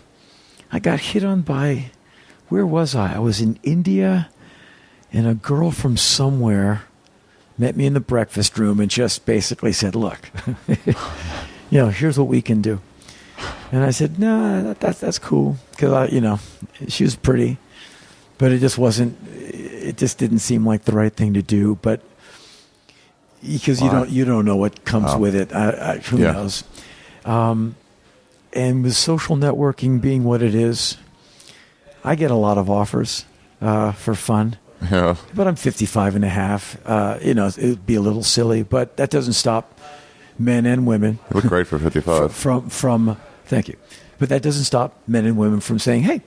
Speaker 1: I got hit on by, where was I? I was in India, and a girl from somewhere met me in the breakfast room and just basically said, look, here's what we can do. And I said, no, that's cool. Because, she was pretty, but it just didn't seem like the right thing to do. But because you don't know what comes with it. Who knows? And with social networking being what it is, I get a lot of offers for fun.
Speaker 4: Yeah.
Speaker 1: But I'm 55 and a half. It would be a little silly, but that doesn't stop men and women.
Speaker 4: You look great for 55.
Speaker 1: From thank you. But that doesn't stop men and women from saying, hey,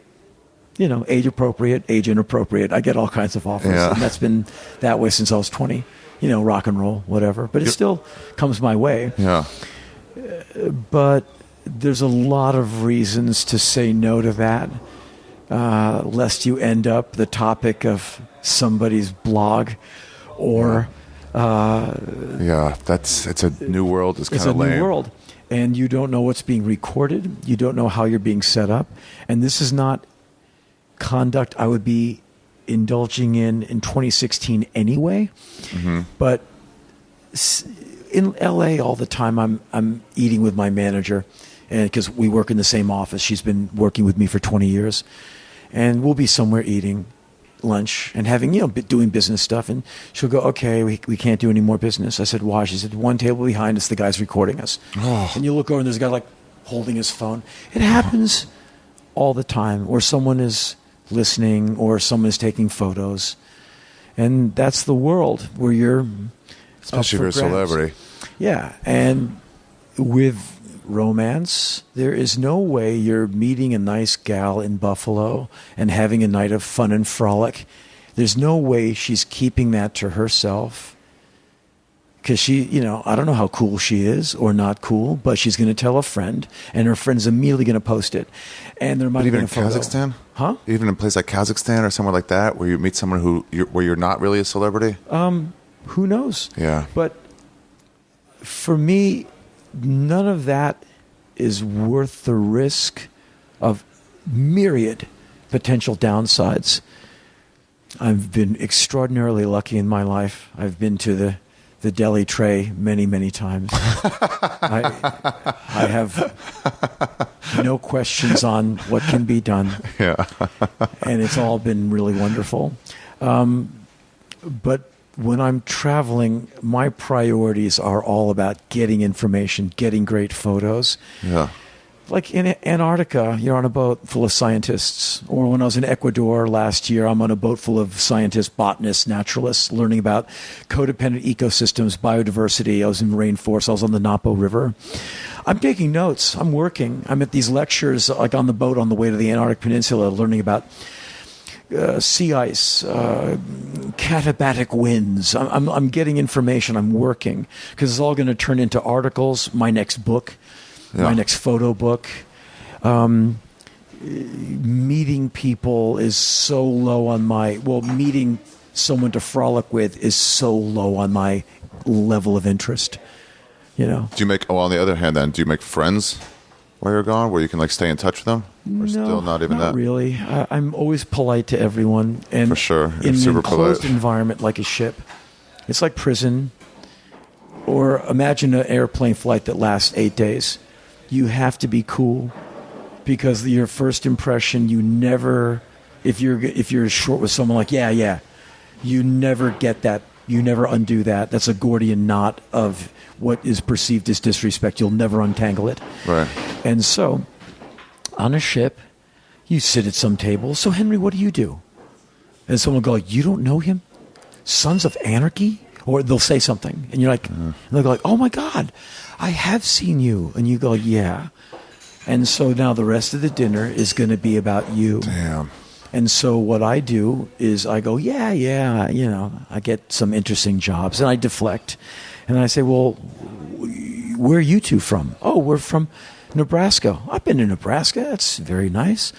Speaker 1: age appropriate, age inappropriate. I get all kinds of offers.
Speaker 4: Yeah.
Speaker 1: And that's been that way since I was 20. Rock and roll, whatever. But it still comes my way.
Speaker 4: Yeah.
Speaker 1: But there's a lot of reasons to say no to that, lest you end up the topic of somebody's blog or...
Speaker 4: it's a new world. It's kind of lame.
Speaker 1: It's a new world. And you don't know what's being recorded. You don't know how you're being set up. And this is not conduct I would be indulging in 2016 anyway. Mm-hmm. But in LA all the time, I'm eating with my manager, and because we work in the same office. She's been working with me for 20 years. And we'll be somewhere eating lunch and having, doing business stuff. And she'll go, okay, we can't do any more business. I said, why? She said, one table behind us, the guy's recording us. Oh. And you look over and there's a guy holding his phone. It happens all the time, or someone is listening or someone is taking photos. And that's the world where you're...
Speaker 4: Especially if you're a celebrity.
Speaker 1: Yeah. And with romance, there is no way you're meeting a nice gal in Buffalo and having a night of fun and frolic. There's no way she's keeping that to herself, because she, I don't know how cool she is or not cool, but she's going to tell a friend, and her friend's immediately going to post it. And there might be
Speaker 4: even
Speaker 1: a
Speaker 4: in
Speaker 1: photo.
Speaker 4: Kazakhstan,
Speaker 1: huh?
Speaker 4: Even in a place like Kazakhstan or somewhere like that, where you meet someone where you're not really a celebrity.
Speaker 1: Who knows?
Speaker 4: Yeah.
Speaker 1: But for me, none of that is worth the risk of myriad potential downsides. I've been extraordinarily lucky in my life. I've been to the deli tray many, many times. I have no questions on what can be done.
Speaker 4: Yeah.
Speaker 1: And it's all been really wonderful. But when I'm traveling, my priorities are all about getting information, getting great photos.
Speaker 4: Yeah.
Speaker 1: Like in Antarctica, you're on a boat full of scientists. Or when I was in Ecuador last year, I'm on a boat full of scientists, botanists, naturalists, learning about codependent ecosystems, biodiversity. I was in rainforest. I was on the Napo River. I'm taking notes. I'm working. I'm at these lectures, like on the boat on the way to the Antarctic Peninsula, learning about sea ice, katabatic winds. I'm getting information. I'm working, because it's all going to turn into articles. My next book, my next photo book. Meeting people is so low on meeting someone to frolic with is so low on my level of interest.
Speaker 4: Do you make? Oh, on the other hand, then, do you make friends while you're gone, where you can stay in touch with them? Or still not even that?
Speaker 1: Really. I'm always polite to everyone, and
Speaker 4: for sure, you're
Speaker 1: in an
Speaker 4: super
Speaker 1: enclosed
Speaker 4: polite.
Speaker 1: environment like a ship, it's like prison. Or imagine an airplane flight that lasts 8 days. You have to be cool, because your first impression, you never, if you're short with someone like you never get that. You never undo that. That's a Gordian knot of what is perceived as disrespect. You'll never untangle it.
Speaker 4: Right.
Speaker 1: And so, on a ship, you sit at some table. So, Henry, what do you do? And someone will go, you don't know him? Sons of Anarchy? Or they'll say something. And you're like, and they'll go like, oh my God, I have seen you. And you go, yeah. And so now the rest of the dinner is going to be about you.
Speaker 4: Damn.
Speaker 1: And so what I do is I go, yeah, I get some interesting jobs. And I deflect. And I say, well, where are you two from? Oh, we're from Nebraska. I've been to Nebraska. That's very nice.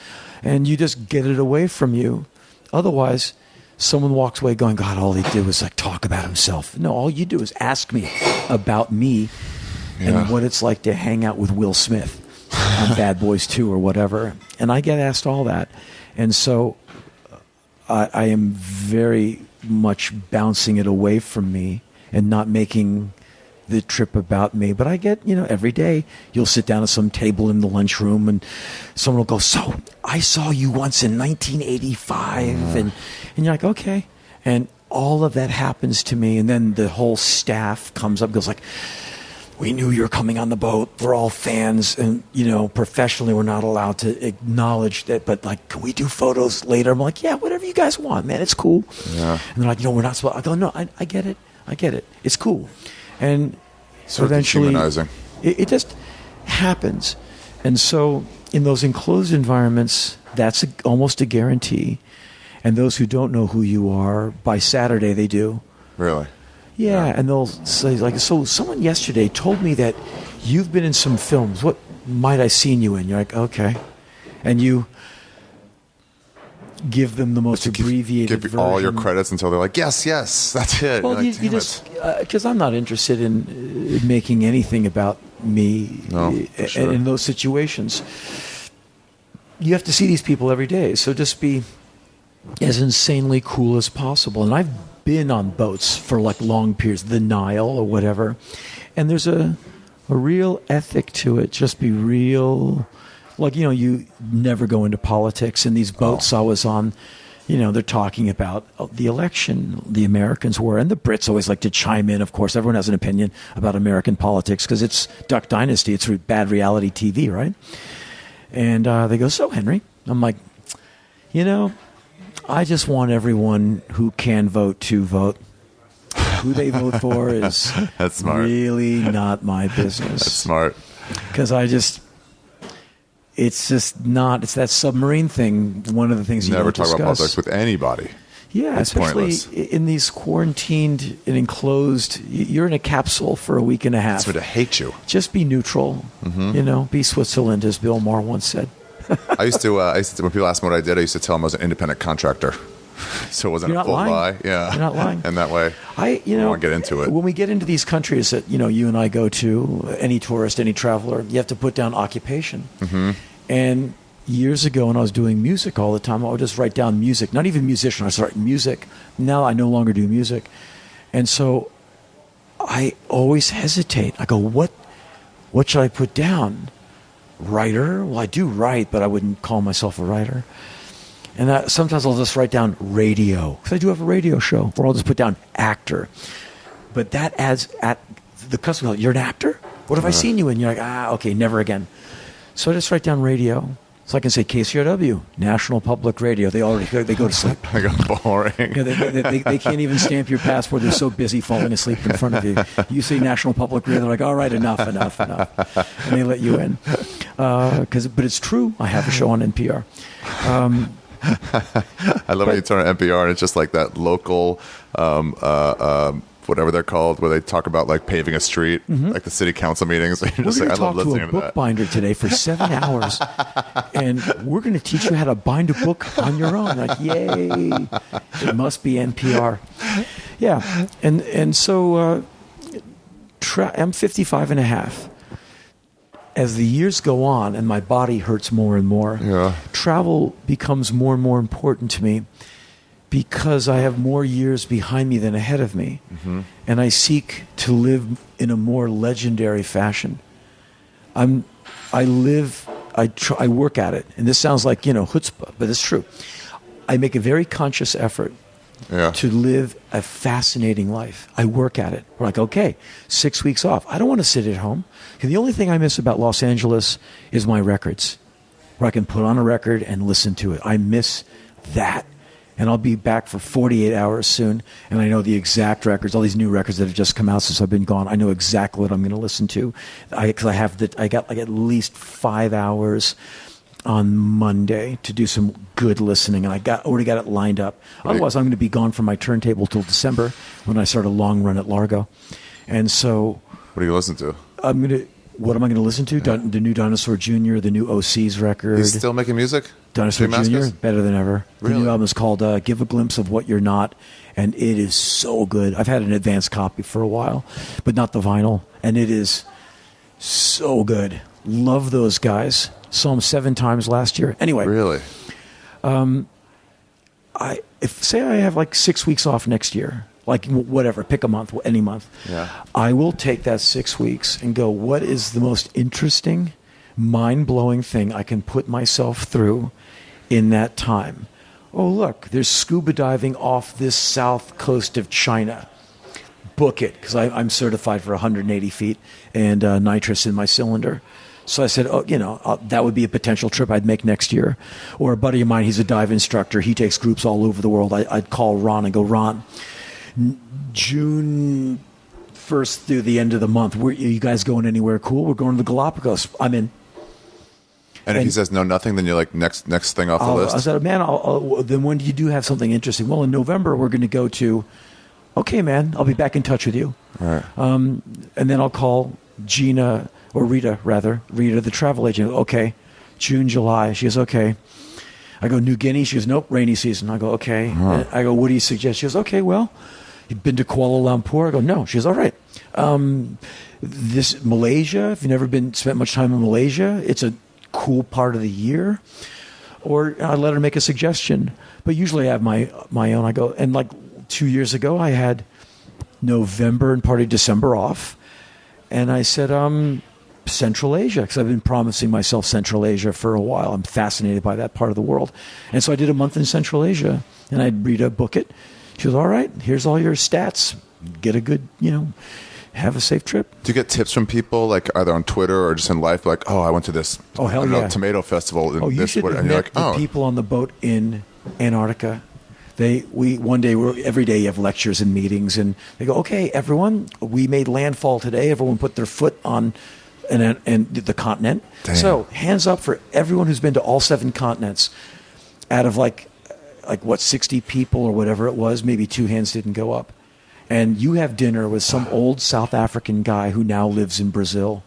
Speaker 1: And you just get it away from you. Otherwise, someone walks away going, God, all he did was talk about himself. No, all you do is ask me about me and what it's like to hang out with Will Smith on Bad Boys 2 or whatever. And I get asked all that. And so I am very much bouncing it away from me and not making the trip about me. But I get, every day you'll sit down at some table in the lunchroom and someone will go, so I saw you once in 1985. And you're like, okay. And all of that happens to me. And then the whole staff comes up and goes like, we knew you were coming on the boat. We're all fans. And, professionally, we're not allowed to acknowledge that. But, like, can we do photos later? I'm like, yeah, whatever you guys want, man. It's cool.
Speaker 2: Yeah.
Speaker 1: And they're like, we're not supposed. I go, no, I get it. I get it. It's cool. And
Speaker 4: Sort of
Speaker 1: eventually,
Speaker 4: dehumanizing.
Speaker 1: it just happens. And so in those enclosed environments, that's almost a guarantee. And those who don't know who you are, by Saturday they do.
Speaker 4: Really?
Speaker 1: Yeah, and they'll say, like, so someone yesterday told me that you've been in some films. What might I seen you in? You're like, okay. And you give them the most abbreviated
Speaker 4: Give
Speaker 1: version.
Speaker 4: all your credits until they're like, yes, that's it.
Speaker 1: Well,
Speaker 4: You're like,
Speaker 1: you
Speaker 4: "Damn
Speaker 1: just,
Speaker 4: it."
Speaker 1: because I'm not interested in making anything about me
Speaker 4: No, for sure.
Speaker 1: in those situations. You have to see these people every day. So just be as insanely cool as possible. And I've been on boats for like long periods, the Nile or whatever. And there's a real ethic to it. Just be real. Like, you never go into politics. And these boats I was on, they're talking about the election the Americans were. And the Brits always like to chime in, of course. Everyone has an opinion about American politics because it's Duck Dynasty. It's bad reality TV, right? And they go, so, Henry? I'm like, I just want everyone who can vote to vote. Who they vote for is
Speaker 4: That's smart.
Speaker 1: really not my business.
Speaker 4: That's smart.
Speaker 1: Because it's just not, it's that submarine thing. One of the things you
Speaker 4: Never
Speaker 1: don't
Speaker 4: talk
Speaker 1: discuss.
Speaker 4: about politics with anybody.
Speaker 1: Yeah,
Speaker 4: It's
Speaker 1: especially
Speaker 4: pointless.
Speaker 1: in these quarantined and enclosed, you're in a capsule for a week and a half.
Speaker 4: That's what I hate you.
Speaker 1: Just be neutral, be Switzerland, as Bill Maher once said.
Speaker 4: I used to, when people ask me what I did, I used to tell them I was an independent contractor. So it wasn't
Speaker 1: You're
Speaker 4: a
Speaker 1: not
Speaker 4: full
Speaker 1: lying.
Speaker 4: lie. Yeah.
Speaker 1: You're not lying.
Speaker 4: And that way,
Speaker 1: I
Speaker 4: want to get into it.
Speaker 1: When we get into these countries that, you and I go to, any tourist, any traveler, you have to put down occupation.
Speaker 4: Mm-hmm.
Speaker 1: And years ago when I was doing music all the time, I would just write down music, not even musician, I started music. Now I no longer do music. And so I always hesitate. I go, what should I put down? Writer? Well, I do write, but I wouldn't call myself a writer. And sometimes I'll just write down radio, because I do have a radio show, or I'll just put down actor. But that adds at the customer, you're an actor? What have I seen you in? You're like, okay, never again. So I just write down radio. So I can say KCRW, National Public Radio. They go to sleep.
Speaker 4: I got boring.
Speaker 1: They can't even stamp your passport. They're so busy falling asleep in front of you. You say National Public Radio, they're like, all right, enough. And they let you in. But it's true. I have a show on NPR.
Speaker 4: I love when you turn on NPR and it's just like that local, whatever they're called, where they talk about like paving a street, like the city council meetings. You're
Speaker 1: We're
Speaker 4: just
Speaker 1: going
Speaker 4: like,
Speaker 1: to
Speaker 4: I love
Speaker 1: talk to
Speaker 4: listening
Speaker 1: a
Speaker 4: to that.
Speaker 1: bookbinder today for 7 hours, and we're going to teach you how to bind a book on your own. Like, yay! It must be NPR. Yeah, and so I'm 55 and a half. As the years go on and my body hurts more and more, travel becomes more and more important to me because I have more years behind me than ahead of me. And I seek to live in a more legendary fashion. I work at it. And this sounds like, chutzpah, but it's true. I make a very conscious effort to live a fascinating life. I work at it. We're like, okay, 6 weeks off. I don't want to sit at home. The only thing I miss about Los Angeles is my records, where I can put on a record and listen to it. I miss that. And I'll be back for 48 hours soon, and I know the exact records, all these new records that have just come out since I've been gone. I know exactly what I'm going to listen to. I got like at least 5 hours on Monday to do some good listening, and already got it lined up. Otherwise, I'm going to be gone from my turntable till December when I start a long run at Largo. And so,
Speaker 4: What do you listen to?
Speaker 1: what am I going to listen to? The new Dinosaur Jr., the new OC's record.
Speaker 4: He's still making music?
Speaker 1: Dinosaur
Speaker 4: Jay
Speaker 1: Jr.,
Speaker 4: Mascis?
Speaker 1: better than ever. The
Speaker 4: Really?
Speaker 1: new album is called Give a Glimpse of What You're Not, and it is so good. I've had an advanced copy for a while, but not the vinyl, and it is so good. Love those guys. Saw them 7 times last year. Anyway,
Speaker 4: Really?
Speaker 1: if say I have like 6 weeks off next year, like whatever, pick a month, any month.
Speaker 2: Yeah.
Speaker 1: I will take that 6 weeks and go, what is the most interesting, mind-blowing thing I can put myself through in that time? Oh, look, there's scuba diving off this south coast of China. Book it, because I'm certified for 180 feet and nitrous in my cylinder. So I said, that would be a potential trip I'd make next year. Or a buddy of mine, he's a dive instructor. He takes groups all over the world. I'd call Ron and go, Ron, June 1st through the end of the month, are you guys going anywhere cool? We're going to the Galapagos. I'm in.
Speaker 4: And if he says no, nothing, then you're like, next thing off the list?
Speaker 1: I said, man, then when do you do have something interesting? Well, in November, we're going to go to, okay, man, I'll be back in touch with you.
Speaker 4: All right.
Speaker 1: And then I'll call Gina, or Rita, the travel agent. Okay, June, July. She goes, okay. I go, New Guinea? She goes, nope, rainy season. I go, okay. I go, what do you suggest? She goes, okay, well, you've been to Kuala Lumpur? I go, no. She goes, all right. This Malaysia, if you've never spent much time in Malaysia, it's a cool part of the year. Or I let her make a suggestion. But usually I have my own. I go, and like 2 years ago, I had November and part of December off. And I said, Central Asia, because I've been promising myself Central Asia for a while. I'm fascinated by that part of the world. And so I did a month in Central Asia, and I'd Rita book it. She goes, all right, here's all your stats. Get a good, have a safe trip.
Speaker 4: Do you get tips from people, like either on Twitter or just in life, like, oh, I went to this tomato festival.
Speaker 1: Oh, you should have met the people on the boat in Antarctica. Every day you have lectures and meetings, and they go, okay, everyone, we made landfall today. Everyone put their foot on and the continent.
Speaker 2: Damn.
Speaker 1: So hands up for everyone who's been to all 7 continents. Out of like 60 people or whatever it was, maybe 2 hands didn't go up. And you have dinner with some old South African guy who now lives in Brazil,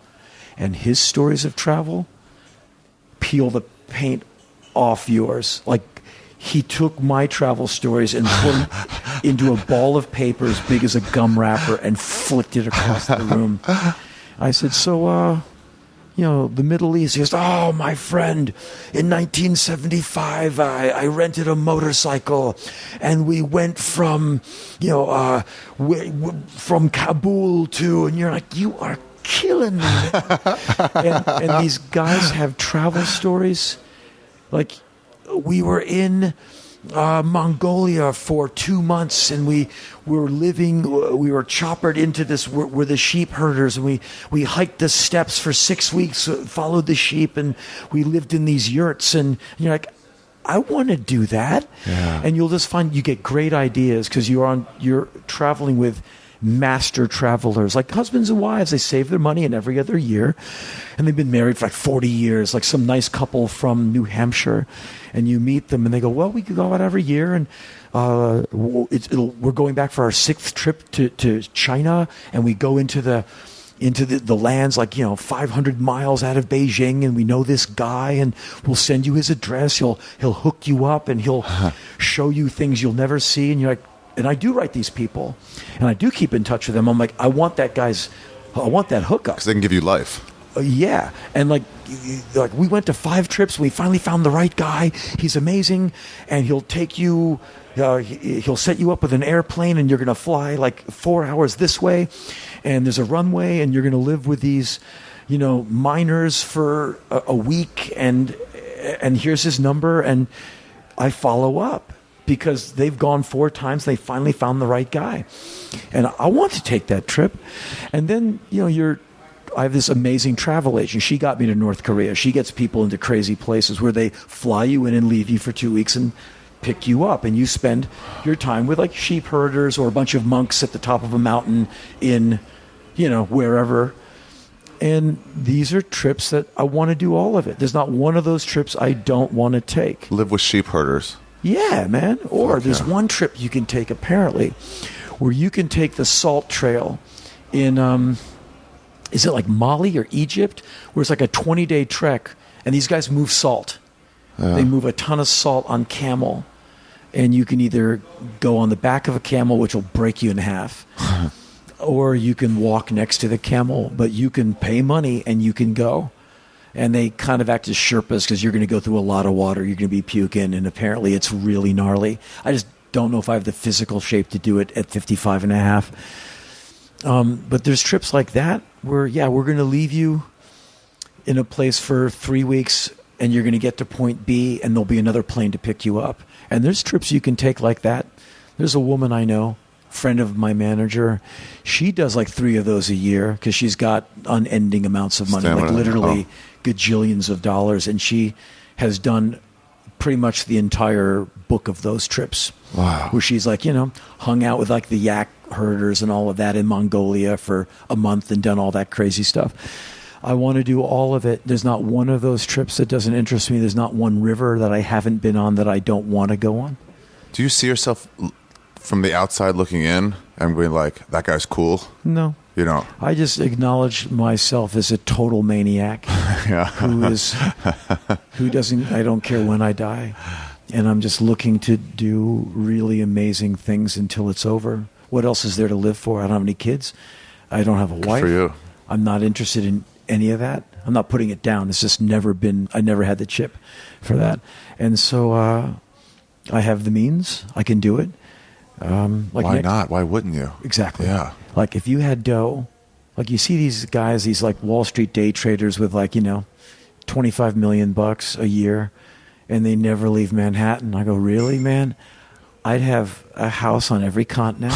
Speaker 1: and his stories of travel peel the paint off yours. Like, he took my travel stories and put them into a ball of paper as big as a gum wrapper and flicked it across the room. I said, so, the Middle East. He goes, oh, my friend, in 1975, I rented a motorcycle, and we went from, from Kabul to, and you're like, you are killing me. and these guys have travel stories. Like, we were in Mongolia for 2 months, and we were choppered into this, we're the sheep herders, and we hiked the steppes for 6 weeks, followed the sheep, and we lived in these yurts, and you're like, I want to do that.
Speaker 2: Yeah.
Speaker 1: And you'll just find you get great ideas because you're traveling with master travelers, like husbands and wives. They save their money in every other year, and they've been married for like 40 years, like some nice couple from New Hampshire. And you meet them, and they go, well, we could go out every year, and we're going back for our 6th trip to China, and we go into the lands, like, 500 miles out of Beijing, and we know this guy, and we'll send you his address. He'll hook you up, and he'll show you things you'll never see. And you're like, and I do write these people, and I do keep in touch with them. I'm like, I want that hookup.
Speaker 4: Because they can give you life.
Speaker 1: Yeah, and like we went to 5 trips. We finally found the right guy. He's amazing, and he'll take you. He'll set you up with an airplane, and you're going to fly like 4 hours this way, and there's a runway, and you're going to live with these, miners for a week, and here's his number, and I follow up because they've gone 4 times. They finally found the right guy, and I want to take that trip, and then I have this amazing travel agent. She got me to North Korea. She gets people into crazy places where they fly you in and leave you for 2 weeks and pick you up. And you spend your time with like sheep herders or a bunch of monks at the top of a mountain in, wherever. And these are trips that I want to do all of it. There's not one of those trips I don't want to take.
Speaker 4: Live with sheep herders.
Speaker 1: Yeah, man. Or there's
Speaker 4: yeah.
Speaker 1: one trip you can take, apparently, where you can take the salt trail in... is it like Mali or Egypt, where it's like a 20-day trek, and these guys move salt. They move a ton of salt on camel, and you can either go on the back of a camel, which will break you in half, or you can walk next to the camel, but you can pay money and you can go. And they kind of act as Sherpas because you're going to go through a lot of water. You're going to be puking, and apparently it's really gnarly. I just don't know if I have the physical shape to do it at 55 and a half. But there's trips like that where, we're going to leave you in a place for 3 weeks, and you're going to get to point B, and there'll be another plane to pick you up. And there's trips you can take like that. There's a woman I know, friend of my manager. She does like 3 of those a year because she's got unending amounts of money,
Speaker 4: Stamina.
Speaker 1: like literally gajillions of dollars. And she has done pretty much the entire book of those trips.
Speaker 2: Wow.
Speaker 1: Where she's like, hung out with like the yak herders and all of that in Mongolia for a month and done all that crazy stuff. I want to do all of it. There's not one of those trips that doesn't interest me. There's not one river that I haven't been on that I don't want to go on.
Speaker 4: Do you see yourself from the outside looking in and being like, that guy's cool?
Speaker 1: No.
Speaker 4: You don't?
Speaker 1: I just acknowledge myself as a total maniac who doesn't, I don't care when I die. And I'm just looking to do really amazing things until it's over. What else is there to live for? I don't have any kids. I don't have a wife.
Speaker 4: For you.
Speaker 1: I'm not interested in any of that. I'm not putting it down. It's just never been, I never had the chip for that. And so I have the means. I can do it.
Speaker 4: Why not? Why wouldn't you?
Speaker 1: Exactly.
Speaker 4: Yeah.
Speaker 1: Like if you had dough, like you see these guys, these like Wall Street day traders with like, $25 million a year, and they never leave Manhattan. I go, really, man? I'd have a house on every continent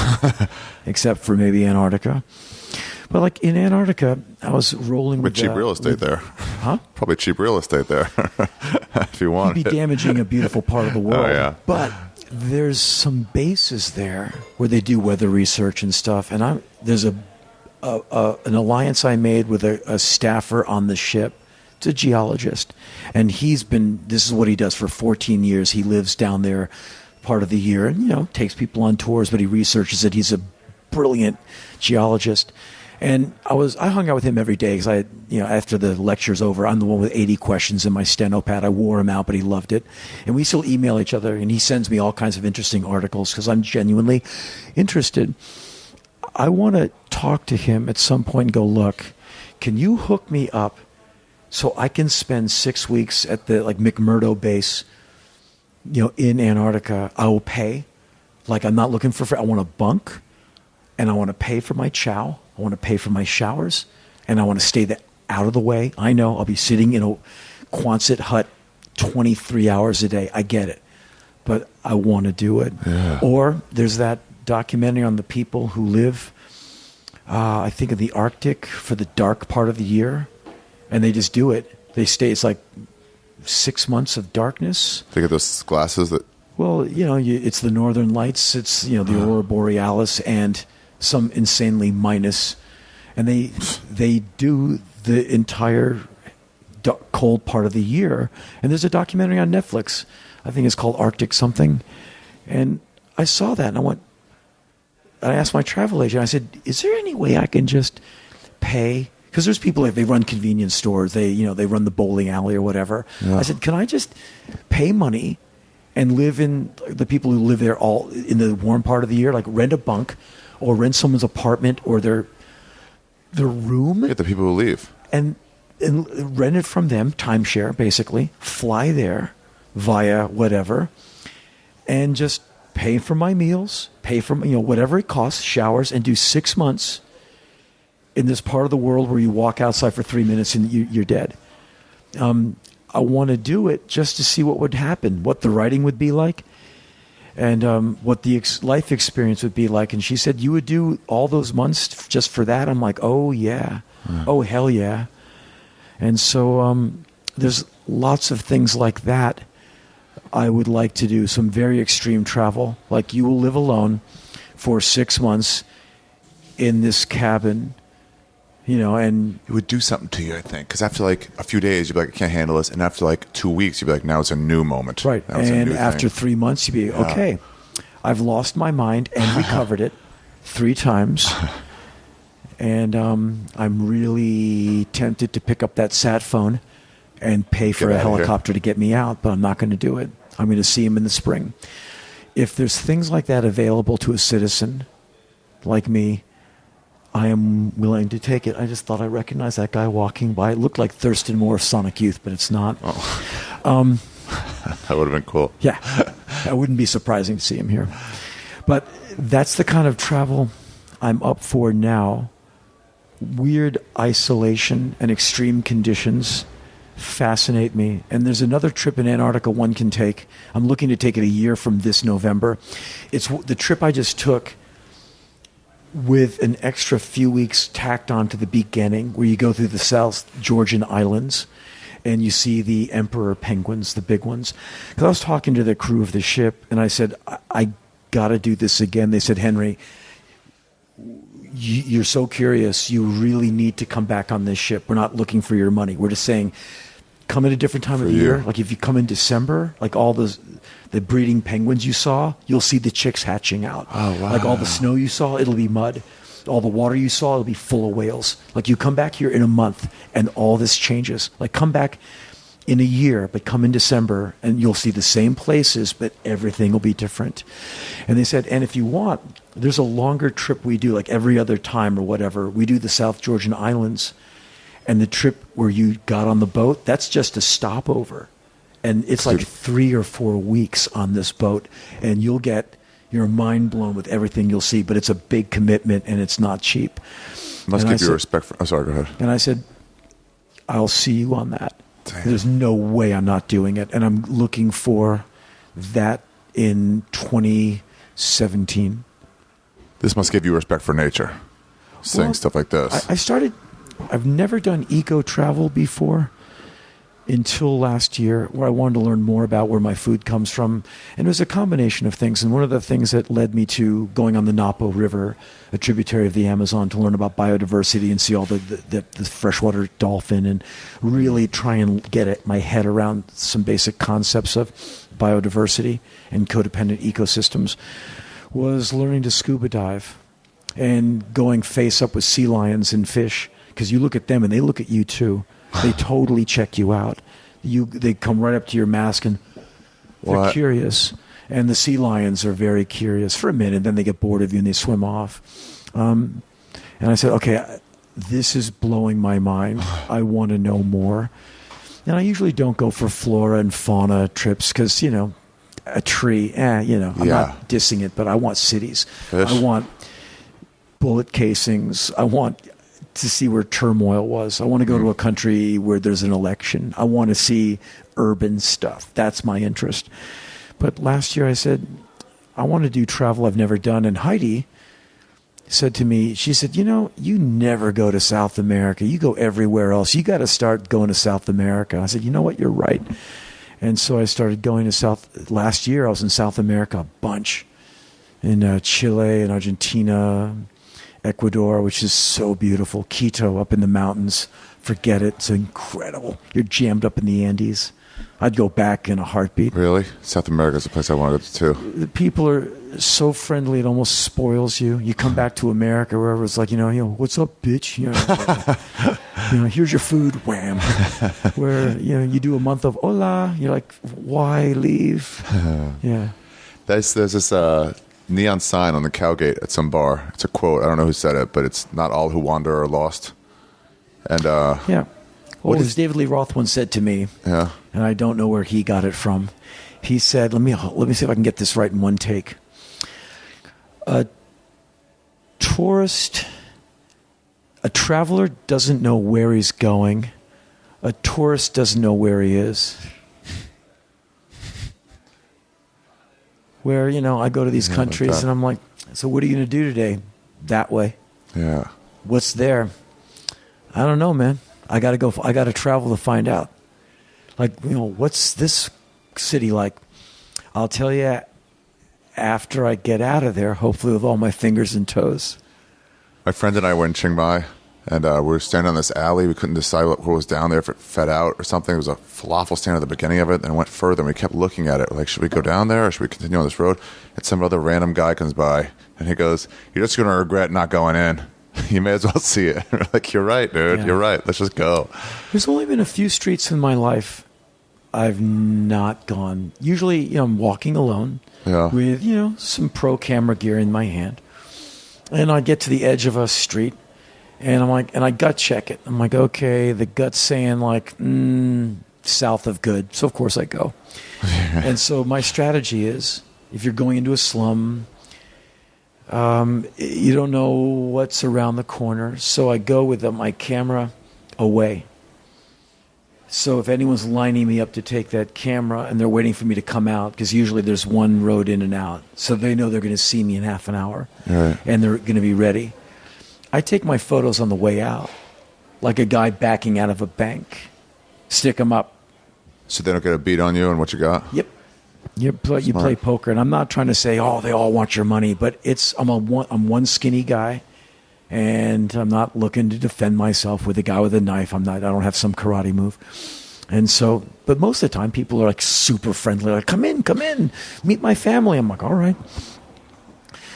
Speaker 1: except for maybe Antarctica. But like in Antarctica, I was rolling
Speaker 4: With
Speaker 1: with
Speaker 4: cheap real estate there.
Speaker 1: Huh?
Speaker 4: Probably cheap real estate there if you want
Speaker 1: You'd be
Speaker 4: it.
Speaker 1: damaging a beautiful part of the world.
Speaker 4: Oh, yeah.
Speaker 1: But there's some bases there where they do weather research and stuff. And there's an alliance I made with a staffer on the ship. It's a geologist. And this is what he does for 14 years. He lives down there part of the year and, takes people on tours, but he researches it. He's a brilliant geologist. And I hung out with him every day because after the lecture's over, I'm the one with 80 questions in my steno pad. I wore him out, but he loved it. And we still email each other, and he sends me all kinds of interesting articles because I'm genuinely interested. I want to talk to him at some point and go, look, can you hook me up so I can spend 6 weeks at the McMurdo base, in Antarctica? I will pay. I'm not looking for, I want a bunk, and I want to pay for my chow. I want to pay for my showers, and I want to stay out of the way. I know I'll be sitting in a Quonset hut 23 hours a day. I get it. But I want to do it.
Speaker 4: Yeah.
Speaker 1: Or there's that documentary on the people who live, I think, in the Arctic for the dark part of the year, and they just do it. They stay, it's like 6 months of darkness.
Speaker 4: They get those glasses that...
Speaker 1: Well, it's the Northern Lights. It's, the Aurora Borealis and some insanely minus. And they do the entire cold part of the year. And there's a documentary on Netflix. I think it's called Arctic something. And I saw that, and I asked my travel agent, I said, is there any way I can just pay? Because there's people, they run convenience stores. They run the bowling alley or whatever. Yeah. I said, can I just pay money and live in, the people who live there all in the warm part of the year, rent a bunk or rent someone's apartment or their room?
Speaker 4: Get the people who leave.
Speaker 1: And rent it from them, timeshare basically, fly there via whatever, and just pay for my meals, pay for whatever it costs, showers, and do 6 months in this part of the world where you walk outside for 3 minutes and you're dead. I want to do it just to see what would happen, what the writing would be like, and what the life experience would be like. And she said, you would do all those months just for that? I'm like, oh, yeah. Oh, hell yeah. And so there's lots of things like that I would like to do, some very extreme travel. Like you will live alone for 6 months in this cabin, and
Speaker 4: It would do something to you, I think. Because after a few days, you'd be like, I can't handle this. And after 2 weeks, you'd be like, now it's a new moment.
Speaker 1: right.
Speaker 4: Now it's a
Speaker 1: And
Speaker 4: new
Speaker 1: after
Speaker 4: thing.
Speaker 1: 3 months, you'd be, okay, I've lost my mind and recovered it 3 times. And I'm really tempted to pick up that sat phone and pay for
Speaker 4: Get
Speaker 1: a
Speaker 4: outta here.
Speaker 1: helicopter to get me out, but I'm not going to do it. I'm going to see him in the spring. If there's things like that available to a citizen like me, I am willing to take it. I just thought I recognized that guy walking by. It looked like Thurston Moore of Sonic Youth, but it's not.
Speaker 2: That would have been cool.
Speaker 1: Yeah, that wouldn't be surprising to see him here. But that's the kind of travel I'm up for now. Weird isolation and extreme conditions fascinate me. And there's another trip in Antarctica one can take. I'm looking to take it a year from this November. It's the trip I just took with an extra few weeks tacked on to the beginning, where you go through the South Georgian islands and you see the emperor penguins, the big ones. Because I was talking to the crew of the ship, and I said, I got to do this again. They said, Henry, you're so curious. You really need to come back on this ship. We're not looking for your money. We're just saying, come at a different time of the year. Like if you come in December, like all the breeding penguins you saw, you'll see the chicks hatching out.
Speaker 2: Oh, wow.
Speaker 1: Like all the snow you saw, it'll be mud. All the water you saw, it'll be full of whales. Like you come back here in a month and all this changes. Like come back in a year, but come in December and you'll see the same places, but everything will be different. And they said, and if you want, there's a longer trip we do, like every other time or whatever. We do the South Georgian Islands, and the trip where you got on the boat, that's just a stopover. And it's like 3 or 4 weeks on this boat, and you'll get your mind blown with everything you'll see, but it's a big commitment and it's not cheap.
Speaker 4: Must give you respect for. Oh, sorry, go ahead.
Speaker 1: And I said, I'll see you on that.
Speaker 2: Damn.
Speaker 1: There's no way I'm not doing it. And I'm looking for that in 2017.
Speaker 4: This must give you respect for nature, saying
Speaker 1: Well,
Speaker 4: stuff like this.
Speaker 1: I've never done eco travel before until last year, where I wanted to learn more about where my food comes from. And it was a combination of things. And one of the things that led me to going on the Napo River, a tributary of the Amazon, to learn about biodiversity and see all the freshwater dolphin, and really try and get my head around some basic concepts of biodiversity and codependent ecosystems, was learning to scuba dive and going face up with sea lions and fish, because you look at them and they look at you too. They totally check you out. They come right up to your mask and they're curious. And the sea lions are very curious for a minute, then they get bored of you and they swim off. And I said, okay, this is blowing my mind. I want to know more. And I usually don't go for flora and fauna trips because, a tree, I'm not dissing it, but I want cities.
Speaker 2: Fish.
Speaker 1: I want bullet casings. I want to see where turmoil was. I want to go to a country where there's an election. I want to see urban stuff. That's my interest. But last year I said, I want to do travel I've never done. And Heidi said to me, she said, you never go to South America. You go everywhere else. You got to start going to South America. I said, you know what? You're right. And so I started going to last year I was in South America a bunch. In Chile and Argentina, Ecuador, which is so beautiful. Quito up in the mountains. Forget it. It's incredible. You're jammed up in the Andes. I'd go back in a heartbeat.
Speaker 4: Really? South America is a place I want to go to too.
Speaker 1: The people are so friendly, it almost spoils you. You come back to America, wherever it's like, what's up, bitch? Here's your food, wham. Where, you do a month of hola, you're like, why leave? Yeah.
Speaker 4: There's this neon sign on the Cowgate at some bar. It's a quote. I don't know who said it, but it's not all who wander are lost. And
Speaker 1: yeah. Well, as David Lee Roth once said to me,
Speaker 4: yeah,
Speaker 1: and I don't know where he got it from. He said, let me see if I can get this right in one take. A traveler doesn't know where he's going. A tourist doesn't know where he is. Where, I go to these countries
Speaker 4: like
Speaker 1: and I'm like, so what are you going to do today? That way.
Speaker 4: Yeah.
Speaker 1: What's there? I don't know, man. I got to travel to find out. Like, what's this city like? I'll tell you after I get out of there, hopefully with all my fingers and toes.
Speaker 4: My friend and I were in Chiang Mai, and we were standing on this alley. We couldn't decide what was down there, if it fed out or something. There was a falafel stand at the beginning of it, and it went further, and we kept looking at it. Like, should we go down there, or should we continue on this road? And some other random guy comes by, and he goes, you're just going to regret not going in. You may as well see it. We're like, you're right, dude.
Speaker 1: Yeah.
Speaker 4: You're right. Let's just go.
Speaker 1: There's only been a few streets in my life I've not gone. Usually, I'm walking alone with, some pro camera gear in my hand. And I get to the edge of a street And I'm like, and I gut check it. I'm like, okay, the gut's saying like, south of good. So of course I go. And so my strategy is, if you're going into a slum, you don't know what's around the corner. So I go with my camera away. So if anyone's lining me up to take that camera and they're waiting for me to come out, because usually there's one road in and out, so they know they're going to see me in half an hour,
Speaker 4: Right.
Speaker 1: and they're going to be ready. I take my photos on the way out, like a guy backing out of a bank. Stick them up.
Speaker 4: So they don't get a beat on you and what you got?
Speaker 1: Yep. You play poker, and I'm not trying to say, oh, they all want your money, but I'm one skinny guy, and I'm not looking to defend myself with a guy with a knife. I don't have some karate move, and so. But most of the time, people are like super friendly, like come in, meet my family. I'm like, all right,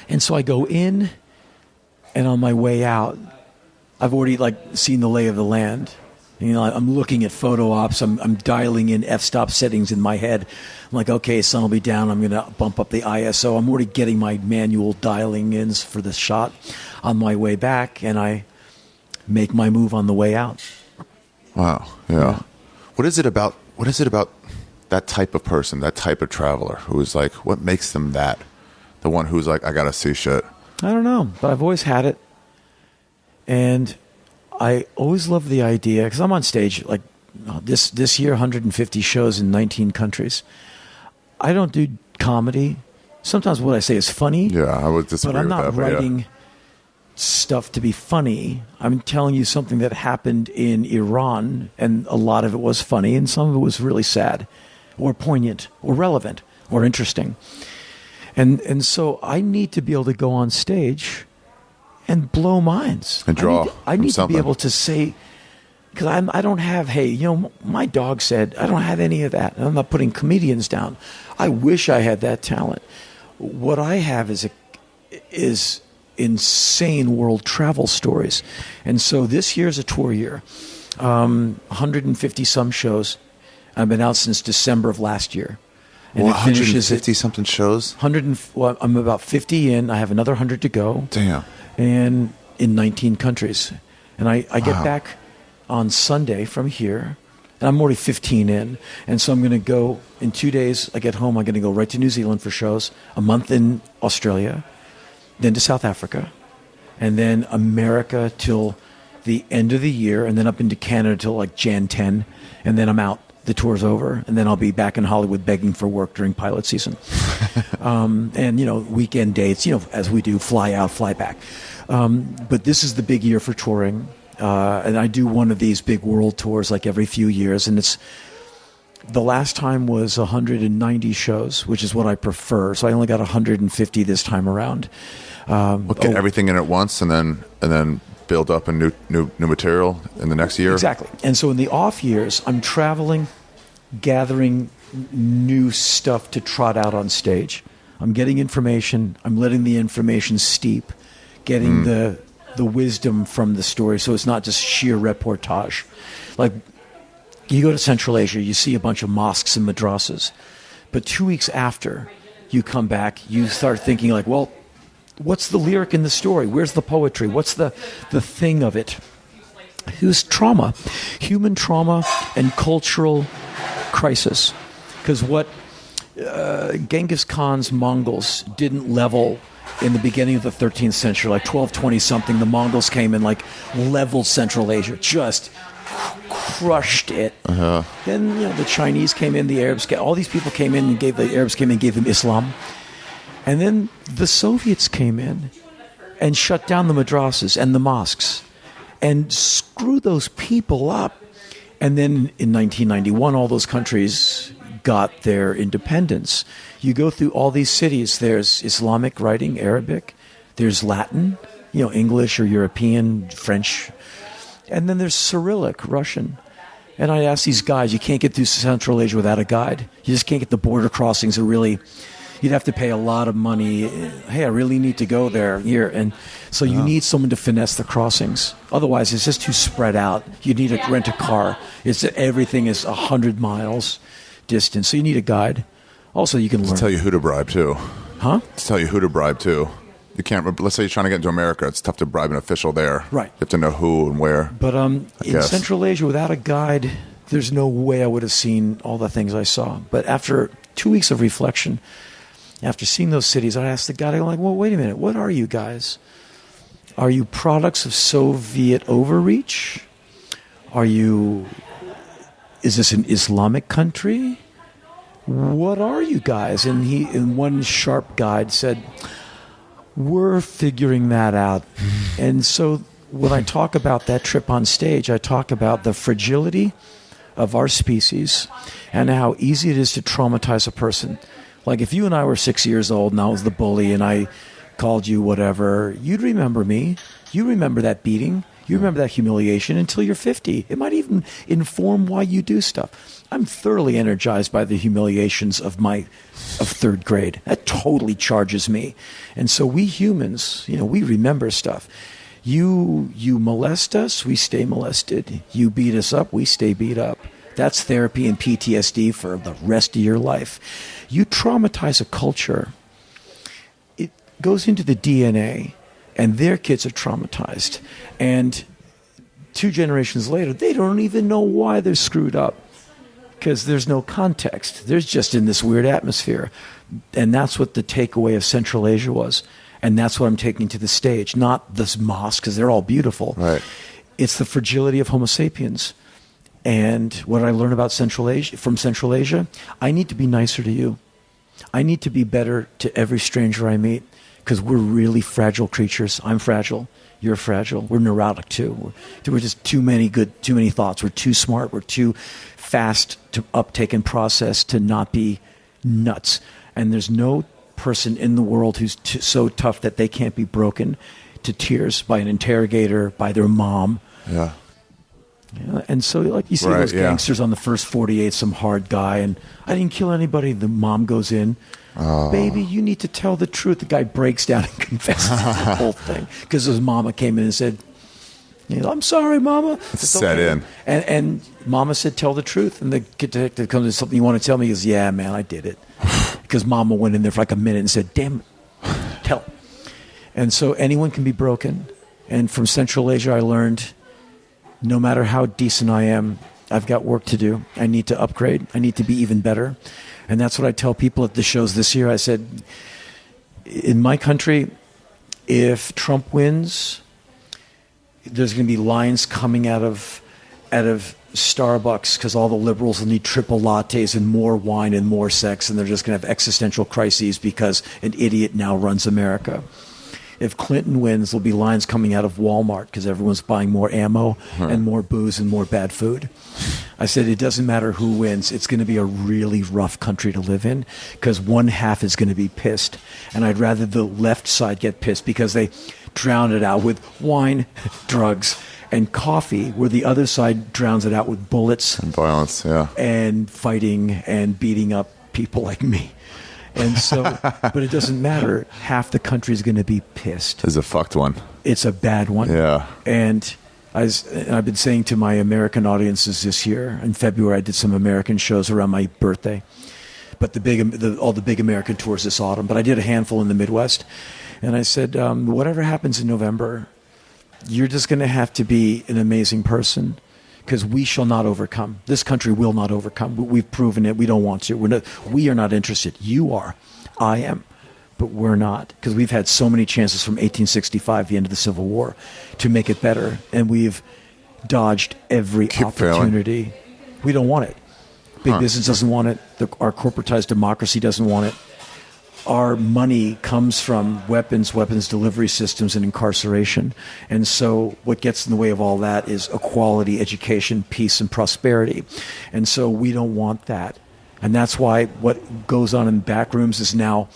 Speaker 1: and so I go in, and on my way out, I've already like seen the lay of the land. You know, I'm looking at photo ops. I'm dialing in f-stop settings in my head. I'm like, okay, sun will be down. I'm going to bump up the ISO. I'm already getting my manual dialing ins for the shot on my way back, and I make my move on the way out.
Speaker 4: Wow. Yeah. What is it about that type of person, that type of traveler who is like, what makes them that? The one who's like, I got to see shit.
Speaker 1: I don't know, but I've always had it. And I always love the idea, because I'm on stage like this year, 150 shows in 19 countries. I don't do comedy. Sometimes what I say is funny.
Speaker 4: Yeah, I would disagree
Speaker 1: but I'm
Speaker 4: with
Speaker 1: not
Speaker 4: that. But
Speaker 1: writing stuff to be funny. I'm telling you something that happened in Iran, and a lot of it was funny, and some of it was really sad, or poignant, or relevant, or interesting. And so I need to be able to go on stage and blow minds.
Speaker 4: And draw
Speaker 1: I
Speaker 4: from
Speaker 1: need to
Speaker 4: something.
Speaker 1: be able to say, because I don't have, hey, you know, my dog said, I don't have any of that. And I'm not putting comedians down. I wish I had that talent. What I have is insane world travel stories. And so this year is a tour year. 150 some shows. I've been out since December of last year. And
Speaker 4: well,
Speaker 1: it finishes at
Speaker 4: 150 something shows?
Speaker 1: I'm about 50 in. I have another 100 to go.
Speaker 4: Damn.
Speaker 1: And in 19 countries. And I get
Speaker 4: Wow.
Speaker 1: back on Sunday from here, and I'm already 15 in. And so I'm going to go, in 2 days, I get home, I'm going to go right to New Zealand for shows, a month in Australia, then to South Africa, and then America till the end of the year, and then up into Canada till like Jan 10, and then I'm out. The tour's over, and then I'll be back in Hollywood begging for work during pilot season. And, you know, weekend dates, you know, as we do, fly out, fly back. But this is the big year for touring. And I do one of these big world tours like every few years. And the last time was 190 shows, which is what I prefer. So I only got 150 this time around.
Speaker 4: Get everything in at once and then build up a new material in the next year.
Speaker 1: Exactly. And so in the off years, I'm traveling, gathering new stuff to trot out on stage. I'm getting information. I'm letting the information steep, getting the wisdom from the story. So it's not just sheer reportage. Like, you go to Central Asia, you see a bunch of mosques and madrasas. But 2 weeks after you come back, you start thinking like, well, what's the lyric in the story? Where's the poetry? What's the thing of it? Who's trauma? Human trauma and cultural crisis. Because what Genghis Khan's Mongols didn't level in the beginning of the 13th century, like 1220-something, the Mongols came and like leveled Central Asia, just crushed it. Then, you know, the Chinese came in, the Arabs, all these people came in and the Arabs came in and gave them Islam. And then the Soviets came in and shut down the madrasas and the mosques and screwed those people up. And then in 1991, all those countries got their independence. You go through all these cities, there's Islamic writing, Arabic, there's Latin, you know, English or European, French, and then there's Cyrillic, Russian. And I ask these guys, you can't get through Central Asia without a guide. You just can't get the border crossings. You'd have to pay a lot of money. Hey, I really need to go there here. And so you need someone to finesse the crossings. Otherwise, it's just too spread out. You need to rent a car. Everything is 100 miles distance. So you need a guide. Also, you can learn.
Speaker 4: To tell you who to bribe too.
Speaker 1: Huh?
Speaker 4: To tell you who to bribe too. You can't. Let's say you're trying to get into America. It's tough to bribe an official there.
Speaker 1: Right.
Speaker 4: You have to know who and where.
Speaker 1: But in
Speaker 4: guess.
Speaker 1: Central Asia, without a guide, there's no way I would have seen all the things I saw. But after 2 weeks of reflection, after seeing those cities, I asked the guide, I'm like, well, wait a minute. What are you guys? Are you products of Soviet overreach? Is this an Islamic country? What are you guys? And one sharp guide said, we're figuring that out. And so when I talk about that trip on stage, I talk about the fragility of our species and how easy it is to traumatize a person. Like if you and I were 6 years old and I was the bully and I called you whatever, you'd remember me. You remember that beating. You remember that humiliation until you're 50. It might even inform why you do stuff. I'm thoroughly energized by the humiliations of third grade. That totally charges me. And so we humans, we remember stuff. You molest us, we stay molested. You beat us up, we stay beat up. That's therapy and PTSD for the rest of your life. You traumatize a culture, it goes into the DNA, and their kids are traumatized. And 2 generations later, they don't even know why they're screwed up because there's no context. They're just in this weird atmosphere. And that's what the takeaway of Central Asia was. And that's what I'm taking to the stage. Not this mosque, because they're all beautiful.
Speaker 4: Right.
Speaker 1: It's the fragility of Homo sapiens. And what I learned about from Central Asia, I need to be nicer to you. I need to be better to every stranger I meet. Because we're really fragile creatures. I'm fragile. You're fragile. We're neurotic too. We're just too many thoughts. We're too smart. We're too fast to uptake and process to not be nuts. And there's no person in the world who's so tough that they can't be broken to tears by an interrogator, by their mom.
Speaker 4: Yeah.
Speaker 1: And so, like you see those gangsters on the first 48, some hard guy, and I didn't kill anybody. The mom goes in. Baby, you need to tell the truth. The guy breaks down and confesses to the whole thing because his mama came in and said, I'm sorry, Mama.
Speaker 4: It's set in.
Speaker 1: And Mama said, tell the truth. And the detective comes in, something you want to tell me? He goes, yeah, man, I did it. Because Mama went in there for like a minute and said, damn, tell. And so anyone can be broken. And from Central Asia, I learned no matter how decent I am, I've got work to do. I need to upgrade. I need to be even better. And that's what I tell people at the shows this year. I said, in my country, if Trump wins, there's going to be lines coming out of Starbucks because all the liberals will need triple lattes and more wine and more sex, and they're just going to have existential crises because an idiot now runs America. If Clinton wins, there'll be lines coming out of Walmart because everyone's buying more ammo and more booze and more bad food. I said, it doesn't matter who wins. It's going to be a really rough country to live in because one half is going to be pissed. And I'd rather the left side get pissed because they drown it out with wine, drugs, and coffee, where the other side drowns it out with bullets
Speaker 4: and violence,
Speaker 1: and fighting and beating up people like me. And so, but it doesn't matter. Half the country is going to be pissed.
Speaker 4: It's a fucked one.
Speaker 1: It's a bad one.
Speaker 4: Yeah.
Speaker 1: And I've been saying to my American audiences this year, in February, I did some American shows around my birthday, but all the big American tours this autumn. But I did a handful in the Midwest. And I said, whatever happens in November, you're just going to have to be an amazing person. Because we shall not overcome. This country will not overcome. We've proven it. We don't want to. We are not interested. You are. I am. But we're not. Because we've had so many chances from 1865, the end of the Civil War, to make it better. And we've dodged every opportunity. Failing. We don't want it. Big business doesn't want it. Our corporatized democracy doesn't want it. Our money comes from weapons delivery systems, and incarceration. And so what gets in the way of all that is equality, education, peace, and prosperity. And so we don't want that. And that's why what goes on in back rooms is now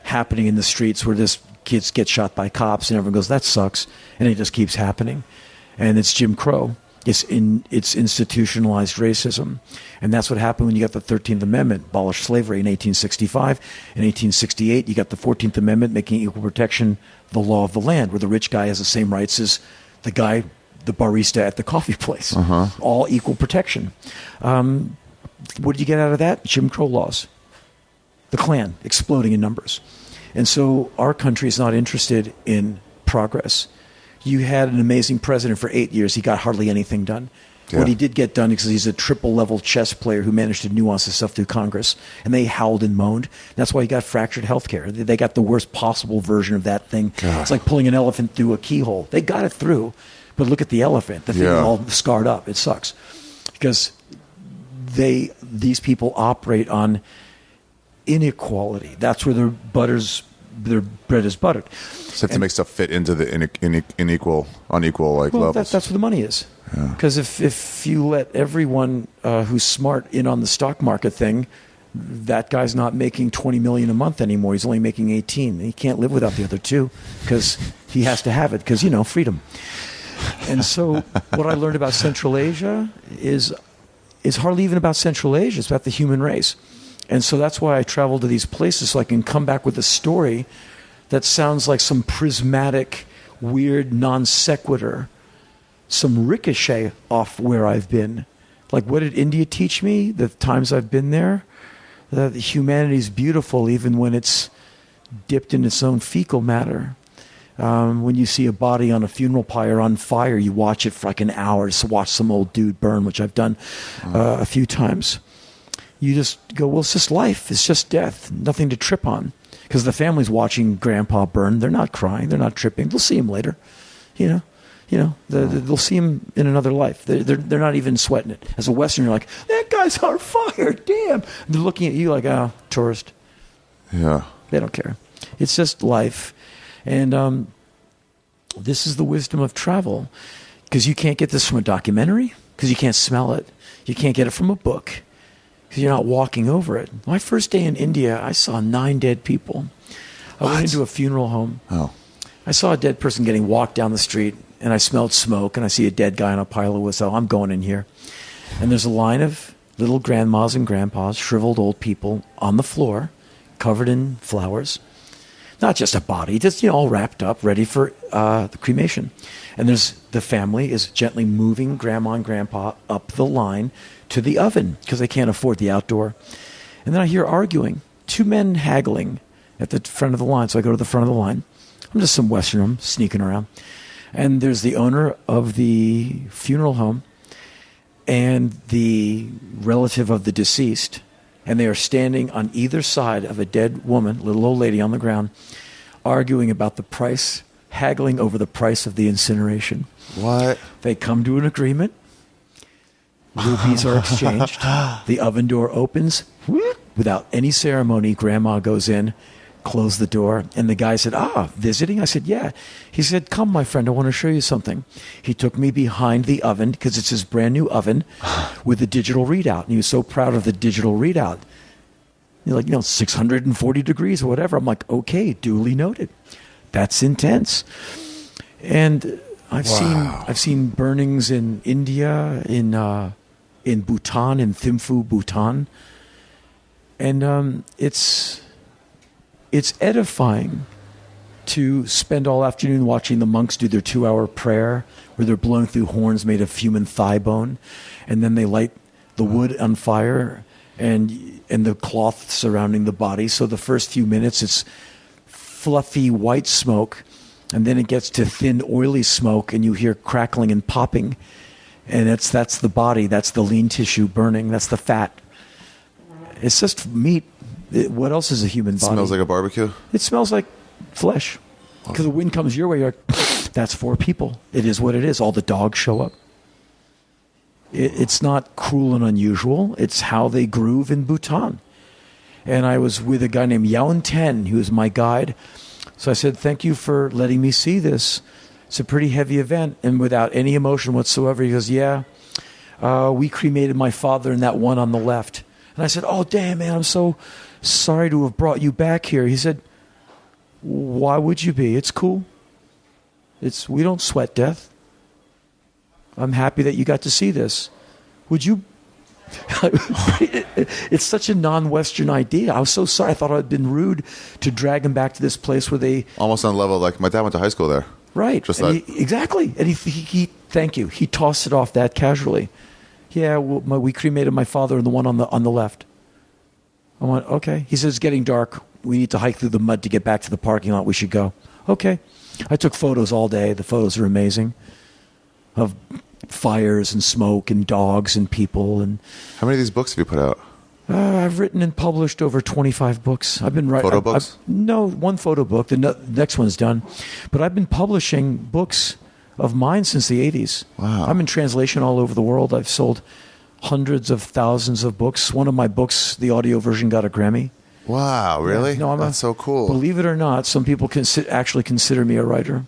Speaker 1: happening in the streets, where this kids get shot by cops and everyone goes, that sucks. And it just keeps happening. And it's Jim Crow. It's institutionalized racism. And that's what happened when you got the 13th Amendment, abolished slavery in 1865. In 1868, you got the 14th Amendment, making equal protection the law of the land, where the rich guy has the same rights as the barista at the coffee place. All equal protection. What did you get out of that? Jim Crow laws. The Klan exploding in numbers. And so our country is not interested in progress. You had an amazing president for 8 years. He got hardly anything done.
Speaker 2: Yeah.
Speaker 1: What he did get done, because he's a triple-level chess player who managed to nuance his stuff through Congress, and they howled and moaned. That's why he got fractured healthcare. They got the worst possible version of that thing.
Speaker 2: God.
Speaker 1: It's like pulling an elephant through a keyhole. They got it through, but look at the elephant. The thing is all scarred up. It sucks because these people operate on inequality. That's where their bread is buttered.
Speaker 2: So have to make stuff fit into the unequal levels.
Speaker 1: That's where the money is. Because if you let everyone who's smart in on the stock market thing, that guy's not making $20 million a month anymore. He's only making 18. He can't live without the other two because he has to have it because, freedom. And so what I learned about Central Asia is hardly even about Central Asia. It's about the human race. And so that's why I travel to these places so I can come back with a story that sounds like some prismatic, weird non sequitur, some ricochet off where I've been. Like, what did India teach me the times I've been there? That humanity is beautiful even when it's dipped in its own fecal matter. When you see a body on a funeral pyre on fire, you watch it for like an hour to watch some old dude burn, which I've done a few times. You just go, well, it's just life. It's just death. Nothing to trip on. Because the family's watching Grandpa burn. They're not crying. They're not tripping. They'll see him later. They'll see him in another life. They're not even sweating it. As a Westerner, you're like, that guy's on fire. Damn. They're looking at you like, tourist.
Speaker 2: Yeah.
Speaker 1: They don't care. It's just life. And this is the wisdom of travel. Because you can't get this from a documentary. Because you can't smell it. You can't get it from a book. Because you're not walking over it. My first day in India, I saw 9 dead people. I went into a funeral home.
Speaker 2: Oh.
Speaker 1: I saw a dead person getting walked down the street, and I smelled smoke, and I see a dead guy on a pile of wood. So I'm going in here. And there's a line of little grandmas and grandpas, shriveled old people on the floor, covered in flowers. Not just a body, just all wrapped up, ready for the cremation. And the family is gently moving grandma and grandpa up the line to the oven because they can't afford the outdoor. And then I hear arguing, 2 men haggling at the front of the line. So I go to the front of the line. I'm just some Westerner, I'm sneaking around. And there's the owner of the funeral home and the relative of the deceased. And they are standing on either side of a dead woman, little old lady on the ground, arguing about the price, haggling over the price of the incineration.
Speaker 2: What?
Speaker 1: They come to an agreement. Rupees are exchanged. The oven door opens. Without any ceremony, Grandma goes in, closed the door, and the guy said, visiting? I said, yeah. He said, come, my friend, I want to show you something. He took me behind the oven, because it's his brand new oven, with a digital readout. And he was so proud of the digital readout. You're like, 640 degrees or whatever. I'm like, okay, duly noted. That's intense. And I've seen burnings in India, in Bhutan, in Thimphu, Bhutan, and it's edifying to spend all afternoon watching the monks do their 2-hour prayer, where they're blowing through horns made of human thigh bone, and then they light the wood on fire and the cloth surrounding the body. So the first few minutes it's fluffy white smoke. And then it gets to thin, oily smoke, and you hear crackling and popping. And that's the body. That's the lean tissue burning. That's the fat. It's just meat. What else is a human body?
Speaker 2: It smells like a barbecue?
Speaker 1: It smells like flesh. Because the wind comes your way, you're like, that's 4 people. It is what it is. All the dogs show up. It's not cruel and unusual. It's how they groove in Bhutan. And I was with a guy named Yaon Ten, who was my guide. So I said, thank you for letting me see this. It's a pretty heavy event. And without any emotion whatsoever, he goes, yeah, we cremated my father and that one on the left. And I said, oh, damn, man, I'm so sorry to have brought you back here. He said, why would you be? It's cool. We don't sweat death. I'm happy that you got to see this. Would you? It's such a non-Western idea. I was so sorry. I thought I'd been rude to drag him back to this place where they...
Speaker 2: Almost on the level, like, my dad went to high school there.
Speaker 1: Right.
Speaker 2: Just
Speaker 1: and
Speaker 2: like...
Speaker 1: Exactly. And he thank you. He tossed it off that casually. Yeah, well, we cremated my father and the one on the left. I went, okay. He says, it's getting dark. We need to hike through the mud to get back to the parking lot. We should go. Okay. I took photos all day. The photos are amazing of fires and smoke and dogs and people. And
Speaker 4: How many of these books have you put out?
Speaker 1: I've written and published over 25 books. I've been writing
Speaker 4: Photo books?
Speaker 1: No, one photo book. The next one's done. But I've been publishing books of mine since the 80s.
Speaker 4: Wow.
Speaker 1: I'm in translation all over the world. I've sold hundreds of thousands of books. One of my books, the audio version, got a Grammy.
Speaker 4: Wow, really?
Speaker 1: No,
Speaker 4: That's so cool.
Speaker 1: Believe it or not, some people actually consider me a writer.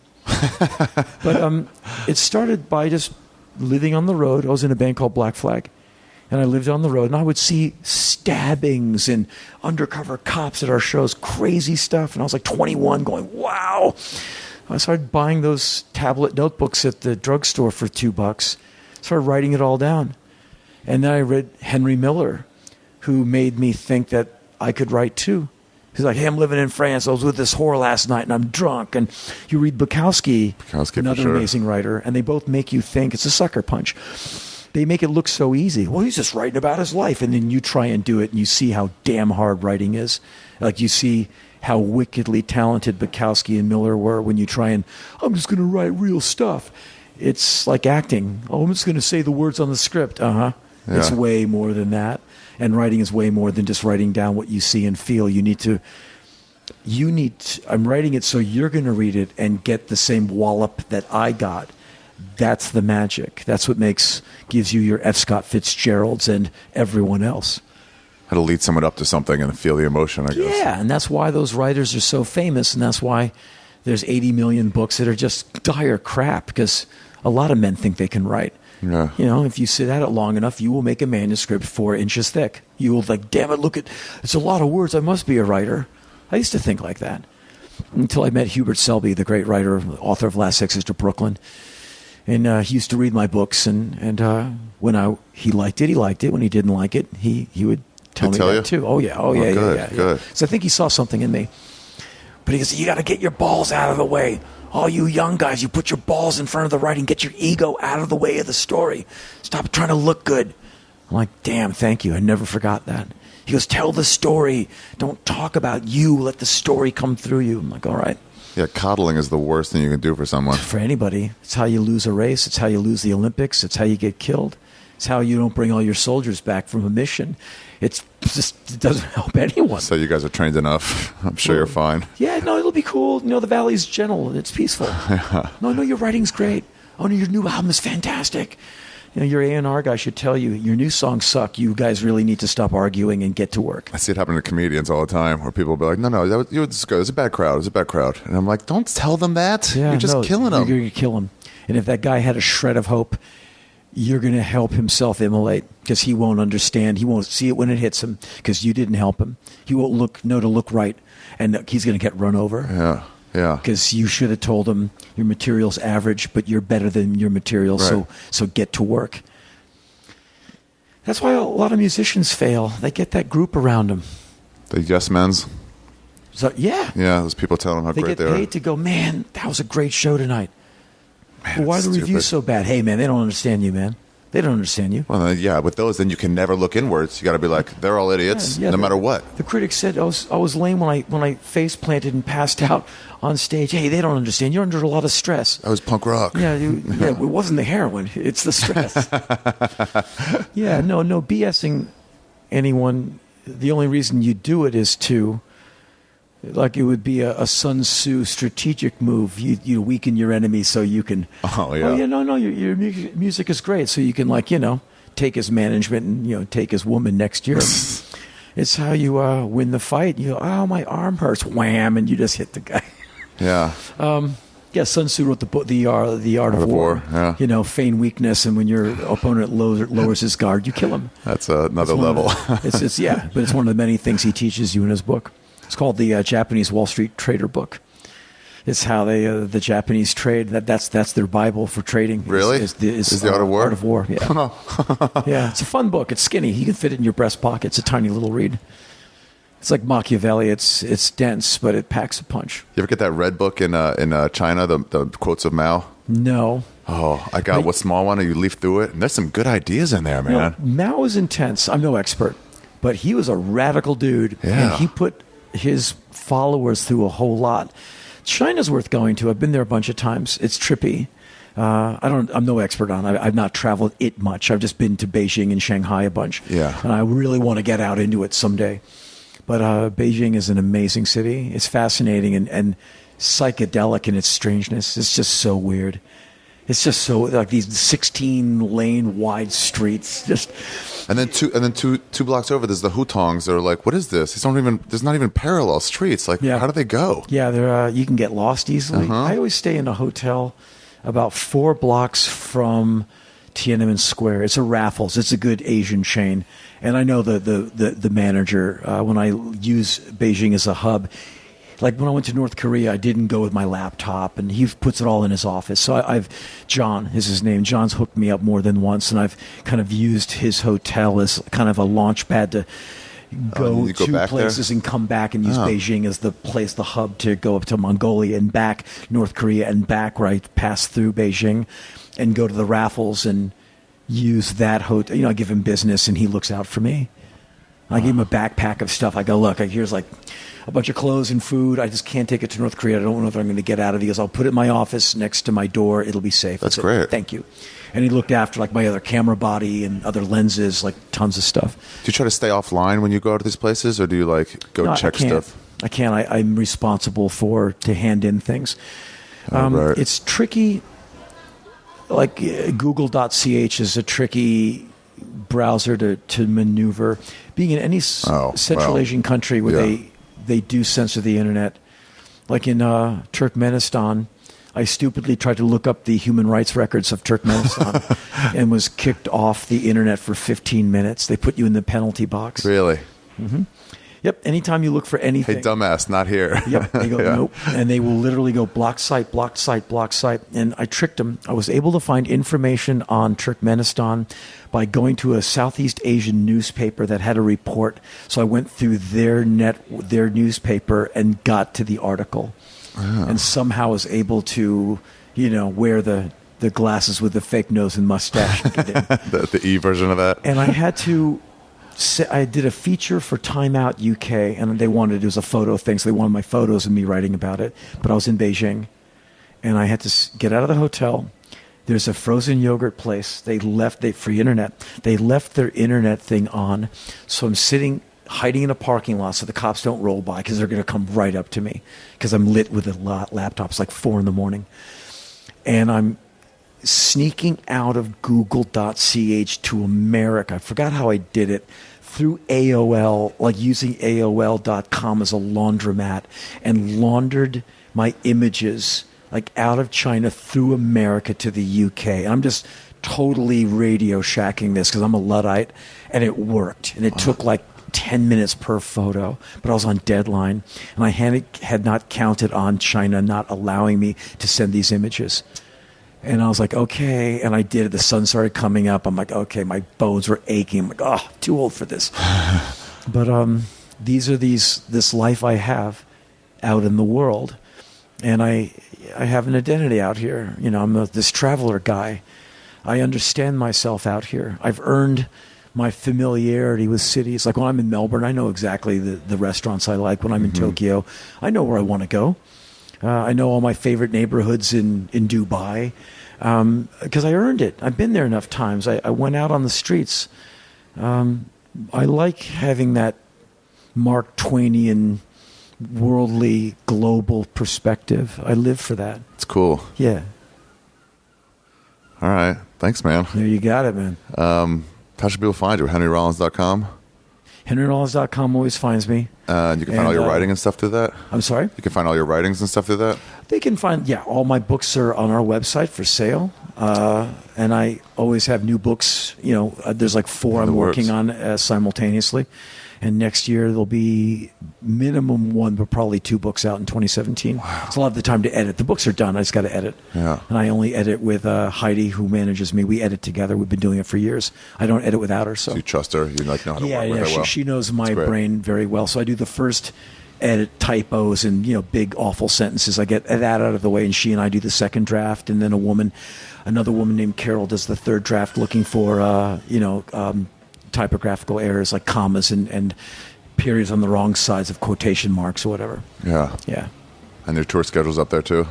Speaker 1: But it started by just living on the road. I was in a band called Black Flag. And I lived on the road, and I would see stabbings and undercover cops at our shows, crazy stuff. And I was like 21 going, wow. I started buying those tablet notebooks at the drugstore for $2. Started writing it all down. And then I read Henry Miller, who made me think that I could write too. He's like, hey, I'm living in France. I was with this whore last night, and I'm drunk. And you read Bukowski, another amazing writer, and they both make you think. It's a sucker punch. They make it look so easy. Well, he's just writing about his life. And then you try and do it, and you see how damn hard writing is. Like, you see how wickedly talented Bukowski and Miller were when you try and, I'm just going to write real stuff. It's like acting. Oh, I'm just going to say the words on the script. Uh-huh.
Speaker 4: Yeah.
Speaker 1: It's way more than that. And writing is way more than just writing down what you see and feel. I'm writing it so you're going to read it and get the same wallop that I got. That's the magic. That's what gives you your F. Scott Fitzgeralds and everyone else.
Speaker 4: How to lead someone up to something and feel the emotion, I guess.
Speaker 1: Yeah, and that's why those writers are so famous, and that's why there's 80 million books that are just dire crap, because a lot of men think they can write.
Speaker 4: Yeah.
Speaker 1: You know, if you sit at it long enough, you will make a manuscript 4 inches thick. You will damn it, it's a lot of words. I must be a writer. I used to think like that until I met Hubert Selby, the great writer, author of Last Exit to Brooklyn. And he used to read my books, and when he liked it, he liked it. When he didn't like it, he would tell me that too. Oh yeah,
Speaker 4: good.
Speaker 1: So I think he saw something in me. But he goes, you got to get your balls out of the way. All you young guys, you put your balls in front of the writing, get your ego out of the way of the story. Stop trying to look good. I'm like, damn, thank you. I never forgot that. He goes, tell the story. Don't talk about you. Let the story come through you. I'm like, all right.
Speaker 4: Yeah, coddling is the worst thing you can do for someone.
Speaker 1: For anybody. It's how you lose a race. It's how you lose the Olympics. It's how you get killed. It's how you don't bring all your soldiers back from a mission. It doesn't help anyone.
Speaker 4: So you guys are trained enough. I'm sure you're fine.
Speaker 1: Yeah, no, it'll be cool. You know, the valley's gentle and it's peaceful. No, your writing's great. Oh, no, your new album is fantastic. You know, your A&R guy should tell you, your new songs suck. You guys really need to stop arguing and get to work.
Speaker 4: I see it happen to comedians all the time, where people will be like, no, it was a bad crowd. It was a bad crowd. And I'm like, don't tell them that.
Speaker 1: Yeah,
Speaker 4: you're just killing them.
Speaker 1: You're going to kill him. And if that guy had a shred of hope, you're going to help him self-immolate, because he won't understand. He won't see it when it hits him, because you didn't help him. He won't know to look right, and he's going to get run over.
Speaker 4: Yeah.
Speaker 1: Because you should have told him your material's average, but you're better than your material,
Speaker 4: Right.
Speaker 1: so get to work. That's why a lot of musicians fail. They get that group around them.
Speaker 4: The yes men's.
Speaker 1: So, yeah.
Speaker 4: Yeah, those people telling them how
Speaker 1: They
Speaker 4: great
Speaker 1: get
Speaker 4: they are.
Speaker 1: paid to go, man, that was a great show tonight.
Speaker 4: Man,
Speaker 1: Well, why are
Speaker 4: it's
Speaker 1: the reviews
Speaker 4: stupid.
Speaker 1: so bad? Hey, man, they don't understand you, man. They don't understand you.
Speaker 4: Well, yeah, with those, then you can never look inwards. You got to be like, they're all idiots,
Speaker 1: Yeah,
Speaker 4: no matter what.
Speaker 1: The critics said I was lame when I face planted and passed out on stage. Hey, they don't understand. You're under a lot of stress.
Speaker 4: I was punk rock.
Speaker 1: Yeah, it wasn't the heroin. It's the stress. Yeah, no BSing anyone. The only reason you do it is to, like, it would be a Sun Tzu strategic move. You weaken your enemy so you can.
Speaker 4: Oh, yeah.
Speaker 1: Oh, yeah, no, your music is great. So you can, take his management and, take his woman next year. It's how you win the fight. You go, oh, my arm hurts. Wham, and you just hit the guy.
Speaker 4: Yeah.
Speaker 1: Yeah, Sun Tzu wrote the book, The Art of War.
Speaker 4: Yeah.
Speaker 1: Feign weakness, and when your opponent lowers his guard, you kill him.
Speaker 4: That's another
Speaker 1: It's one
Speaker 4: level.
Speaker 1: of but it's one of the many things he teaches you in his book. It's called the Japanese Wall Street Trader book. It's how the Japanese trade. That's their Bible for trading.
Speaker 4: Really?
Speaker 1: Is
Speaker 4: the Art of War?
Speaker 1: Art of War. Yeah. Yeah. It's a fun book. It's skinny. You can fit it in your breast pocket. It's a tiny little read. It's like Machiavelli. It's dense, but it packs a punch.
Speaker 4: You ever get that red book in China, the quotes of Mao?
Speaker 1: No.
Speaker 4: Oh, I got what small one, and you leaf through it, and there's some good ideas in there, man.
Speaker 1: Mao is intense. I'm no expert, but he was a radical dude,
Speaker 2: Yeah.
Speaker 1: and he put his followers through a whole lot. China's worth going to. I've been there a bunch of times. It's trippy. I'm no expert on it. I've not traveled it much. I've just been to Beijing and Shanghai a bunch.
Speaker 2: Yeah.
Speaker 1: And I really want to get out into it someday. But Beijing is an amazing city. It's fascinating and psychedelic in its strangeness. It's just so weird. It's just so like these 16-lane wide streets.
Speaker 4: And then two blocks over, there's the hutongs. They're like, what is this? There's not even parallel streets. Like,
Speaker 1: Yeah.
Speaker 4: how do they go?
Speaker 1: Yeah, you can get lost easily. I always stay in a hotel about 4 blocks from Tiananmen Square. It's a Raffles. It's a good Asian chain. And I know the manager, when I use Beijing as a hub, like when I went to North Korea, I didn't go with my laptop, and he puts it all in his office. So John is his name. John's hooked me up more than once, and I've kind of used his hotel as kind of a launch pad to go
Speaker 4: you go
Speaker 1: to
Speaker 4: back
Speaker 1: places
Speaker 4: there?
Speaker 1: and come back and use Beijing as the place, the hub to go up to Mongolia and back, North Korea and back, where I pass through Beijing and go to the Raffles and use that hotel. You know, I give him business, and he looks out for me. I give him a backpack of stuff. I go, look, here's like a bunch of clothes and food. I just can't take it to North Korea. I don't know if I'm going to get out of it. He goes, I'll put it in my office next to my door. It'll be safe.
Speaker 4: That's
Speaker 1: I said,
Speaker 4: great.
Speaker 1: Thank you. And he looked after like my other camera body and other lenses, like tons of stuff.
Speaker 4: Do you try to stay offline when you go to these places, or do you like go
Speaker 1: No,
Speaker 4: check
Speaker 1: I can't.
Speaker 4: stuff?
Speaker 1: I can't. I'm responsible to hand in things.
Speaker 4: Right.
Speaker 1: It's tricky. Like Google.ch is a tricky browser to maneuver. Being in any Central
Speaker 4: well,
Speaker 1: Asian country where
Speaker 4: yeah.
Speaker 1: they do censor the internet, like in Turkmenistan, I stupidly tried to look up the human rights records of Turkmenistan and was kicked off the internet for 15 minutes. They put you in the penalty box.
Speaker 4: Really?
Speaker 1: Yep. Anytime you look for anything.
Speaker 4: Hey, dumbass, not here.
Speaker 1: Yep. They go,
Speaker 4: Yeah.
Speaker 1: nope. And they will literally go block site, block site, block site. And I tricked them. I was able to find information on Turkmenistan by going to a Southeast Asian newspaper that had a report. So I went through their newspaper and got to the article. And somehow was able to, wear the glasses with the fake nose and mustache. And get in.
Speaker 4: The E version of that.
Speaker 1: And I had to. I did a feature for Time Out UK, and it was a photo thing, so they wanted my photos and me writing about it. But I was in Beijing, and I had to get out of the hotel. There's a frozen yogurt place. Free internet. They left their internet thing on, so I'm hiding in a parking lot so the cops don't roll by because they're going to come right up to me because I'm lit with a laptop. It's like 4 a.m. And I'm sneaking out of Google.ch to America. I forgot how I did it. Through AOL, like using AOL.com as a laundromat, and laundered my images like out of China through America to the UK. And I'm just totally Radio Shacking this because I'm a Luddite, and it worked. And it took like 10 minutes per photo, but I was on deadline, and I had not counted on China not allowing me to send these images. And I was like, okay. And I did it. The sun started coming up. I'm like, okay, my bones were aching. I'm like, oh, too old for this. But this life I have out in the world. And I have an identity out here. I'm this traveler guy. I understand myself out here. I've earned my familiarity with cities. Like when I'm in Melbourne, I know exactly the restaurants I like. When I'm in Tokyo, I know where I want to go. I know all my favorite neighborhoods in Dubai because I earned it. I've been there enough times. I went out on the streets. I like having that Mark Twainian, worldly, global perspective. I live for that.
Speaker 4: It's cool.
Speaker 1: Yeah.
Speaker 4: All right. Thanks, man.
Speaker 1: There you got it, man.
Speaker 4: How should people find you? HenryRollins.com?
Speaker 1: HenryRollins.com always finds me.
Speaker 4: You can find all your writing and stuff through that?
Speaker 1: I'm sorry?
Speaker 4: You can find all your writings and stuff through that?
Speaker 1: They can find, all my books are on our website for sale. And I always have new books. There's like 4 I'm working on simultaneously. And next year there'll be minimum 1, but probably 2 books out in 2017. Wow. It's a lot of the time to edit. The books are done. I just got to edit.
Speaker 4: Yeah.
Speaker 1: And I only edit with Heidi, who manages me. We edit together. We've been doing it for years. I don't edit without her. So
Speaker 4: you trust her? You know how to work with her well?
Speaker 1: She knows my brain very well. So I do the first edit typos and big awful sentences. I get that out of the way, and she and I do the second draft. And then another woman named Carol does the third draft, looking for typographical errors like commas and periods on the wrong sides of quotation marks or whatever.
Speaker 4: Yeah.
Speaker 1: Yeah.
Speaker 4: And your tour schedule's up there too?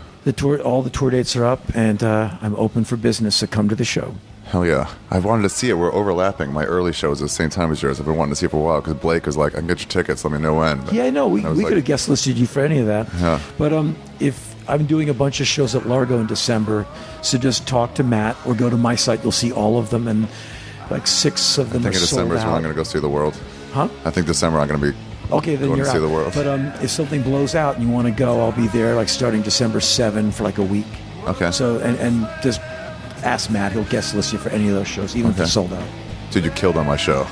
Speaker 1: All the tour dates are up, and I'm open for business, so come to the show.
Speaker 4: Hell yeah. I wanted to see it. We're overlapping. My early show was at the same time as yours. I've been wanting to see it for a while because Blake was like, I can get your tickets. Let me know when. But
Speaker 1: Yeah, I know. We
Speaker 4: I was
Speaker 1: could have guest listed you for any of that.
Speaker 4: Yeah.
Speaker 1: But if I'm doing a bunch of shows at Largo in December, so just talk to Matt or go to my site. You'll see all of them, and like 6 of them
Speaker 4: I think
Speaker 1: are
Speaker 4: in
Speaker 1: sold
Speaker 4: December is when I'm
Speaker 1: out.
Speaker 4: going to go see the world.
Speaker 1: Huh?
Speaker 4: I think December I'm going to be
Speaker 1: Okay, then
Speaker 4: going
Speaker 1: you're
Speaker 4: to see
Speaker 1: out.
Speaker 4: the world.
Speaker 1: But if something blows out and you want to go, I'll be there like starting December 7 for like a week.
Speaker 4: Okay.
Speaker 1: So and just ask Matt. He'll guest list you for any of those shows, even if
Speaker 4: Okay.
Speaker 1: they're sold out.
Speaker 4: Dude, you killed on my show.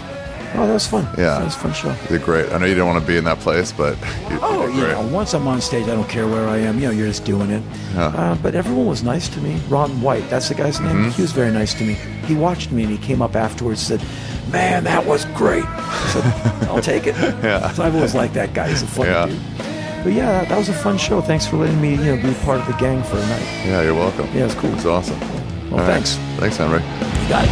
Speaker 1: Oh, that was fun.
Speaker 4: Yeah.
Speaker 1: That was a fun show.
Speaker 4: You did great. I know you didn't want to be in that place, but you
Speaker 1: Oh,
Speaker 4: did
Speaker 1: you
Speaker 4: great.
Speaker 1: know, once I'm on stage, I don't care where I am. You know, you're just doing it.
Speaker 4: Yeah.
Speaker 1: But everyone was nice to me. Ron White, that's the guy's name.
Speaker 4: Mm-hmm.
Speaker 1: He was very nice to me. He watched me and he came up afterwards and said, "Man, that was great." I said, "I'll take it."
Speaker 4: Yeah.
Speaker 1: So I've always liked that guy. He's a funny
Speaker 4: Yeah.
Speaker 1: dude. But yeah, that was a fun show. Thanks for letting me, be part of the gang for a night.
Speaker 4: Yeah, you're welcome.
Speaker 1: Yeah, it's cool.
Speaker 4: It's awesome.
Speaker 1: Well,
Speaker 4: All right.
Speaker 1: thanks.
Speaker 4: Thanks, Henry.
Speaker 1: You got it.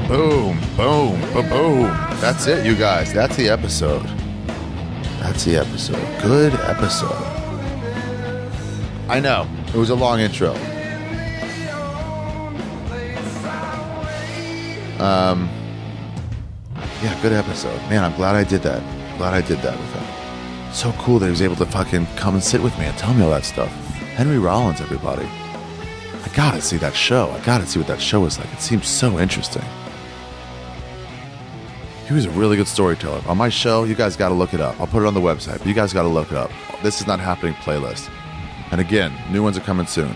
Speaker 2: Boom, boom, boom. That's it, you guys. That's the episode. That's the episode. Good episode. I know. It was a long intro. Yeah, good episode. Man, I'm glad I did that. Glad I did that with him. So cool that he was able to fucking come and sit with me and tell me all that stuff. Henry Rollins, everybody. I gotta see that show. I gotta see what that show is like. It seems so interesting. He was a really good storyteller. On my show, you guys gotta look it up. I'll put it on the website, but you guys gotta look it up. This Is Not Happening playlist. And again, new ones are coming soon.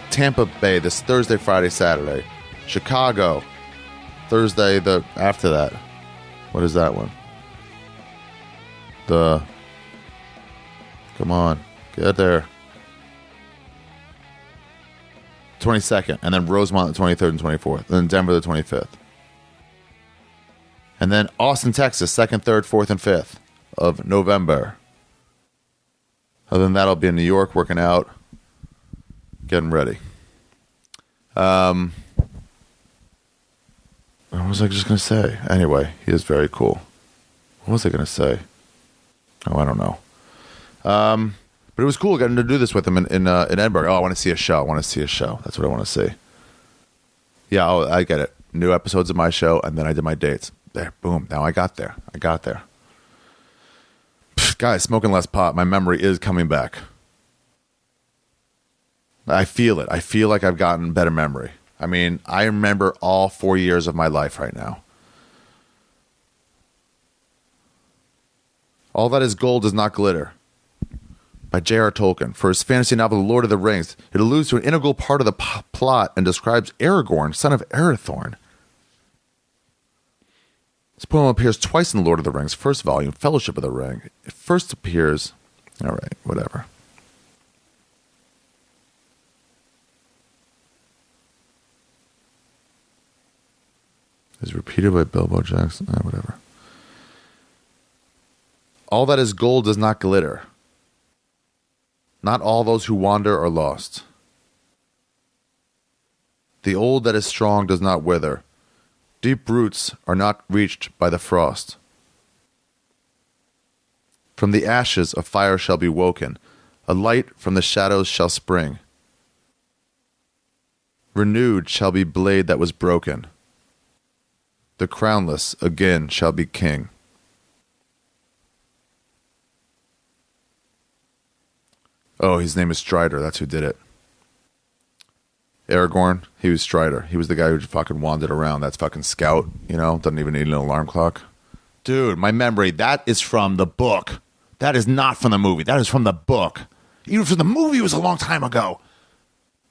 Speaker 2: Tampa Bay this Thursday, Friday, Saturday. Chicago Thursday after that. What is that one? Come on, get there. 22nd, and then Rosemont the 23rd and 24th, and then Denver the 25th. And then Austin, Texas, 2nd, 3rd, 4th, and 5th of November. Other than that, I'll be in New York working out, getting ready. What was I just going to say? Anyway, he is very cool. What was I going to say? Oh, I don't know. But it was cool getting to do this with him in Edinburgh. Oh, I want to see a show. That's what I want to see. Yeah, I get it. New episodes of my show, and then I did my dates. There, boom. Now I got there. Pfft, guys, smoking less pot. My memory is coming back. I feel it. I feel like I've gotten better memory. I mean, I remember all 4 years of my life right now. All That Is Gold Does Not Glitter by J.R. Tolkien. For his fantasy novel, The Lord of the Rings, it alludes to an integral part of the plot and describes Aragorn, son of Arathorn. This poem appears twice in The Lord of the Rings, first volume, Fellowship of the Ring. It first appears... All right, whatever. Is repeated by Bilbo Jackson. Whatever. All that is gold does not glitter. Not all those who wander are lost. The old that is strong does not wither. Deep roots are not reached by the frost. From the ashes a fire shall be woken. A light from the shadows shall spring. Renewed shall be blade that was broken. The crownless again shall be king. Oh, his name is Strider. That's who did it. Aragorn, he was Strider. He was the guy who fucking wandered around. That's fucking scout, doesn't even need an alarm clock. Dude, my memory, that is from the book. That is not from the movie. That is from the book. Even from the movie, it was a long time ago.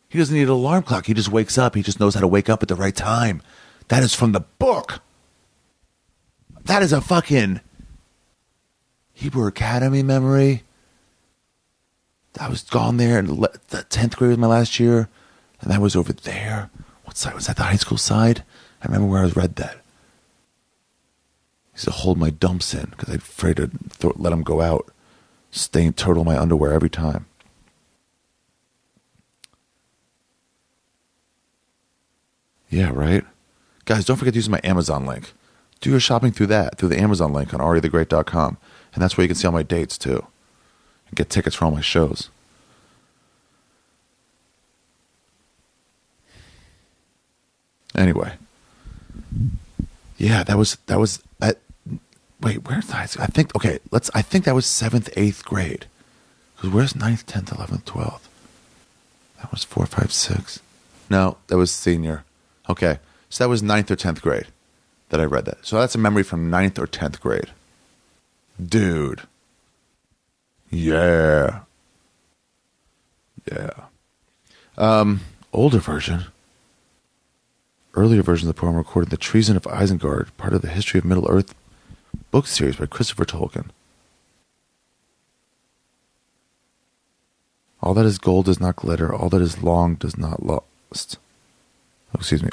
Speaker 2: He doesn't need an alarm clock. He just wakes up. He just knows how to wake up at the right time. That is from the book. That is a fucking Hebrew Academy memory. I was gone there, and the 10th grade was my last year, and I was over there. What side? Was that the high school side? I remember where I read that. I used to hold my dumps in because I'm afraid to let them go out. Stain turtle my underwear every time. Yeah, right? Guys, don't forget to use my Amazon link. Do your shopping through that, through the Amazon link on arithegreat.com. And that's where you can see all my dates, too. And get tickets for all my shows. Anyway. Yeah, that was wait, where's I think I think that was 7th, 8th grade. Because where's 9th, 10th, 11th, 12th? That was 4, 5, 6. No, that was senior. Okay. So that was 9th or 10th grade that I read that. So that's a memory from 9th or 10th grade. Dude. Yeah. Yeah. Older version. Earlier versions of the poem recorded The Treason of Isengard, part of the History of Middle-earth book series by Christopher Tolkien. All that is gold does not glitter. All that is long does not last.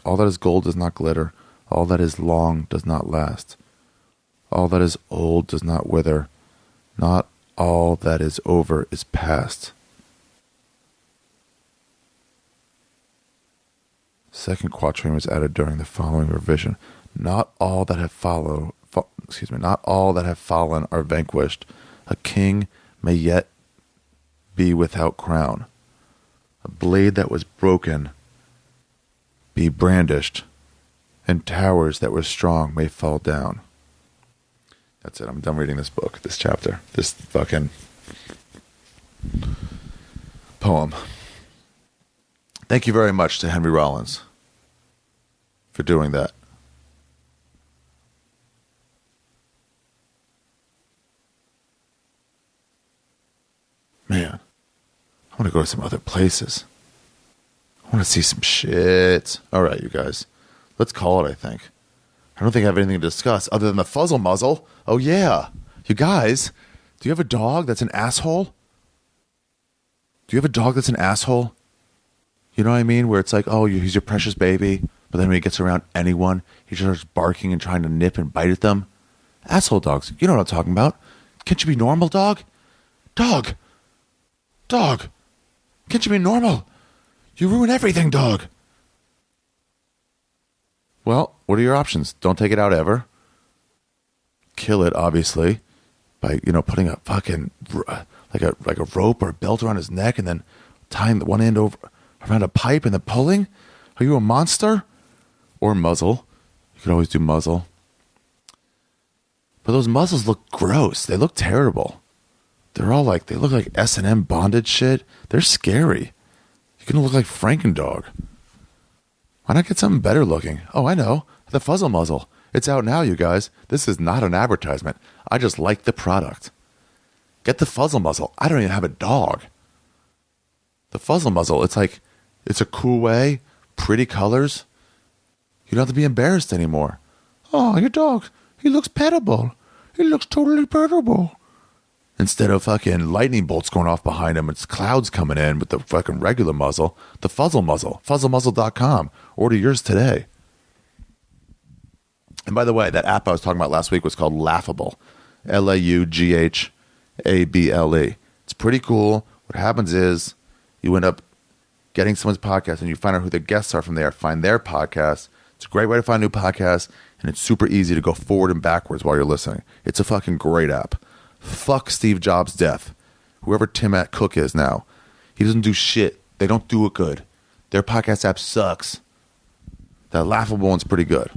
Speaker 2: All that is gold does not glitter. All that is long does not last. All that is old does not wither. Not all that is over is past. Second quatrain was added during the following revision. Not all that have not all that have fallen are vanquished. A king may yet be without crown. A blade that was broken be brandished, and towers that were strong may fall down. That's it. I'm done reading this book, this chapter, this fucking poem. Thank you very much to Henry Rollins for doing that. Man, I want to go to some other places. I want to see some shit. All right, you guys. Let's call it, I think. I don't think I have anything to discuss other than the Fuzzle Muzzle. Oh, yeah. You guys, do you have a dog that's an asshole? Do you have a dog that's an asshole? You know what I mean? Where it's like, oh, he's your precious baby, but then when he gets around anyone, he just starts barking and trying to nip and bite at them. Asshole dogs. You know what I'm talking about. Can't you be normal, dog? Dog. Dog. Can't you be normal? You ruin everything, dog. Well, what are your options? Don't take it out ever. Kill it, obviously, by, putting a fucking, like a rope or a belt around his neck and then tying the one end over around a pipe and then pulling? Are you a monster? Or muzzle. You could always do muzzle. But those muzzles look gross. They look terrible. They look like S&M bondage shit. They're scary. You're going to look like Frankendog. Why not get something better looking? Oh, I know. The Fuzzle Muzzle. It's out now, you guys. This is not an advertisement. I just like the product. Get the Fuzzle Muzzle. I don't even have a dog. The Fuzzle Muzzle, it's a cool way, pretty colors. You don't have to be embarrassed anymore. Oh, your dog, he looks pettable. He looks totally pettable. Instead of fucking lightning bolts going off behind him, it's clouds coming in with the fucking regular muzzle. The Fuzzle Muzzle. FuzzleMuzzle.com. Order yours today. And by the way, that app I was talking about last week was called Laughable. Laughable. It's pretty cool. What happens is you end up getting someone's podcast and you find out who their guests are from there. Find their podcast. It's a great way to find new podcasts, and it's super easy to go forward and backwards while you're listening. It's a fucking great app. Fuck Steve Jobs' death. Whoever Tim Cook is now. He doesn't do shit. They don't do it good. Their podcast app sucks. That Laughable one's pretty good.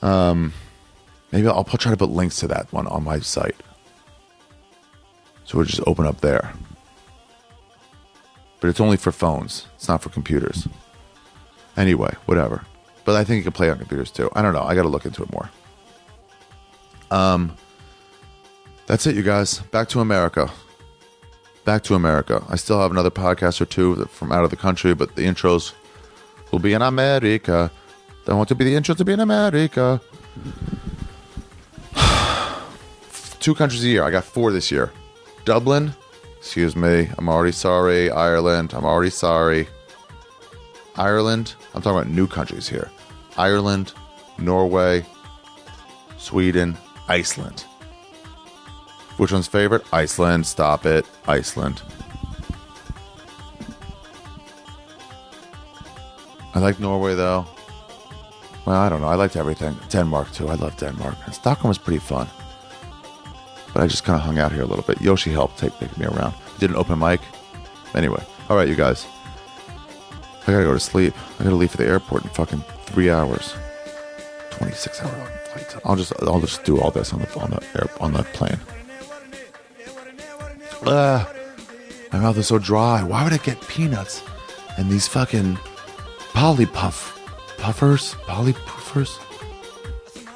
Speaker 2: Maybe I'll try to put links to that one on my site. So we'll just open up there. But it's only for phones. It's not for computers. Anyway, whatever. But I think you can play on computers too. I don't know. I got to look into it more.
Speaker 4: That's it, you guys. Back to America. Back to America. I still have another podcast or two from out of the country, but the intros will be in America. I want to be the intro to be in America. 2 countries a year. I got 4 this year. Dublin. Excuse me. I'm already sorry. Ireland. I'm already sorry. Ireland. I'm talking about new countries here. Ireland, Norway, Sweden, Iceland. Which one's favorite? Iceland. Stop it. Iceland. I like Norway, though. Well, I don't know. I liked everything. Denmark, too. I love Denmark. And Stockholm was pretty fun. But I just kind of hung out here a little bit. Yoshi helped take me around. Did an open mic. Anyway. All right, you guys. I gotta go to sleep. I gotta leave for the airport in fucking 3 hours. 26-hour flight. I'll just do all this on the plane. My mouth is so dry. Why would I get peanuts and these fucking polypuffers,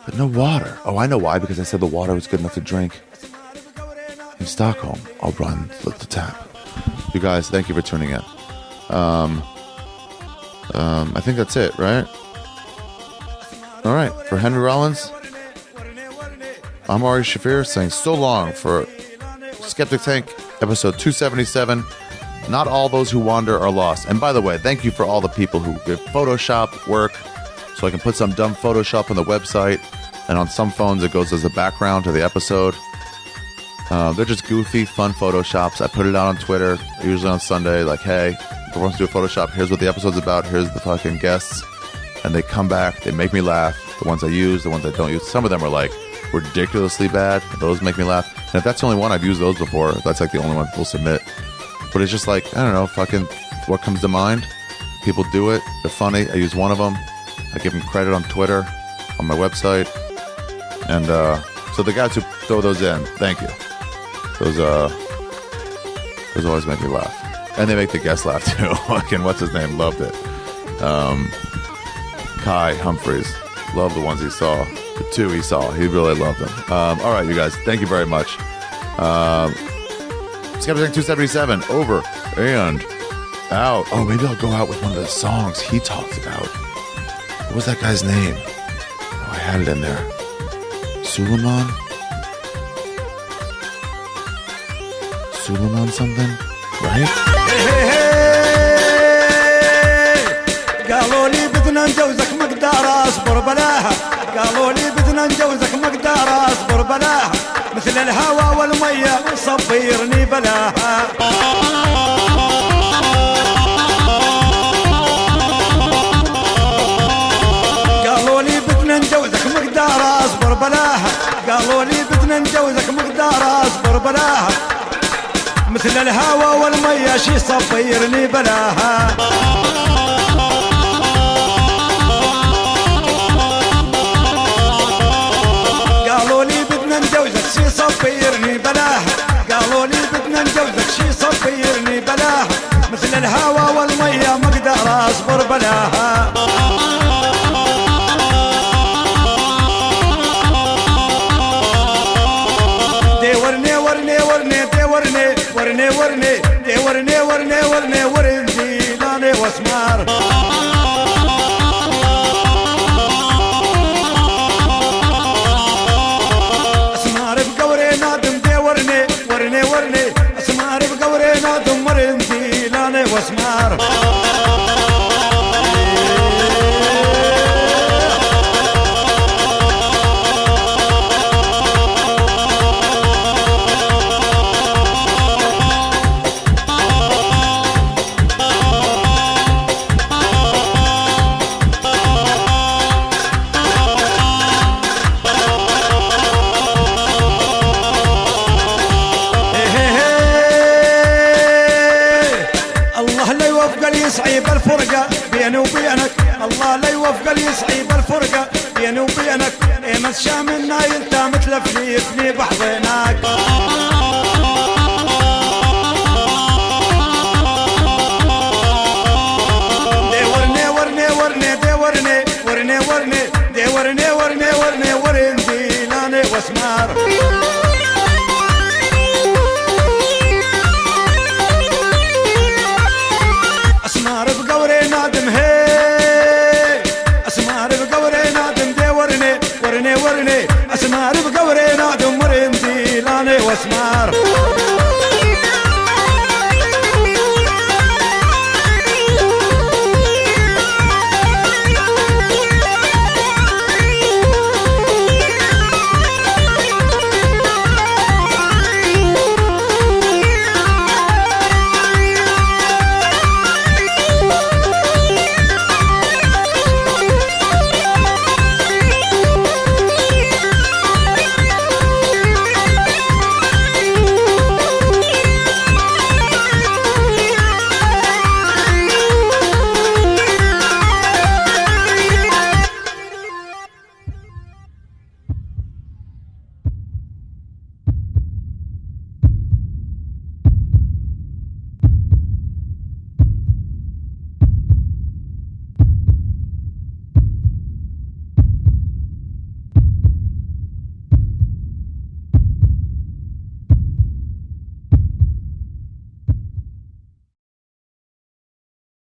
Speaker 4: but no water? Oh, I know why. Because I said the water was good enough to drink. In Stockholm, I'll run the tap. You guys, thank you for tuning in. I think that's it, right? All right. For Henry Rollins, I'm Ari Shaffir saying so long for Skeptic Tank, episode 277. Not all those who wander are lost. And by the way, thank you for all the people who give Photoshop work so I can put some dumb Photoshop on the website. And on some phones, it goes as a background to the episode. They're just goofy, fun Photoshops. I put it out on Twitter, usually on Sunday, like, hey, if I want to do a Photoshop, here's what the episode's about, here's the fucking guests. And they come back, they make me laugh. The ones I use, the ones I don't use. Some of them are like ridiculously bad. Those make me laugh. And if that's the only one, I've used those before. That's like the only one we'll submit. But it's just like, I don't know, fucking what comes to mind. People do it. They're funny. I use one of them. I give them credit on Twitter, on my website. And so the guys who throw those in, thank you. Those always make me laugh. And they make the guests laugh too. Fucking what's his name? Loved it. Kai Humphreys. Loved the ones he saw. The 2 he saw. He really loved them. All right, you guys. Thank you very much. Skeptic 277. Over and out. Oh, maybe I'll go out with one of the songs he talked about. What was that guy's name? Oh, I had it in there. Suleiman something, right?
Speaker 5: قالوا لي بدنا نجوزك مقدار اصبر بلاها قالوا لي بدنا نجوزك مقدار اصبر بلاها مثل الهوى والميه صبيرني بلاها قالوا لي بدنا نجوزك مقدار اصبر بلاها قالوا لي بدنا نجوزك مقدار اصبر بلاها مثل الهوى والميه شي صبيرني بلاها قالوا لي بدنا نجوزك شي صبيرني بلاها قالوا لي بدنا نجوزك شي صبيرني بلاها مثل الهوى والميه ما اقدر اصبر بلاها ورني ورني ورني دي ورني ورني ورني دي ورني ورني ورني ورني لاني واسمار اسمار بقوري نادم دي ورني ورني ورني اسمار بقوري نادم ورني لاني واسمار يصعيب الفرقة بيني وبينك الله لا يوفق لي يصعيب الفرقة بيني وبينك ايما الشام النايل تا متلفليفني بحضنك دي ورني ورني ورني دي ورني ورني ورني دي ورني ورني ورني ورني دي لاني الاسمار